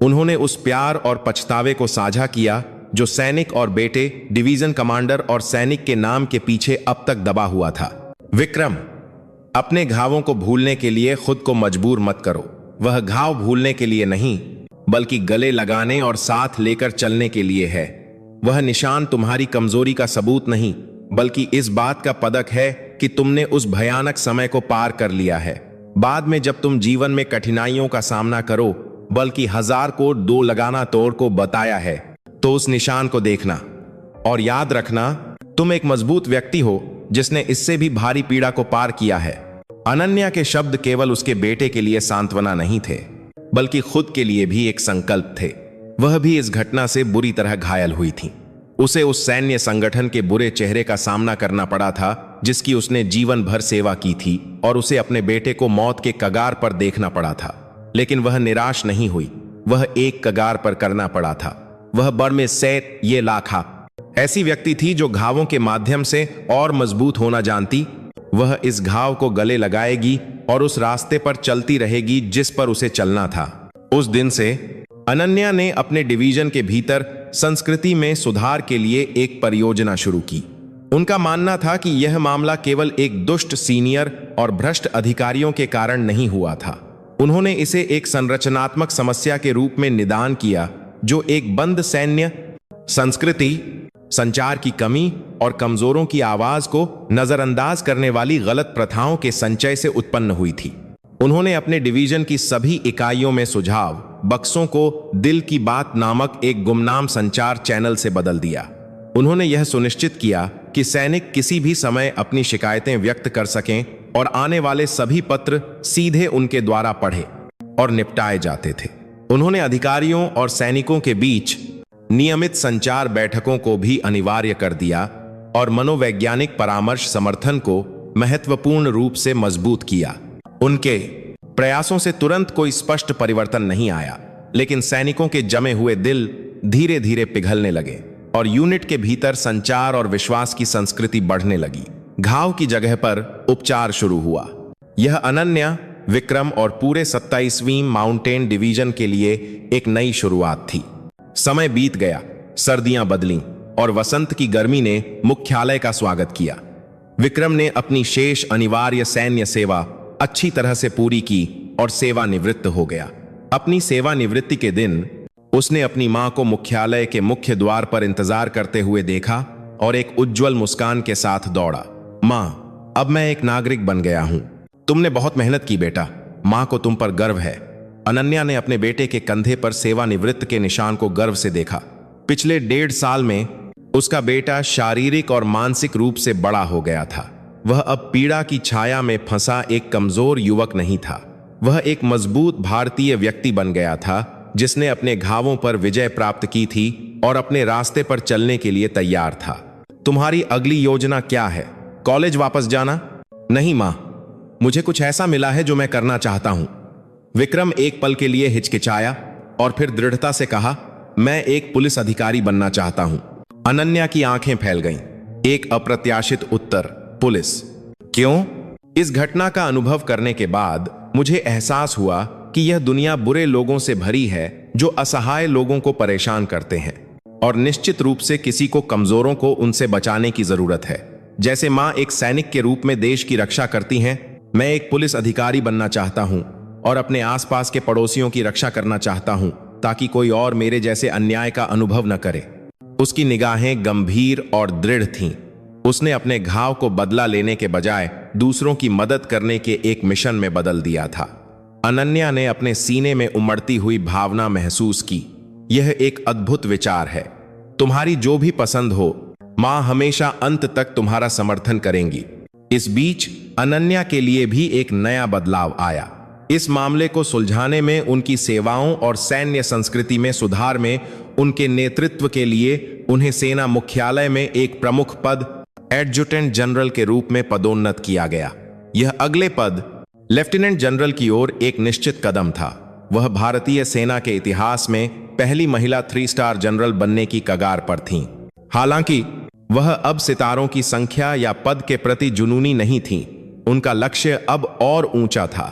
उन्होंने उस प्यार और पछतावे को साझा किया जो सैनिक और बेटे, डिवीजन कमांडर और सैनिक के नाम के पीछे अब तक दबा हुआ था। विक्रम, अपने घावों को भूलने के लिए खुद को मजबूर मत करो। वह घाव भूलने के लिए नहीं, बल्कि गले लगाने और साथ लेकर चलने के लिए है। वह निशान तुम्हारी कमजोरी का सबूत नहीं, बल्कि इस बात का पदक है कि तुमने उस भयानक समय को पार कर लिया है। बाद में जब तुम जीवन में कठिनाइयों का सामना करो, बल्कि 1000 को 2 लगाना तोड़ को बताया है, तो उस निशान को देखना और याद रखना, तुम एक मजबूत व्यक्ति हो जिसने इससे भी भारी पीड़ा को पार किया है। अनन्या के शब्द केवल उसके बेटे के लिए सांत्वना नहीं थे, बल्कि खुद के लिए भी एक संकल्प थे। वह भी इस घटना से बुरी तरह घायल हुई थी। उसे उस सैन्य संगठन के बुरे चेहरे का सामना करना पड़ा था जिसकी उसने जीवन भर सेवा की थी, और उसे अपने बेटे को मौत के कगार पर देखना पड़ा था। लेकिन वह निराश नहीं हुई। वह एक कगार पर करना पड़ा था। वह बड़ में सैत ये लाखा ऐसी व्यक्ति थी जो घावों के माध्यम से और मजबूत होना जानती। वह इस घाव को गले लगाएगी और उस रास्ते पर चलती रहेगी जिस पर उसे चलना था। उस दिन से अनन्या ने अपने डिवीजन के भीतर संस्कृति में सुधार के लिए एक परियोजना शुरू की। उनका मानना था कि यह मामला केवल एक दुष्ट सीनियर और भ्रष्ट अधिकारियों के कारण नहीं हुआ था। उन्होंने इसे एक संरचनात्मक समस्या के रूप में निदान किया, जो एक बंद सैन्य संस्कृति, संचार की कमी और कमजोरों की आवाज को नजरअंदाज करने वाली गलत प्रथाओं के संचय से उत्पन्न हुई थी। उन्होंने अपने डिवीजन की सभी इकाइयों में सुझाव बक्सों को दिल की बात नामक एक गुमनाम संचार चैनल से बदल दिया। उन्होंने यह सुनिश्चित किया कि सैनिक किसी भी समय अपनी शिकायतें व्यक्त कर सकें और आने वाले सभी पत्र सीधे उनके द्वारा पढ़े और निपटाए जाते थे। उन्होंने अधिकारियों और सैनिकों के बीच नियमित संचार बैठकों को भी अनिवार्य कर दिया और मनोवैज्ञानिक परामर्श समर्थन को महत्वपूर्ण रूप से मजबूत किया। उनके प्रयासों से तुरंत कोई स्पष्ट परिवर्तन नहीं आया, लेकिन सैनिकों के जमे हुए दिल धीरे धीरे पिघलने लगे और यूनिट के भीतर संचार और विश्वास की संस्कृति बढ़ने लगी। घाव की जगह पर उपचार शुरू हुआ। यह अनन्या, विक्रम और पूरे 27वीं माउंटेन डिवीजन के लिए एक नई शुरुआत थी। समय बीत गया, सर्दियां बदलीं और वसंत की गर्मी ने मुख्यालय का स्वागत किया। विक्रम ने अपनी शेष अनिवार्य सैन्य सेवा अच्छी तरह से पूरी की और सेवानिवृत्त हो गया। अपनी सेवानिवृत्ति के दिन उसने अपनी मां को मुख्यालय के मुख्य द्वार पर इंतजार करते हुए देखा और एक उज्जवल मुस्कान के साथ दौड़ा। मां, अब मैं एक नागरिक बन गया हूं। तुमने बहुत मेहनत की बेटा। मां को तुम पर गर्व है। अनन्या ने अपने बेटे के कंधे पर सेवानिवृत्त के निशान को गर्व से देखा। पिछले 1.5 साल में उसका बेटा शारीरिक और मानसिक रूप से बड़ा हो गया था। वह अब पीड़ा की छाया में फंसा एक कमजोर युवक नहीं था। वह एक मजबूत भारतीय व्यक्ति बन गया था, जिसने अपने घावों पर विजय प्राप्त की थी और अपने रास्ते पर चलने के लिए तैयार था। तुम्हारी अगली योजना क्या है? कॉलेज वापस जाना? नहीं मां, मुझे कुछ ऐसा मिला है जो मैं करना चाहता हूं। विक्रम एक पल के लिए हिचकिचाया और फिर दृढ़ता से कहा, मैं एक पुलिस अधिकारी बनना चाहता हूं। अनन्या की आंखें फैल गईं। एक अप्रत्याशित उत्तर, पुलिस? क्यों? इस घटना का अनुभव करने के बाद मुझे एहसास हुआ कि यह दुनिया बुरे लोगों से भरी है जो असहाय लोगों को परेशान करते हैं, और निश्चित रूप से किसी को कमजोरों को उनसे बचाने की जरूरत है। जैसे मां एक सैनिक के रूप में देश की रक्षा करती हैं, मैं एक पुलिस अधिकारी बनना चाहता हूं और अपने आसपास के पड़ोसियों की रक्षा करना चाहता हूं, ताकि कोई और मेरे जैसे अन्याय का अनुभव न करे। उसकी निगाहें गंभीर और दृढ़ थीं। उसने अपने घाव को बदला लेने के बजाय दूसरों की मदद करने के एक मिशन में बदल दिया था। अनन्या ने अपने सीने में उमड़ती हुई भावना महसूस की। यह एक अद्भुत विचार है। तुम्हारी जो भी पसंद हो, मां हमेशा अंत तक तुम्हारा समर्थन करेंगी। इस बीच अनन्या के लिए भी एक नया बदलाव आया। इस मामले को सुलझाने में, उनकी सेवाओं और सैन्य संस्कृति में सुधार में उनके नेतृत्व के लिए उन्हें सेना मुख्यालय में एक प्रमुख पद, एडजुटेंट जनरल के रूप में पदोन्नत किया गया। यह अगले पद, लेफ्टिनेंट जनरल की ओर एक निश्चित कदम था। वह भारतीय सेना के इतिहास में पहली महिला 3 स्टार जनरल बनने की कगार पर थीं। हालांकि वह अब सितारों की संख्या या पद के प्रति जुनूनी नहीं थीं। उनका लक्ष्य अब और ऊंचा था,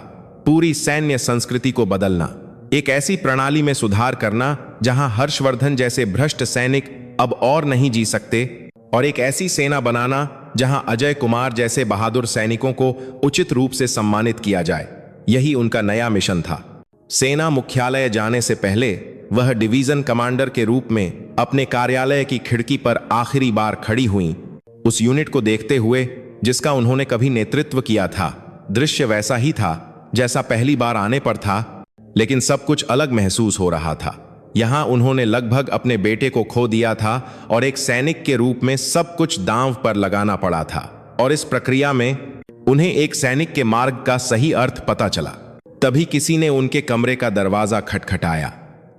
पूरी सैन्य संस्कृति को बदलना, एक ऐसी प्रणाली में सुधार करना जहां हर्षवर्धन जैसे भ्रष्ट सैनिक अब और नहीं जी सकते, और एक ऐसी सेना बनाना जहां अजय कुमार जैसे बहादुर सैनिकों को उचित रूप से सम्मानित किया जाए। यही उनका नया मिशन था। सेना मुख्यालय जाने से पहले वह डिवीजन कमांडर के रूप में अपने कार्यालय की खिड़की पर आखिरी बार खड़ी हुईं, उस यूनिट को देखते हुए जिसका उन्होंने कभी नेतृत्व किया था। दृश्य वैसा ही था जैसा पहली बार आने पर था, लेकिन सब कुछ अलग महसूस हो रहा था। यहां उन्होंने लगभग अपने बेटे को खो दिया था और एक सैनिक के रूप में सब कुछ दांव पर लगाना पड़ा था, और इस प्रक्रिया में उन्हें एक सैनिक के मार्ग का सही अर्थ पता चला। तभी किसी ने उनके कमरे का दरवाजा खटखटाया।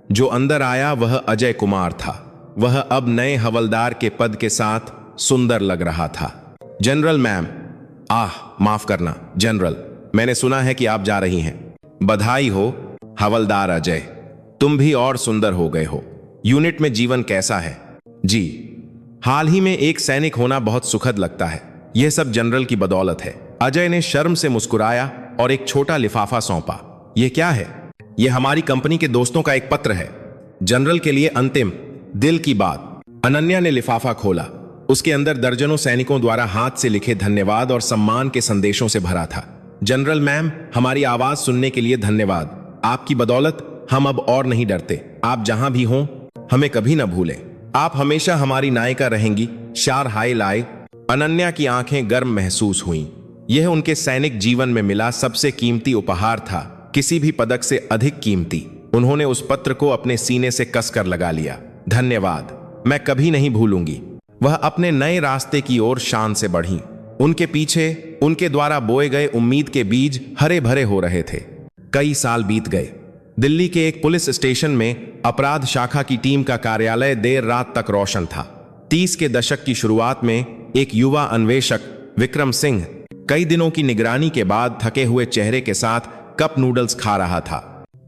जो अंदर आया वह अजय कुमार था। वह अब नए हवलदार के पद के साथ सुंदर लग रहा था। जनरल मैम, माफ करना जनरल, मैंने सुना है कि आप जा रही हैं। बधाई हो हवलदार अजय, तुम भी और सुंदर हो गए हो। यूनिट में जीवन कैसा है? जी, हाल ही में एक सैनिक होना बहुत सुखद लगता है। यह सब जनरल की बदौलत है। अजय ने शर्म से मुस्कुराया और एक छोटा लिफाफा सौंपा। यह क्या है? यह हमारी कंपनी के दोस्तों का एक पत्र है, जनरल के लिए अंतिम दिल की बात। अनन्या ने लिफाफा खोला। उसके अंदर दर्जनों सैनिकों द्वारा हाथ से लिखे धन्यवाद और सम्मान के संदेशों से भरा था। जनरल मैम, हमारी आवाज सुनने के लिए धन्यवाद। आपकी बदौलत हम अब और नहीं डरते। आप जहां भी हों, हमें कभी न भूलें। आप हमेशा हमारी नायिका रहेंगी। शार हाय लाए। अनन्या की आंखें गर्म महसूस हुईं। यह उनके सैनिक जीवन में मिला सबसे कीमती उपहार था, किसी भी पदक से अधिक कीमती। उन्होंने उस पत्र को अपने सीने से कसकर लगा लिया। धन्यवाद, मैं कभी नहीं भूलूंगी। वह अपने नए रास्ते की ओर शान से बढ़ी। उनके पीछे उनके द्वारा बोए गए उम्मीद के बीज हरे भरे हो रहे थे। कई साल बीत गए। दिल्ली के एक पुलिस स्टेशन में अपराध शाखा की टीम का कार्यालय देर रात तक रोशन था। 30 के दशक की शुरुआत में एक युवा अन्वेषक विक्रम सिंह कई दिनों की निगरानी के बाद थके हुए चेहरे के साथ कप नूडल्स खा रहा था।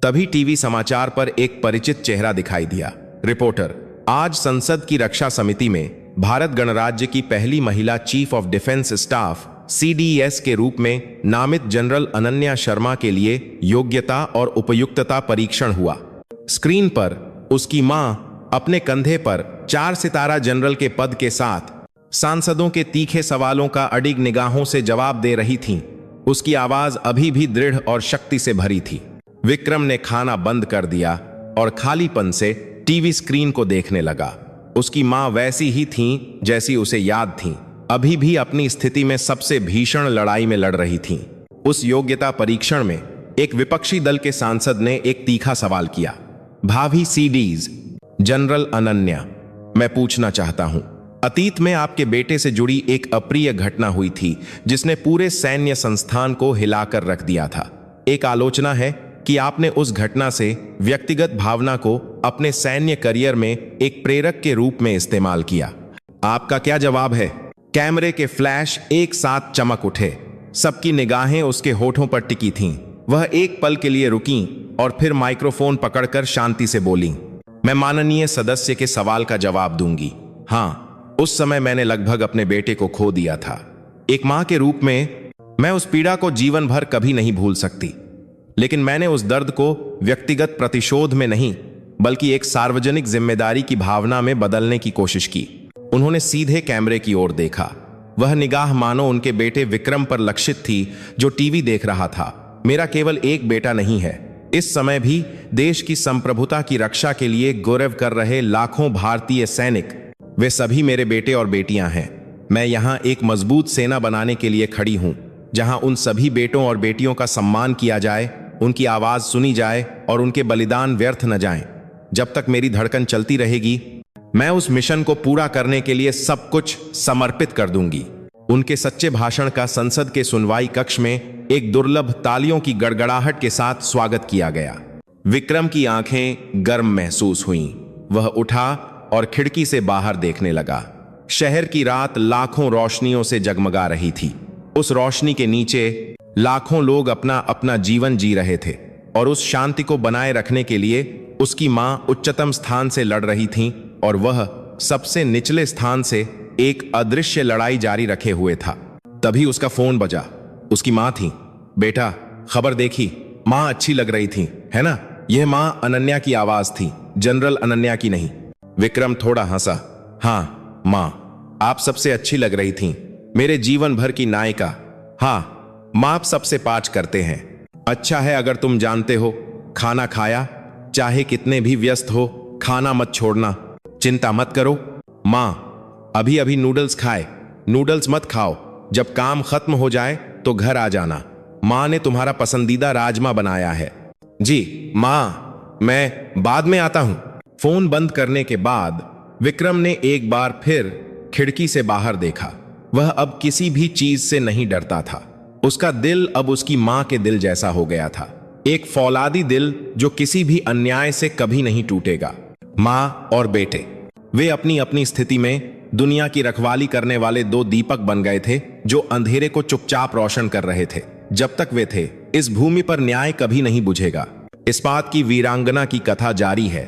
तभी टीवी समाचार पर एक परिचित चेहरा दिखाई दिया। रिपोर्टर, आज संसद की रक्षा समिति में भारत गणराज्य की पहली महिला chief of defence staff CDS के रूप में नामित जनरल अनन्या शर्मा के लिए योग्यता और उपयुक्तता परीक्षण हुआ। स्क्रीन पर उसकी मां अपने कंधे पर 4 सितारा जनरल के पद के साथ सांसदों के तीखे सवालों का अडिग निगाहों से जवाब दे रही थीं। उसकी आवाज अभी भी दृढ़ और शक्ति से भरी थी। विक्रम ने खाना बंद कर दिया और खालीपन से टीवी स्क्रीन को देखने लगा। उसकी मां वैसी ही थीं जैसी उसे याद थीं, अभी भी अपनी स्थिति में सबसे भीषण लड़ाई में लड़ रही थीं। उस योग्यता परीक्षण में एक विपक्षी दल के सांसद ने एक तीखा सवाल किया। भाभी सीडीज जनरल अनन्या, मैं पूछना चाहता हूं, अतीत में आपके बेटे से जुड़ी एक अप्रिय घटना हुई थी जिसने पूरे सैन्य संस्थान को हिलाकर रख दिया था। एक आलोचना है कि आपने उस घटना से व्यक्तिगत भावना को अपने सैन्य करियर में एक प्रेरक के रूप में इस्तेमाल किया। आपका क्या जवाब है? कैमरे के फ्लैश एक साथ चमक उठे। सबकी निगाहें उसके होठों पर टिकी थीं। वह एक पल के लिए रुकीं और फिर माइक्रोफोन पकड़कर शांति से बोली, मैं माननीय सदस्य के सवाल का जवाब दूंगी। हाँ, उस समय मैंने लगभग अपने बेटे को खो दिया था। एक मां के रूप में मैं उस पीड़ा को जीवन भर कभी नहीं भूल सकती, लेकिन मैंने उस दर्द को व्यक्तिगत प्रतिशोध में नहीं बल्कि एक सार्वजनिक जिम्मेदारी की भावना में बदलने की कोशिश की। उन्होंने सीधे कैमरे की ओर देखा। वह निगाह मानो उनके बेटे विक्रम पर लक्षित थी, जो टीवी देख रहा था। मेरा केवल एक बेटा नहीं है। इस समय भी देश की संप्रभुता की रक्षा के लिए गौरव कर रहे लाखों भारतीय सैनिक, वे सभी मेरे बेटे और बेटियां हैं। मैं यहां एक मजबूत सेना बनाने के लिए खड़ी हूं, जहां उन सभी बेटों और बेटियों का सम्मान किया जाए, उनकी आवाज सुनी जाए और उनके बलिदान व्यर्थ न जाएं। जब तक मेरी धड़कन चलती रहेगी, मैं उस मिशन को पूरा करने के लिए सब कुछ समर्पित कर दूंगी। उनके सच्चे भाषण का संसद के सुनवाई कक्ष में एक दुर्लभ तालियों की गड़गड़ाहट के साथ स्वागत किया गया। विक्रम की आंखें गर्म महसूस हुईं। वह उठा और खिड़की से बाहर देखने लगा। शहर की रात लाखों रोशनियों से जगमगा रही थी। उस रोशनी के नीचे लाखों लोग अपना अपना जीवन जी रहे थे और उस शांति को बनाए रखने के लिए उसकी मां उच्चतम स्थान से लड़ रही थीं और वह सबसे निचले स्थान से एक अदृश्य लड़ाई जारी रखे हुए था। तभी उसका फोन बजा। उसकी मां थी। बेटा, खबर देखी? मां अच्छी लग रही थी, है ना? यह मां अनन्या की आवाज थी, जनरल अनन्या की नहीं। विक्रम थोड़ा हंसा। हाँ मां, आप सबसे अच्छी लग रही थीं, मेरे जीवन भर की नायिका। हाँ, मां सबसे पाँच करते हैं। अच्छा है अगर तुम जानते हो। खाना खाया? चाहे कितने भी व्यस्त हो, खाना मत छोड़ना। चिंता मत करो। मां, अभी अभी नूडल्स खाए। नूडल्स मत खाओ, जब काम खत्म हो जाए तो घर आ जाना। मां ने तुम्हारा पसंदीदा राजमा बनाया है। जी मां, मैं बाद में आता हूं। फोन बंद करने के बाद विक्रम ने एक बार फिर खिड़की से बाहर देखा। वह अब किसी भी चीज से नहीं डरता था। उसका दिल अब उसकी मां के दिल जैसा हो गया था, एक फौलादी दिल जो किसी भी अन्याय से कभी नहीं टूटेगा। मां और बेटे, वे अपनी अपनी स्थिति में दुनिया की रखवाली करने वाले दो दीपक बन गए थे, जो अंधेरे को चुपचाप रोशन कर रहे थे। जब तक वे थे, इस भूमि पर न्याय कभी नहीं बुझेगा। इस्पात की वीरांगना की कथा जारी है।